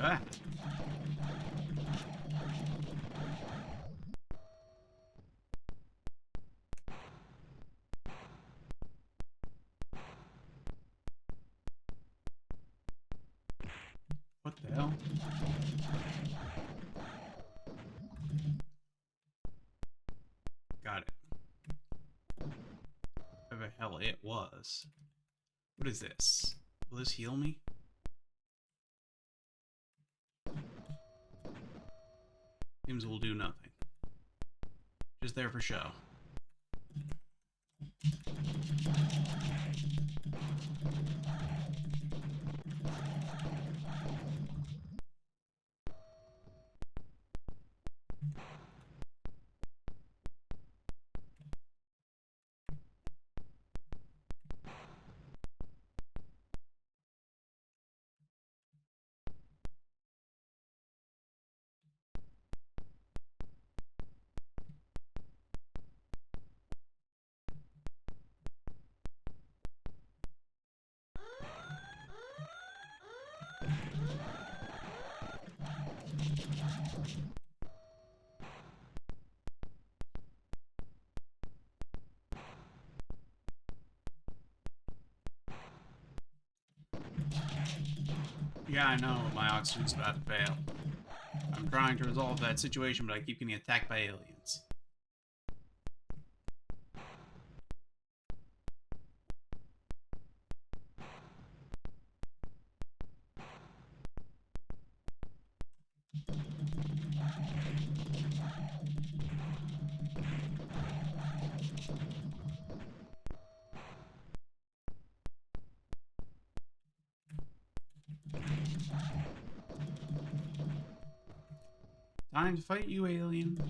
Ah. What the hell? Got it. Whatever the hell it was. What is this? Will this heal me? Seems will do nothing. Just there for show. Yeah, I know my oxygen's about to fail. I'm trying to resolve that situation, but I keep getting attacked by aliens. Time to fight you, alien.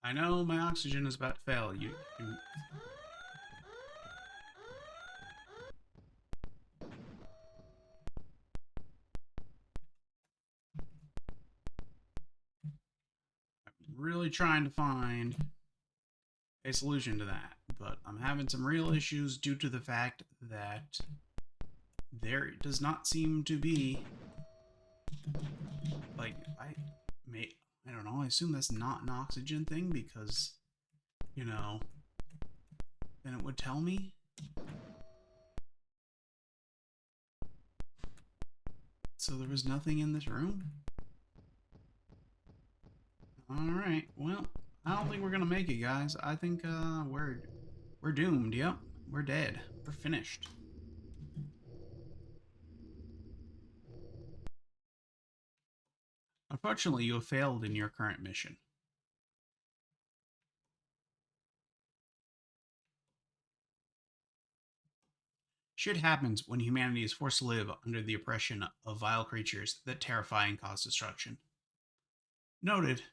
I know my oxygen is about to fail. You can... I'm really trying to find a solution to that, but I'm having some real issues due to the fact that there does not seem to be, like, I don't know, I assume that's not an oxygen thing because, you know, then it would tell me. So there was nothing in this room? Alright, well, I don't think we're gonna make it, guys. I think, we're doomed, yep. We're dead. We're finished. Unfortunately, you have failed in your current mission. Shit happens when humanity is forced to live under the oppression of vile creatures that terrify and cause destruction. Noted.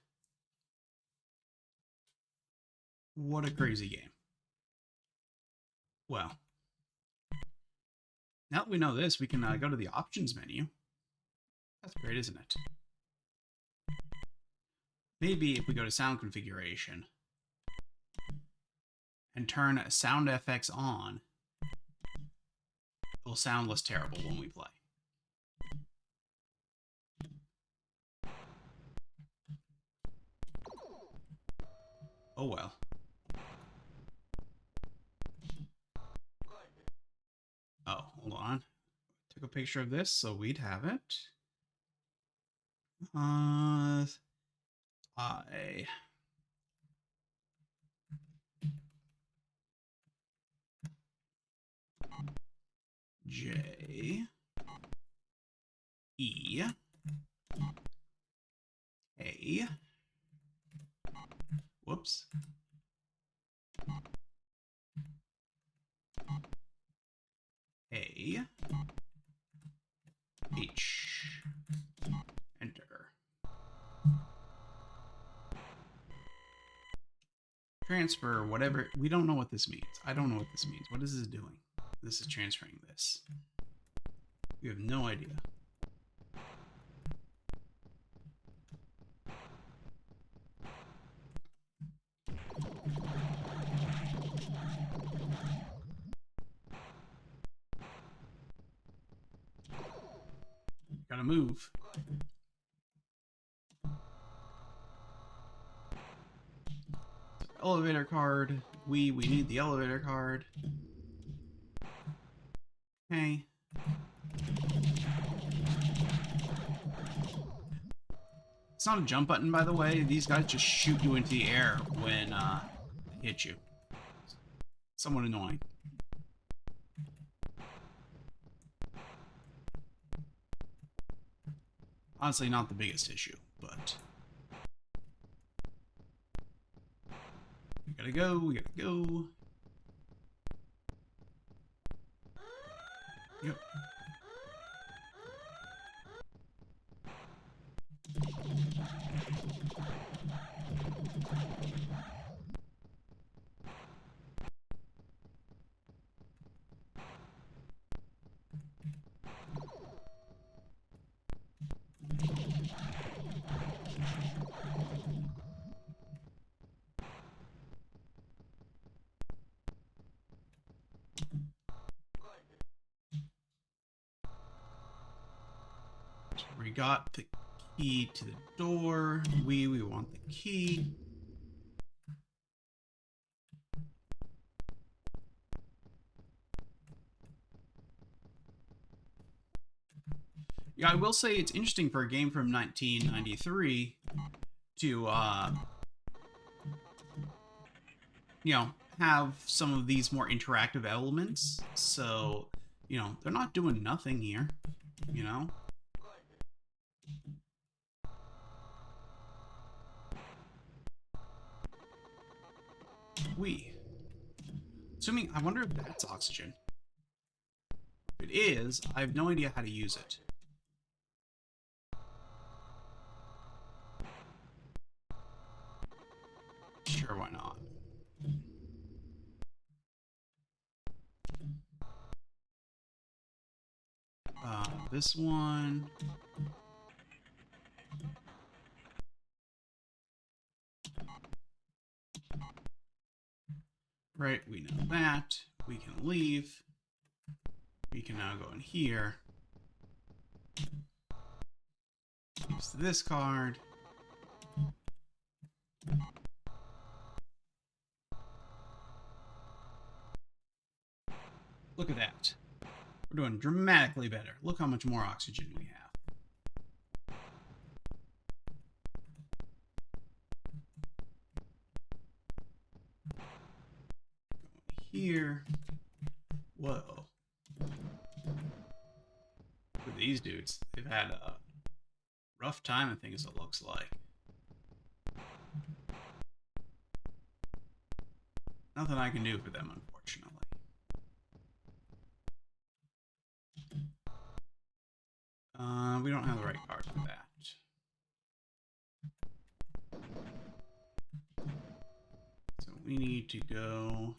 What a crazy game. Well, now that we know this, we can go to the options menu. That's great, isn't it? Maybe if we go to sound configuration and turn sound FX on, it will sound less terrible when we play. Oh well. Oh, hold on. Took a picture of this so we'd have it. I J E A. Whoops. A H. Enter. Transfer whatever. We don't know what this means. I don't know what this means. What is this doing? This is transferring this. We have no idea. Gotta move. Elevator card. We need the elevator card. Okay. It's not a jump button, by the way. These guys just shoot you into the air when they hit you. Somewhat annoying. Honestly, not the biggest issue, but... We gotta go, we gotta go. Yep. we got the key to the door. We want the key. Yeah, I will say it's interesting for a game from 1993 to, you know, have some of these more interactive elements. So, you know, they're not doing nothing here, you know? Assuming, I wonder if that's oxygen. If it is, I have no idea how to use it. Sure, why not? This one. Right, we know that. We can leave. We can now go in here. Use this card. Look at that. We're doing dramatically better. Look how much more oxygen we have. Going here. Whoa. Look at these dudes. They've had a rough time of things, it looks like. Nothing I can do for them, unfortunately. We don't have the right card for that. So we need to go...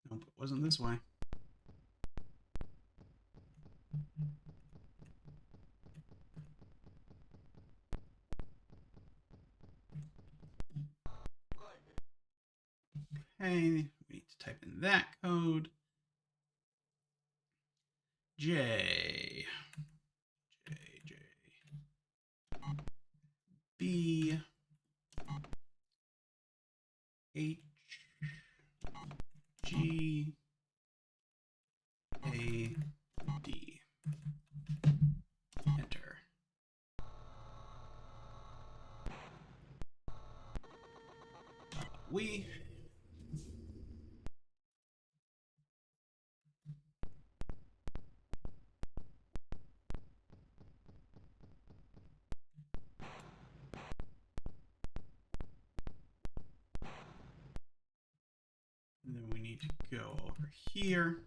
Nope, it wasn't this way. Okay, we need to type in that code. J B H G A D. Enter. We and then we need to go over here.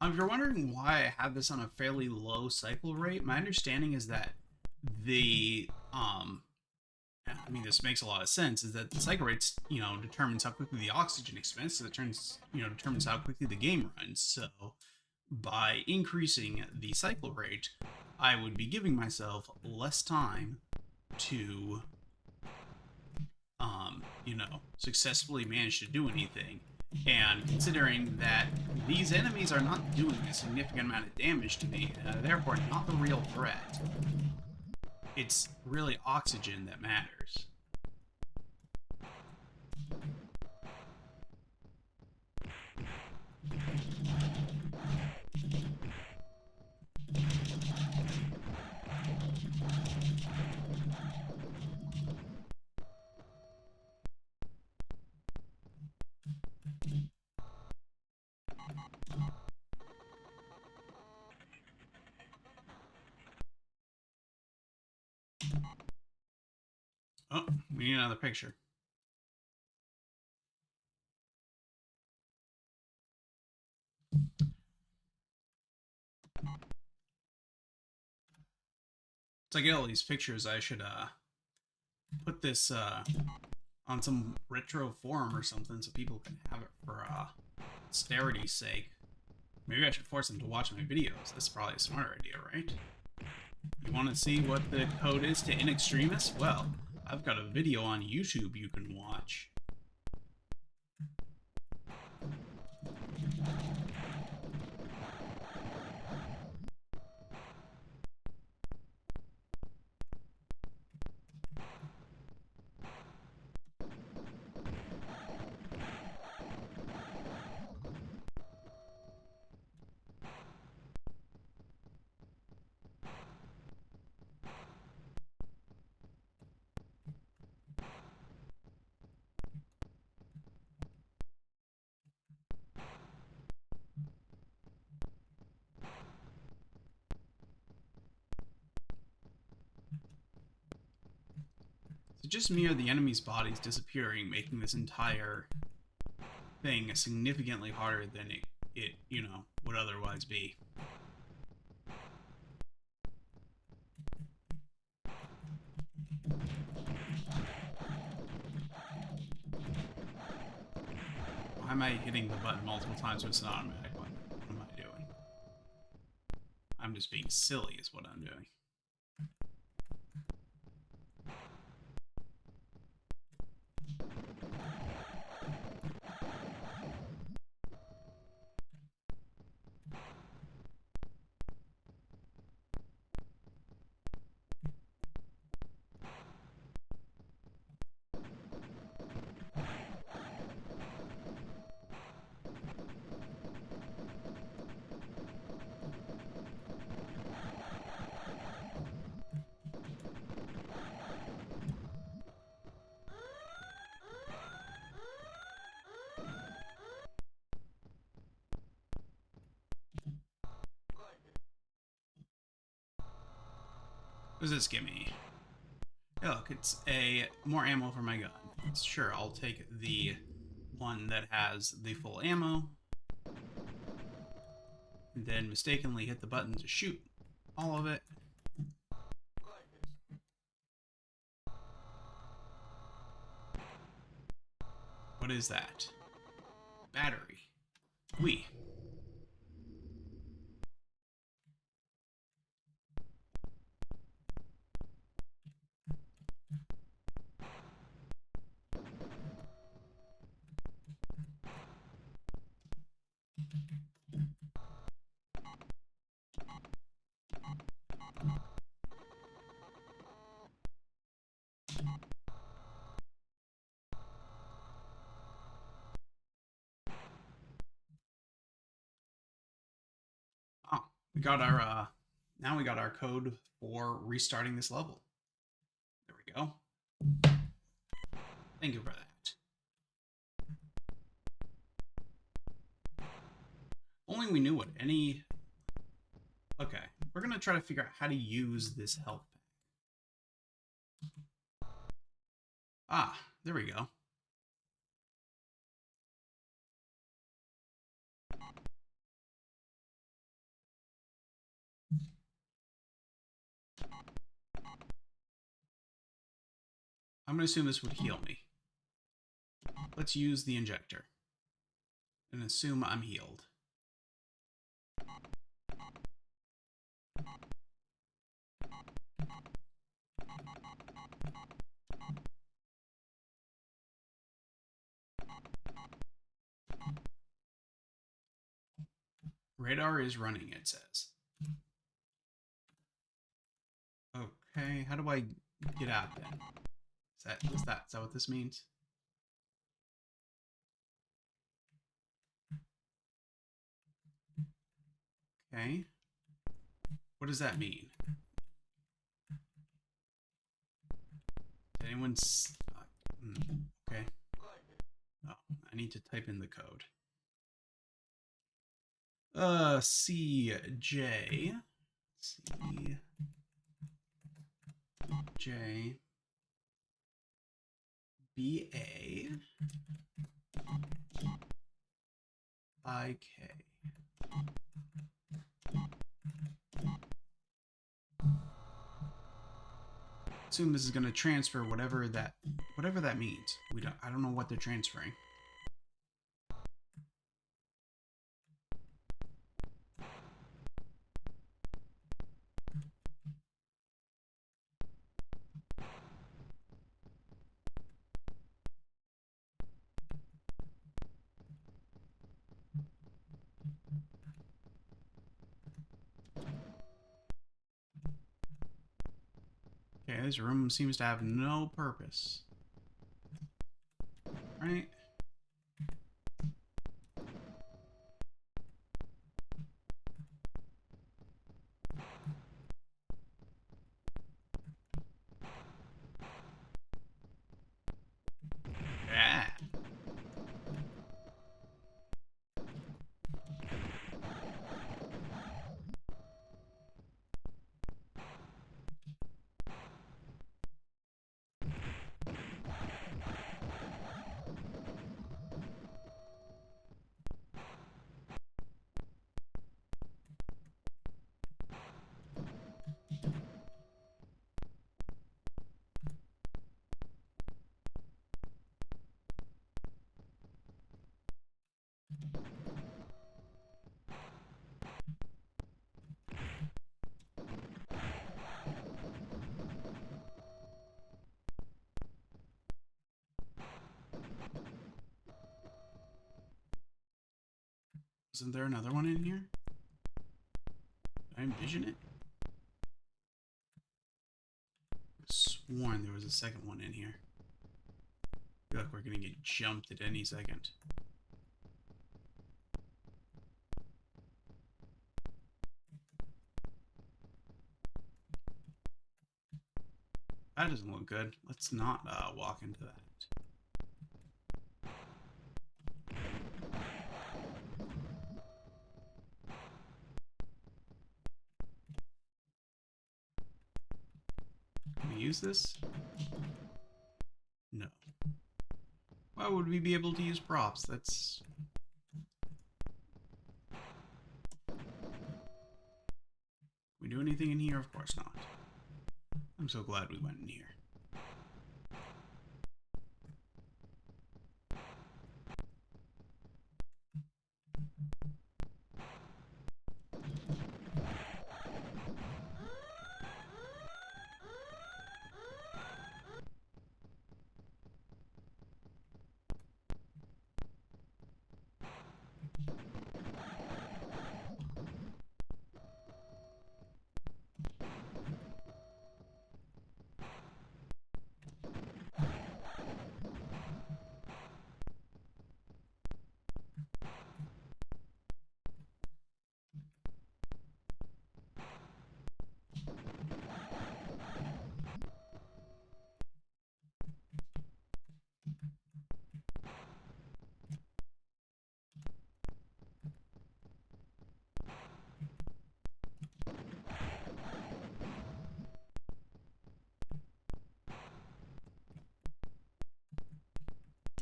If you're wondering why I have this on a fairly low cycle rate, my understanding is that the I mean, this makes a lot of sense, is that the cycle rate, you know, determines how quickly the oxygen expands, so it determines how quickly the game runs. So by increasing the cycle rate, I would be giving myself less time to you know, successfully manage to do anything. And considering that these enemies are not doing a significant amount of damage to me, therefore not the real threat, it's really oxygen that matters. Oh, we need another picture. So I get all these pictures, I should put this on some retro forum or something so people can have it for posterity's sake. Maybe I should force them to watch my videos. That's probably a smarter idea, right? You want to see what the code is to In Extremis? Well, I've got a video on YouTube you can watch. So just me or the enemy's bodies disappearing, making this entire thing significantly harder than it you know, would otherwise be. Why am I hitting the button multiple times when it's an automatic one? What am I doing? I'm just being silly is what I'm doing. What does this give me? Oh, look, it's a more ammo for my gun. Sure, I'll take the one that has the full ammo. And then mistakenly hit the button to shoot all of it. What is that? Battery. We. Oh, we got our now we got our code for restarting this level. There we go. Thank you for that. Only we knew what any... Okay, we're gonna try to figure out how to use this health pack. Ah, there we go. I'm gonna assume this would heal me. Let's use the injector. And assume I'm healed. Radar is running, it says. Okay, how do I get out then? Is that what this means? Okay. What does that mean? Did anyone... okay. Oh, I need to type in the code. CJ. CJ. BA. IK. Assume this is going to transfer whatever that means. I don't know what they're transferring. Okay, this room seems to have no purpose. Right? Yeah. Isn't there another one in here? Did I envision it? I sworn there was a second one in here. I feel like we're gonna get jumped at any second. That doesn't look good. Let's not walk into that. Can we use this? No. Why would we be able to use props? That's... we do anything in here? Of course not. I'm so glad we went in here.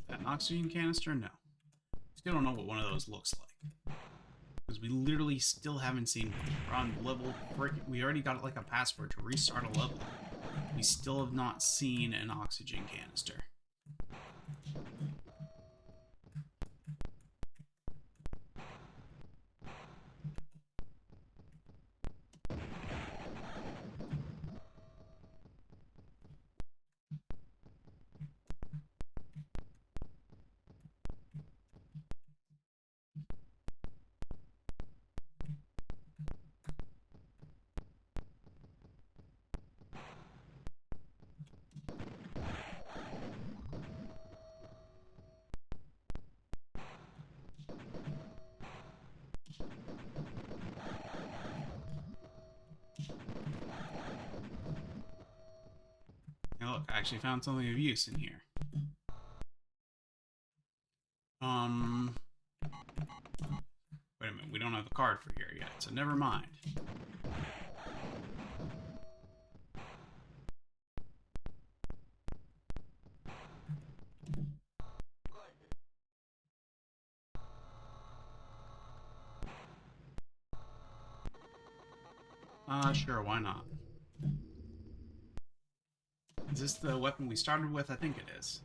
An oxygen canister? No. Still don't know what one of those looks like. Because we literally still haven't seen one. We're on level... we already got like a password to restart a level. We still have not seen an oxygen canister. Now look, I actually found something of use in here. Wait a minute, we don't have a card for here yet, so never mind. Sure, why not? Is this the weapon we started with? I think it is.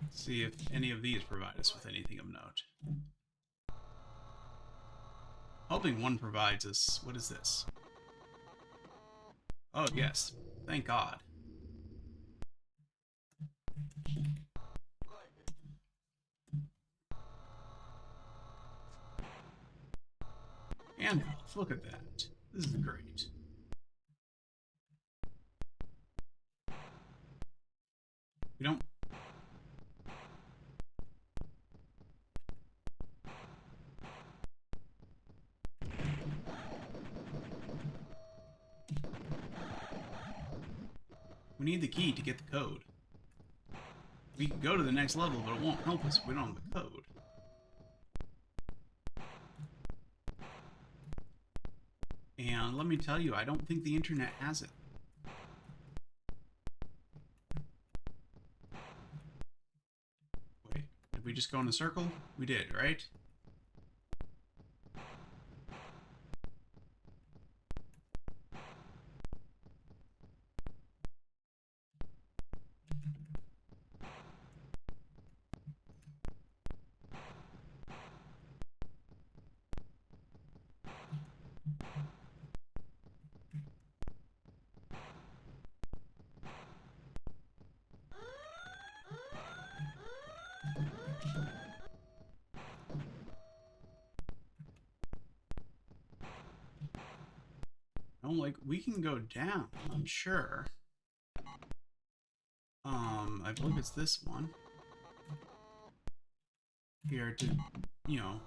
Let's see if any of these provide us with anything of note. Hoping one provides us... what is this? Oh, yes. Thank God. Gandalf, look at that. This is great. We don't... We need the key to get the code. We can go to the next level, but it won't help us if we don't have the code. And let me tell you, I don't think the internet has it. Wait, did we just go in a circle? We did, right? Oh, like, we can go down, I'm sure. I believe it's this one. Here to, you know,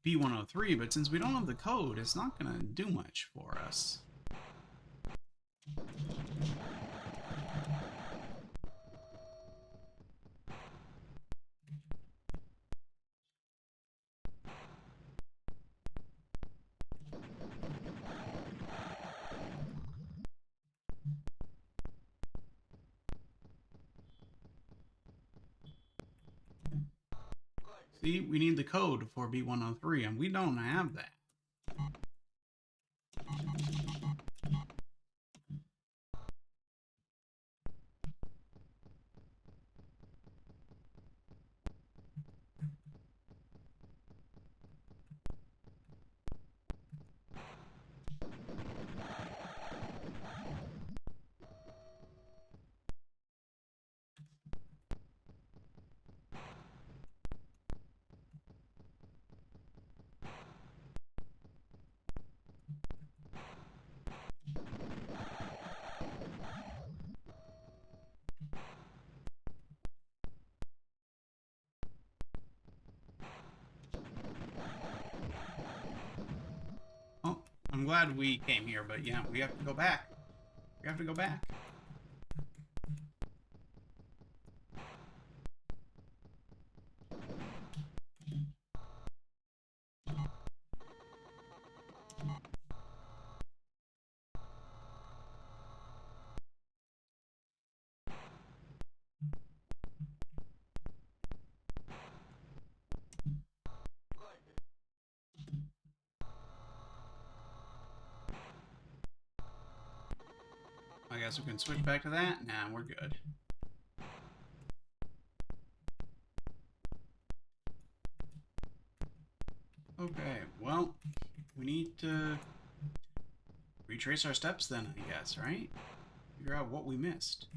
B103, but since we don't have the code, it's not gonna do much for us. See, we need the code for B103, and we don't have that. Oh, I'm glad we came here, but yeah, we have to go back. We have to go back. I guess we can switch back to that. Nah, we're good. Okay, well, we need to retrace our steps then, I guess, right? Figure out what we missed.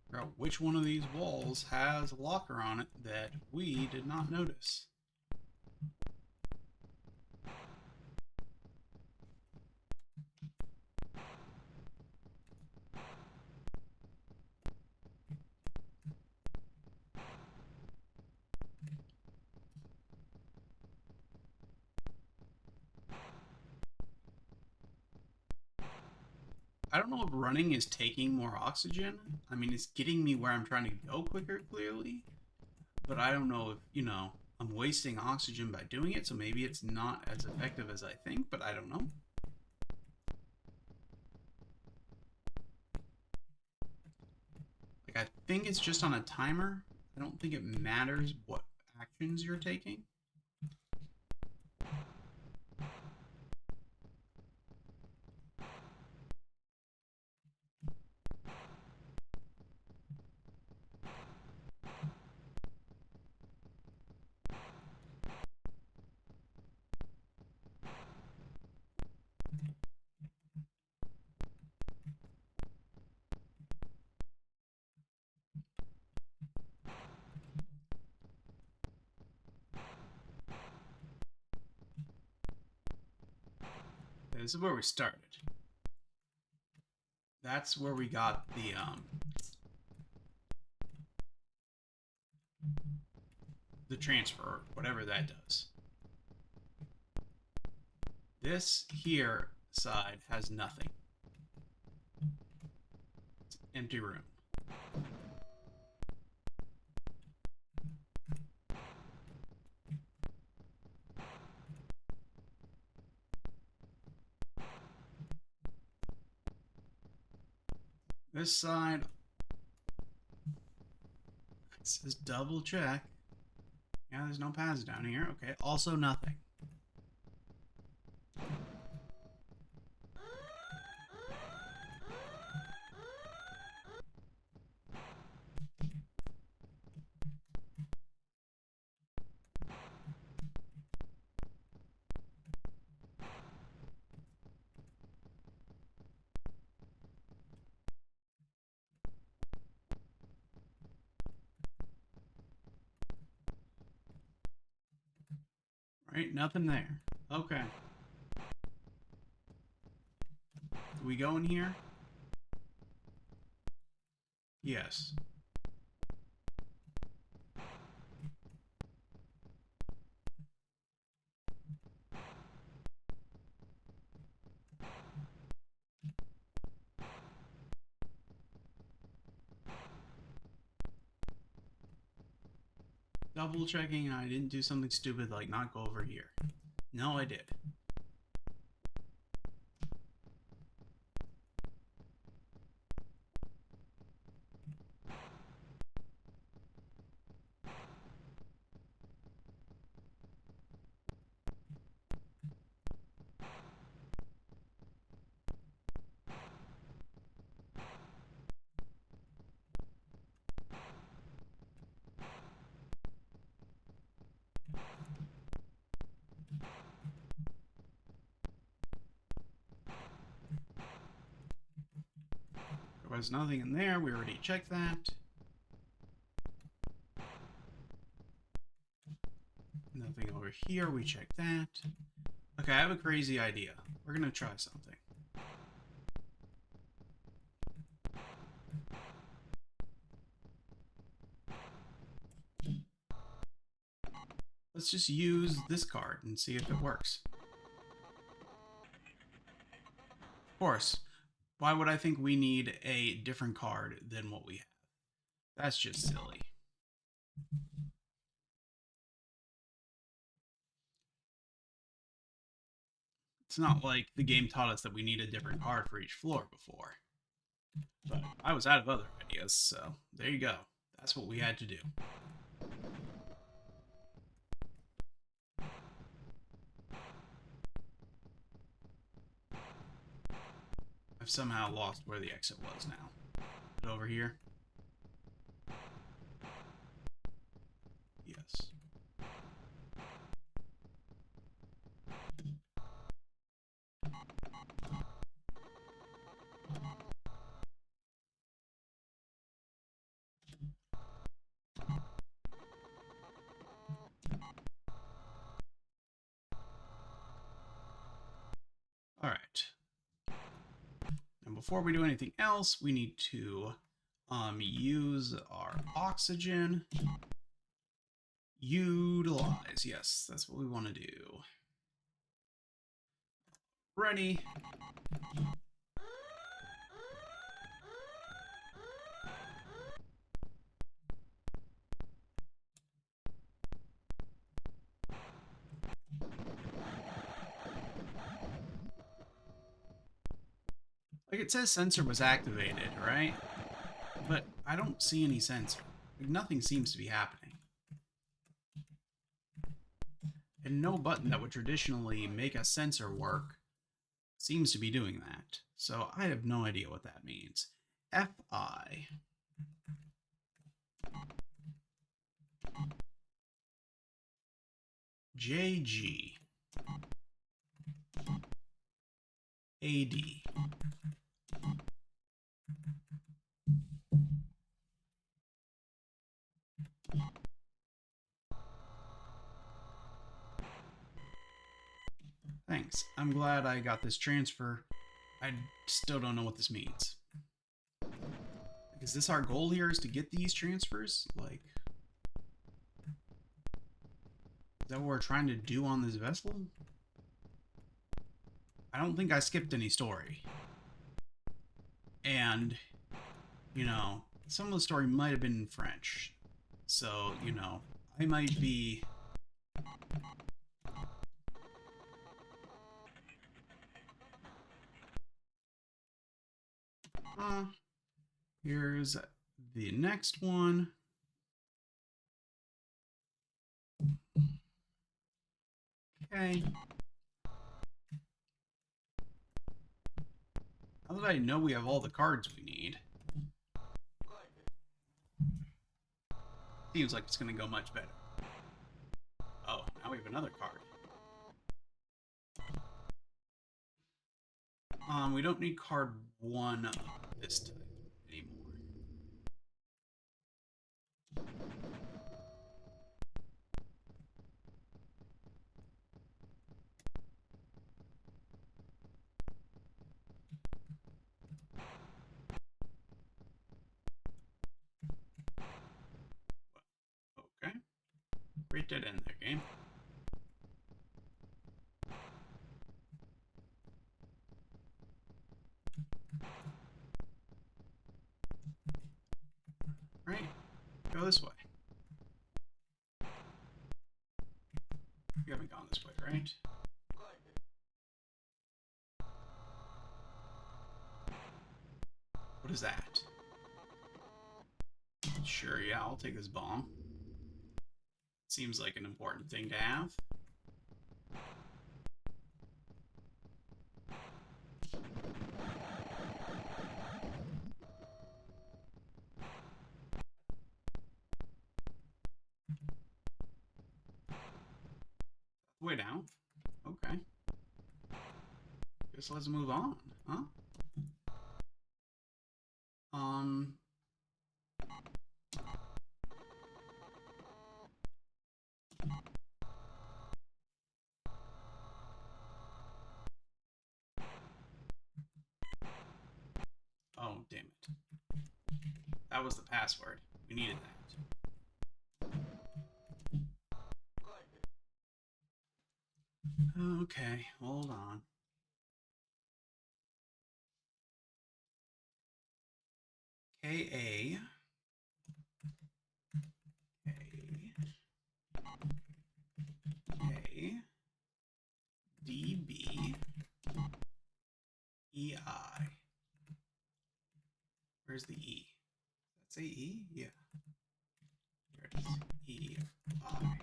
Figure out which one of these walls has a locker on it that we did not notice. I don't know if running is taking more oxygen. I mean, it's getting me where I'm trying to go quicker, clearly. But I don't know if, you know, I'm wasting oxygen by doing it, so maybe it's not as effective as I think, but I don't know. Like, I think it's just on a timer. I don't think it matters what actions you're taking. Okay, this is where we started. That's where we got the transfer, whatever that does. This here side has nothing. It's an empty room. This side, it says double check. Yeah, there's no paths down here. Okay, also nothing. Right, nothing there. Okay. Do we go in here? Yes. Double checking I didn't do something stupid like not go over here. No, I did. There was nothing in there. We already checked that. Nothing over here. We checked that. Okay, I have a crazy idea. We're gonna try something. Let's just use this card and see if it works. Of course. Why would I think we need a different card than what we have? That's just silly. It's not like the game taught us that we need a different card for each floor before. But I was out of other ideas, so there you go. That's what we had to do. I've somehow lost where the exit was now. Is it over here? Yes. Alright. And before we do anything else, we need to use our oxygen. Utilize. Yes, that's what we want to do. Ready. Like, it says sensor was activated, right? But I don't see any sensor. Like, nothing seems to be happening. And no button that would traditionally make a sensor work seems to be doing that. So I have no idea what that means. Fi. JG. AD. Thanks. I'm glad I got this transfer. I still don't know what this means. Is this our goal here, is to get these transfers? Like, is that what we're trying to do on this vessel? I don't think I skipped any story. And, you know, some of the story might have been in French. So, you know, I might be... here's the next one. Okay. Now that I know we have all the cards we need, seems like it's going to go much better. Oh, now we have another card. We don't need card 1 this time anymore. Okay. Great dead end there, game. Right. Go this way. You haven't gone this way, right? What is that? Sure, yeah, I'll take this bomb. Seems like an important thing to have. Way down. Okay. Guess let's move on, huh? Oh, damn it. That was the password. We needed that. Okay, hold on. K-A... E-I. Where's the E? Does that say E? Yeah. There it is. E-I.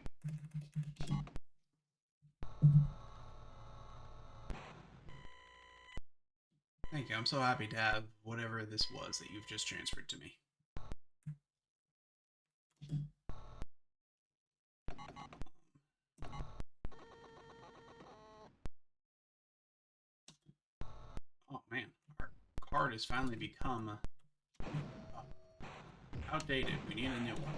Thank you. I'm so happy to have whatever this was that you've just transferred to me. Oh man, our card has finally become outdated. We need a new one.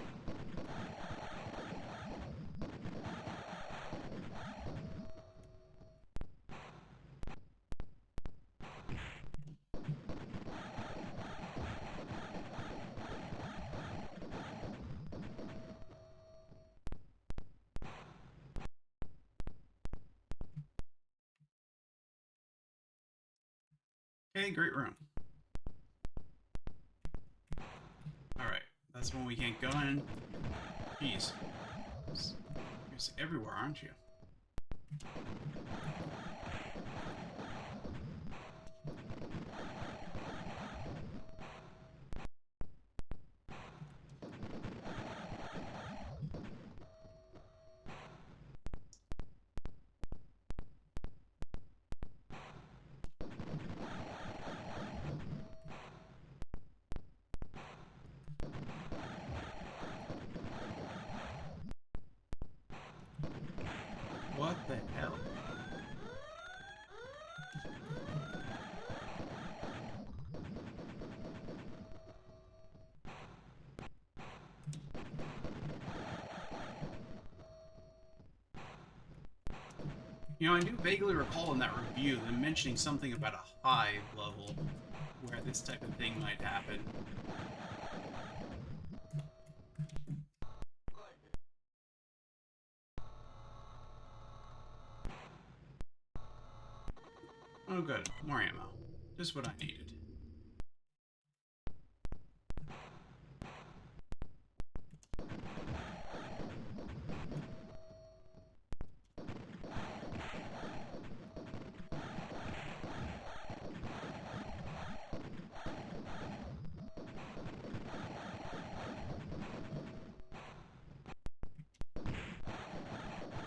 Okay, great room. Alright, that's when we can't go in. Jeez. You're everywhere, aren't you? What the hell? You know, I do vaguely recall in that review them mentioning something about a hive level where this type of thing might happen. Oh good, more ammo. Just what I needed.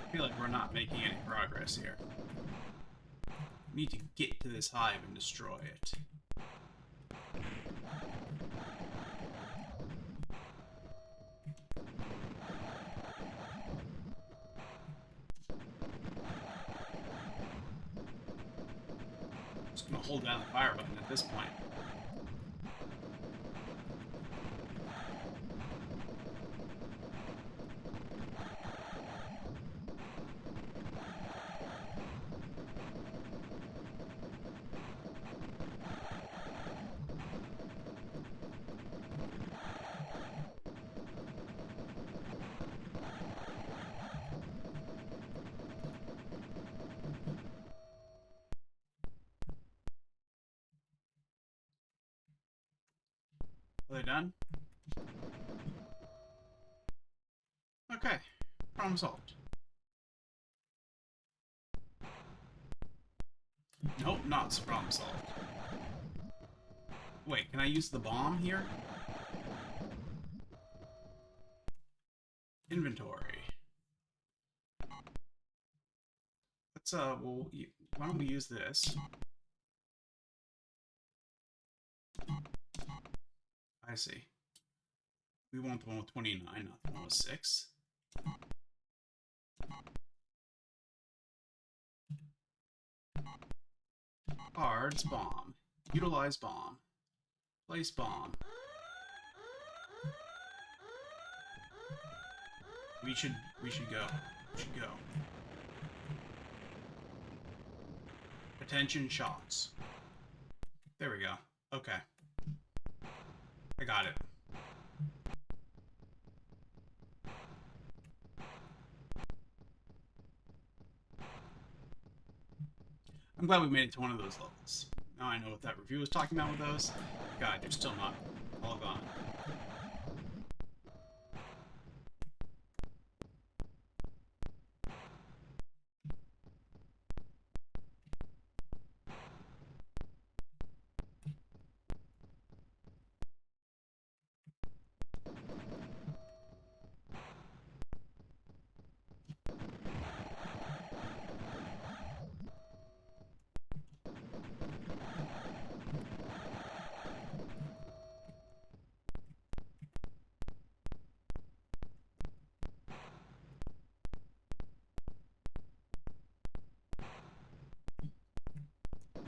I feel like we're not making any progress here. We need to get to this hive and destroy it. Just gonna hold down the fire button at this point. Are they done? Okay. Problem solved. Nope, not problem solved. Wait, can I use the bomb here? Inventory. Let's, well, why don't we use this? I see. We want the one with 29, not the one with 6. Cards, bomb. Utilize bomb. Place bomb. We should go. We should go. Attention shots. There we go. Okay. I got it. I'm glad we made it to one of those levels. Now I know what that review was talking about with those. God, they're still not all gone.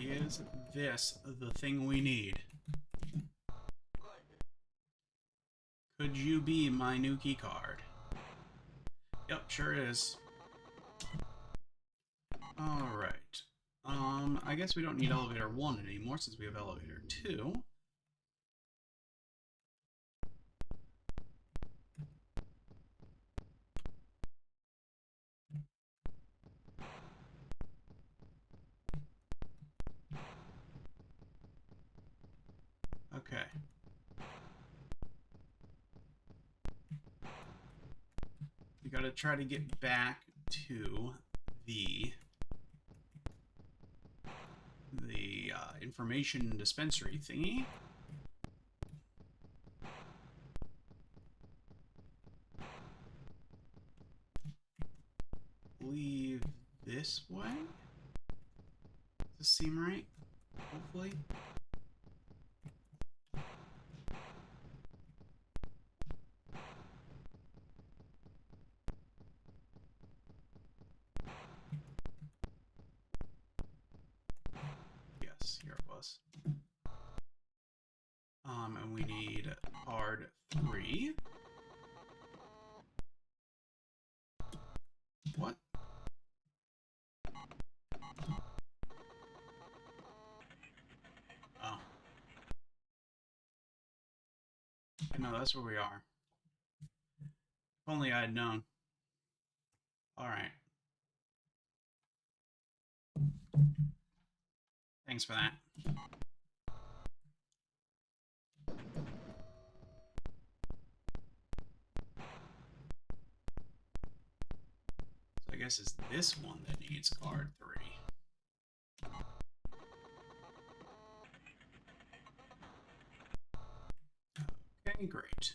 Is this the thing we need? Could you be my new key card? Yep, sure is. Alright. I guess we don't need elevator 1 anymore since we have elevator 2. Okay. We gotta try to get back to the information dispensary thingy. Leave this way. Does this seem right? Hopefully. Yes, here it was. And we need card 3. What? No, that's where we are. If only I had known. Alright. Thanks for that. So I guess it's this one that needs card 3. Okay, great.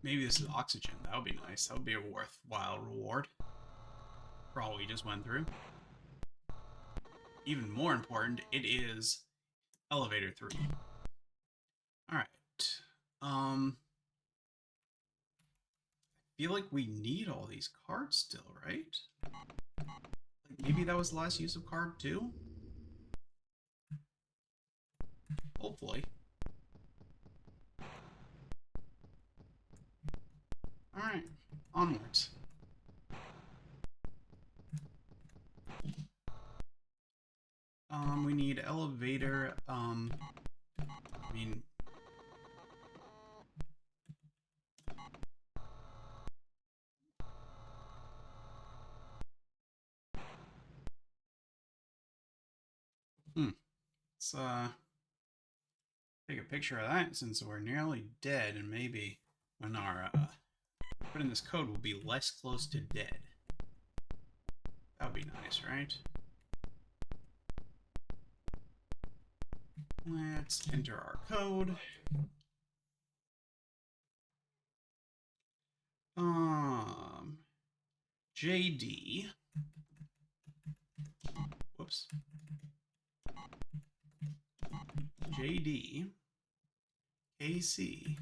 Maybe this is oxygen. That would be nice. That would be a worthwhile reward for all we just went through. Even more important, it is elevator 3. Alright. I feel like we need all these cards still, right? Like maybe that was the last use of card 2? Hopefully. Alright, onwards. We need elevator, I mean... Let's, take a picture of that since we're nearly dead, and maybe when our, put in this code, we'll be less close to dead. That would be nice, right? Let's enter our code. JD. Whoops. JD. KC.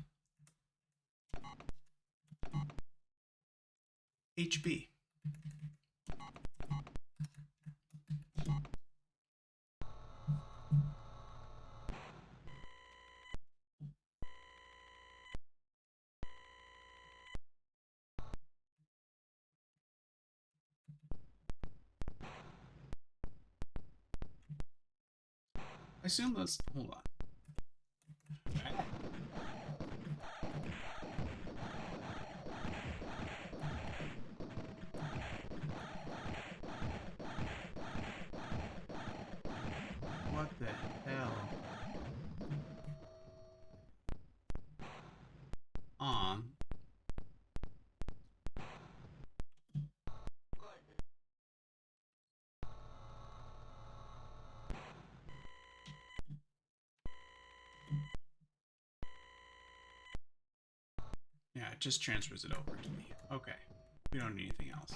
HB. I assume that's... Hold on. Okay. What the hell? Yeah, it just transfers it over to me. Okay. We don't need anything else.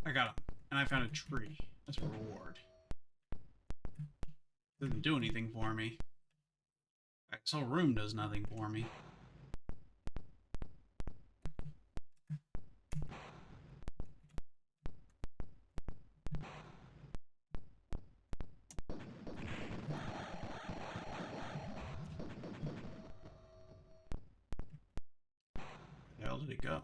I got him. And I found a tree. That's a reward. Doesn't do anything for me. This whole room does nothing for me. Where the hell did it go?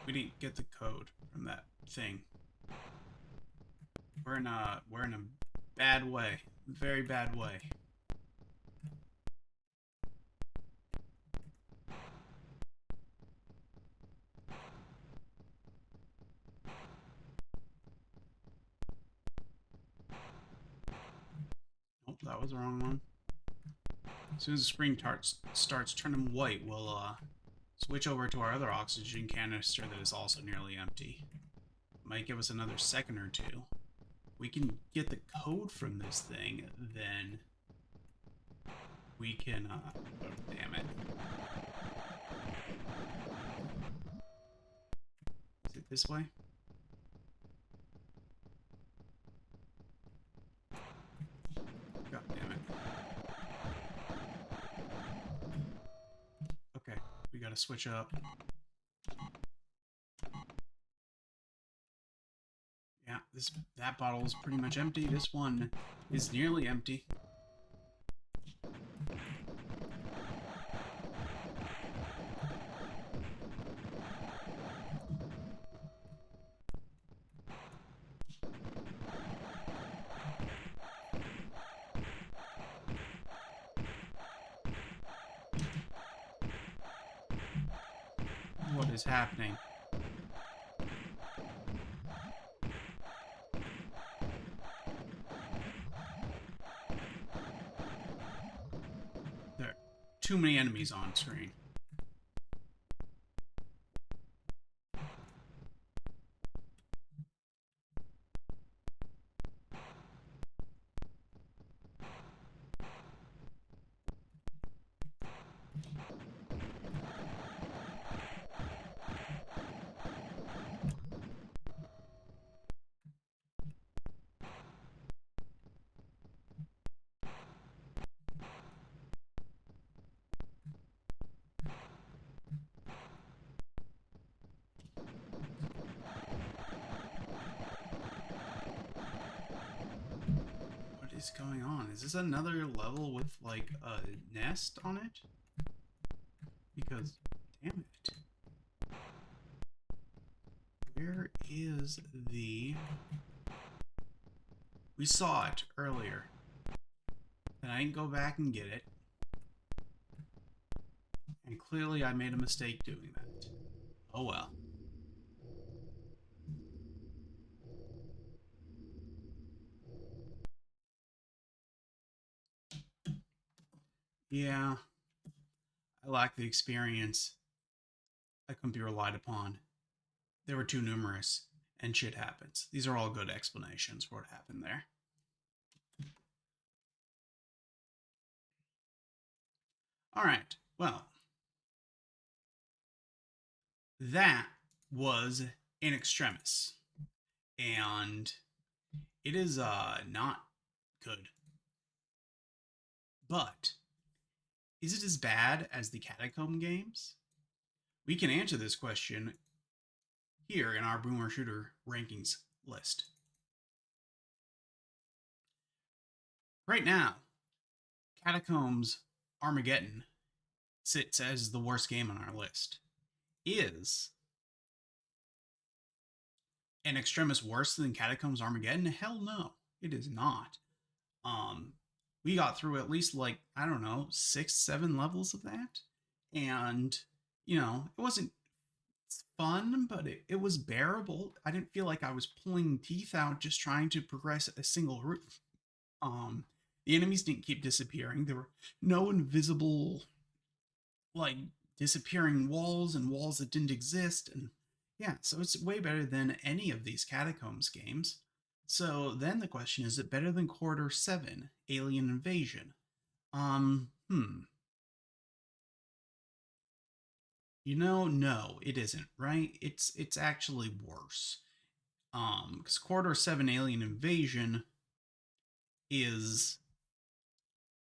We didn't get the code from that thing. We're in a bad way. very bad way. Oh, that was the wrong one. As soon as the screen starts turning white, we'll switch over to our other oxygen canister that is also nearly empty. Might give us another second or two. We can get the code from this thing, then we can, oh, damn it. Is it this way? God damn it. Okay, we gotta switch up. Yeah, that bottle is pretty much empty. This one is nearly empty. What is happening? There are too many enemies on screen. Is going on? Is this another level with like a nest on it? Because damn it. Where is the... We saw it earlier. And I didn't go back and get it. And clearly I made a mistake doing that. Oh well. Yeah, I lack the experience. I couldn't be relied upon. They were too numerous, and shit happens. These are all good explanations for what happened there. Alright, well. That was In Extremis. And it is not good. But is it as bad as the Catacomb games? We can answer this question here in our Boomer Shooter rankings list. Right now, Catacombs Armageddon sits as the worst game on our list. Is In Extremis worse than Catacombs Armageddon? Hell no, it is not. We got through at least like, I don't know, 6-7 levels of that. And, you know, it wasn't fun, but it was bearable. I didn't feel like I was pulling teeth out just trying to progress a single route. The enemies didn't keep disappearing. There were no invisible, like, disappearing walls and walls that didn't exist. And yeah, so it's way better than any of these Catacombs games. So then the question is it better than Corridor 7, Alien Invasion? You know, no, it isn't, right? It's actually worse. Because Corridor 7 Alien Invasion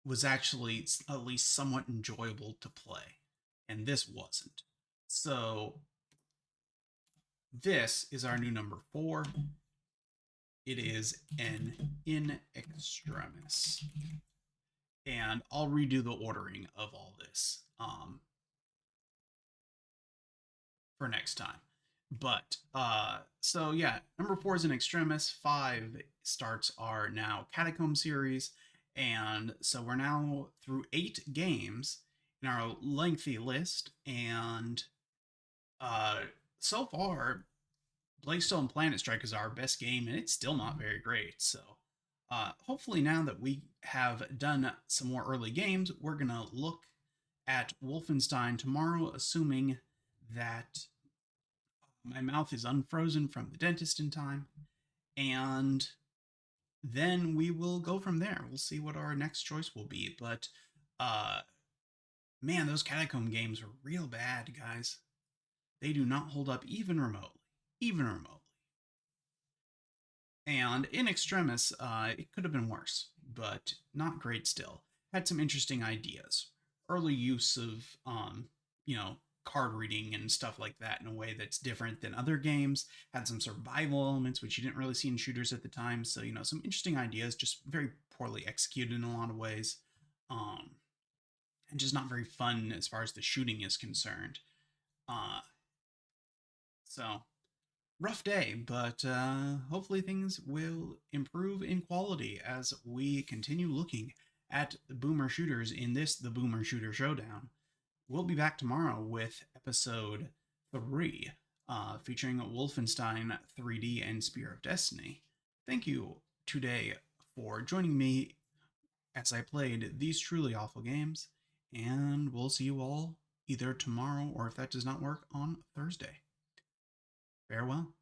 was actually at least somewhat enjoyable to play. And this wasn't. So this is our new number 4. It is an In Extremis. And I'll redo the ordering of all this for next time. But so yeah, number 4 is In Extremis. 5 starts our now Catacomb series, And so we're now through 8 games in our lengthy list. And uh, so far, Blackstone Planet Strike is our best game, and it's still not very great. So hopefully, now that we have done some more early games, we're going to look at Wolfenstein tomorrow, assuming that my mouth is unfrozen from the dentist in time. And then we will go from there. We'll see what our next choice will be. But uh, man, those Catacomb games are real bad, guys. They do not hold up even remotely. Even remotely. And In Extremis, it could have been worse, but not great still. Had some interesting ideas. Early use of, you know, card reading and stuff like that in a way that's different than other games. Had some survival elements, which you didn't really see in shooters at the time. So, you know, some interesting ideas, just very poorly executed in a lot of ways. Um, and just not very fun as far as the shooting is concerned. Uh, so rough day, but hopefully things will improve in quality as we continue looking at the Boomer Shooters in this The Boomer Shooter Showdown. We'll be back tomorrow with episode 3, featuring Wolfenstein 3D and Spear of Destiny. Thank you today for joining me as I played these truly awful games, and we'll see you all either tomorrow or, if that does not work, on Thursday. Farewell.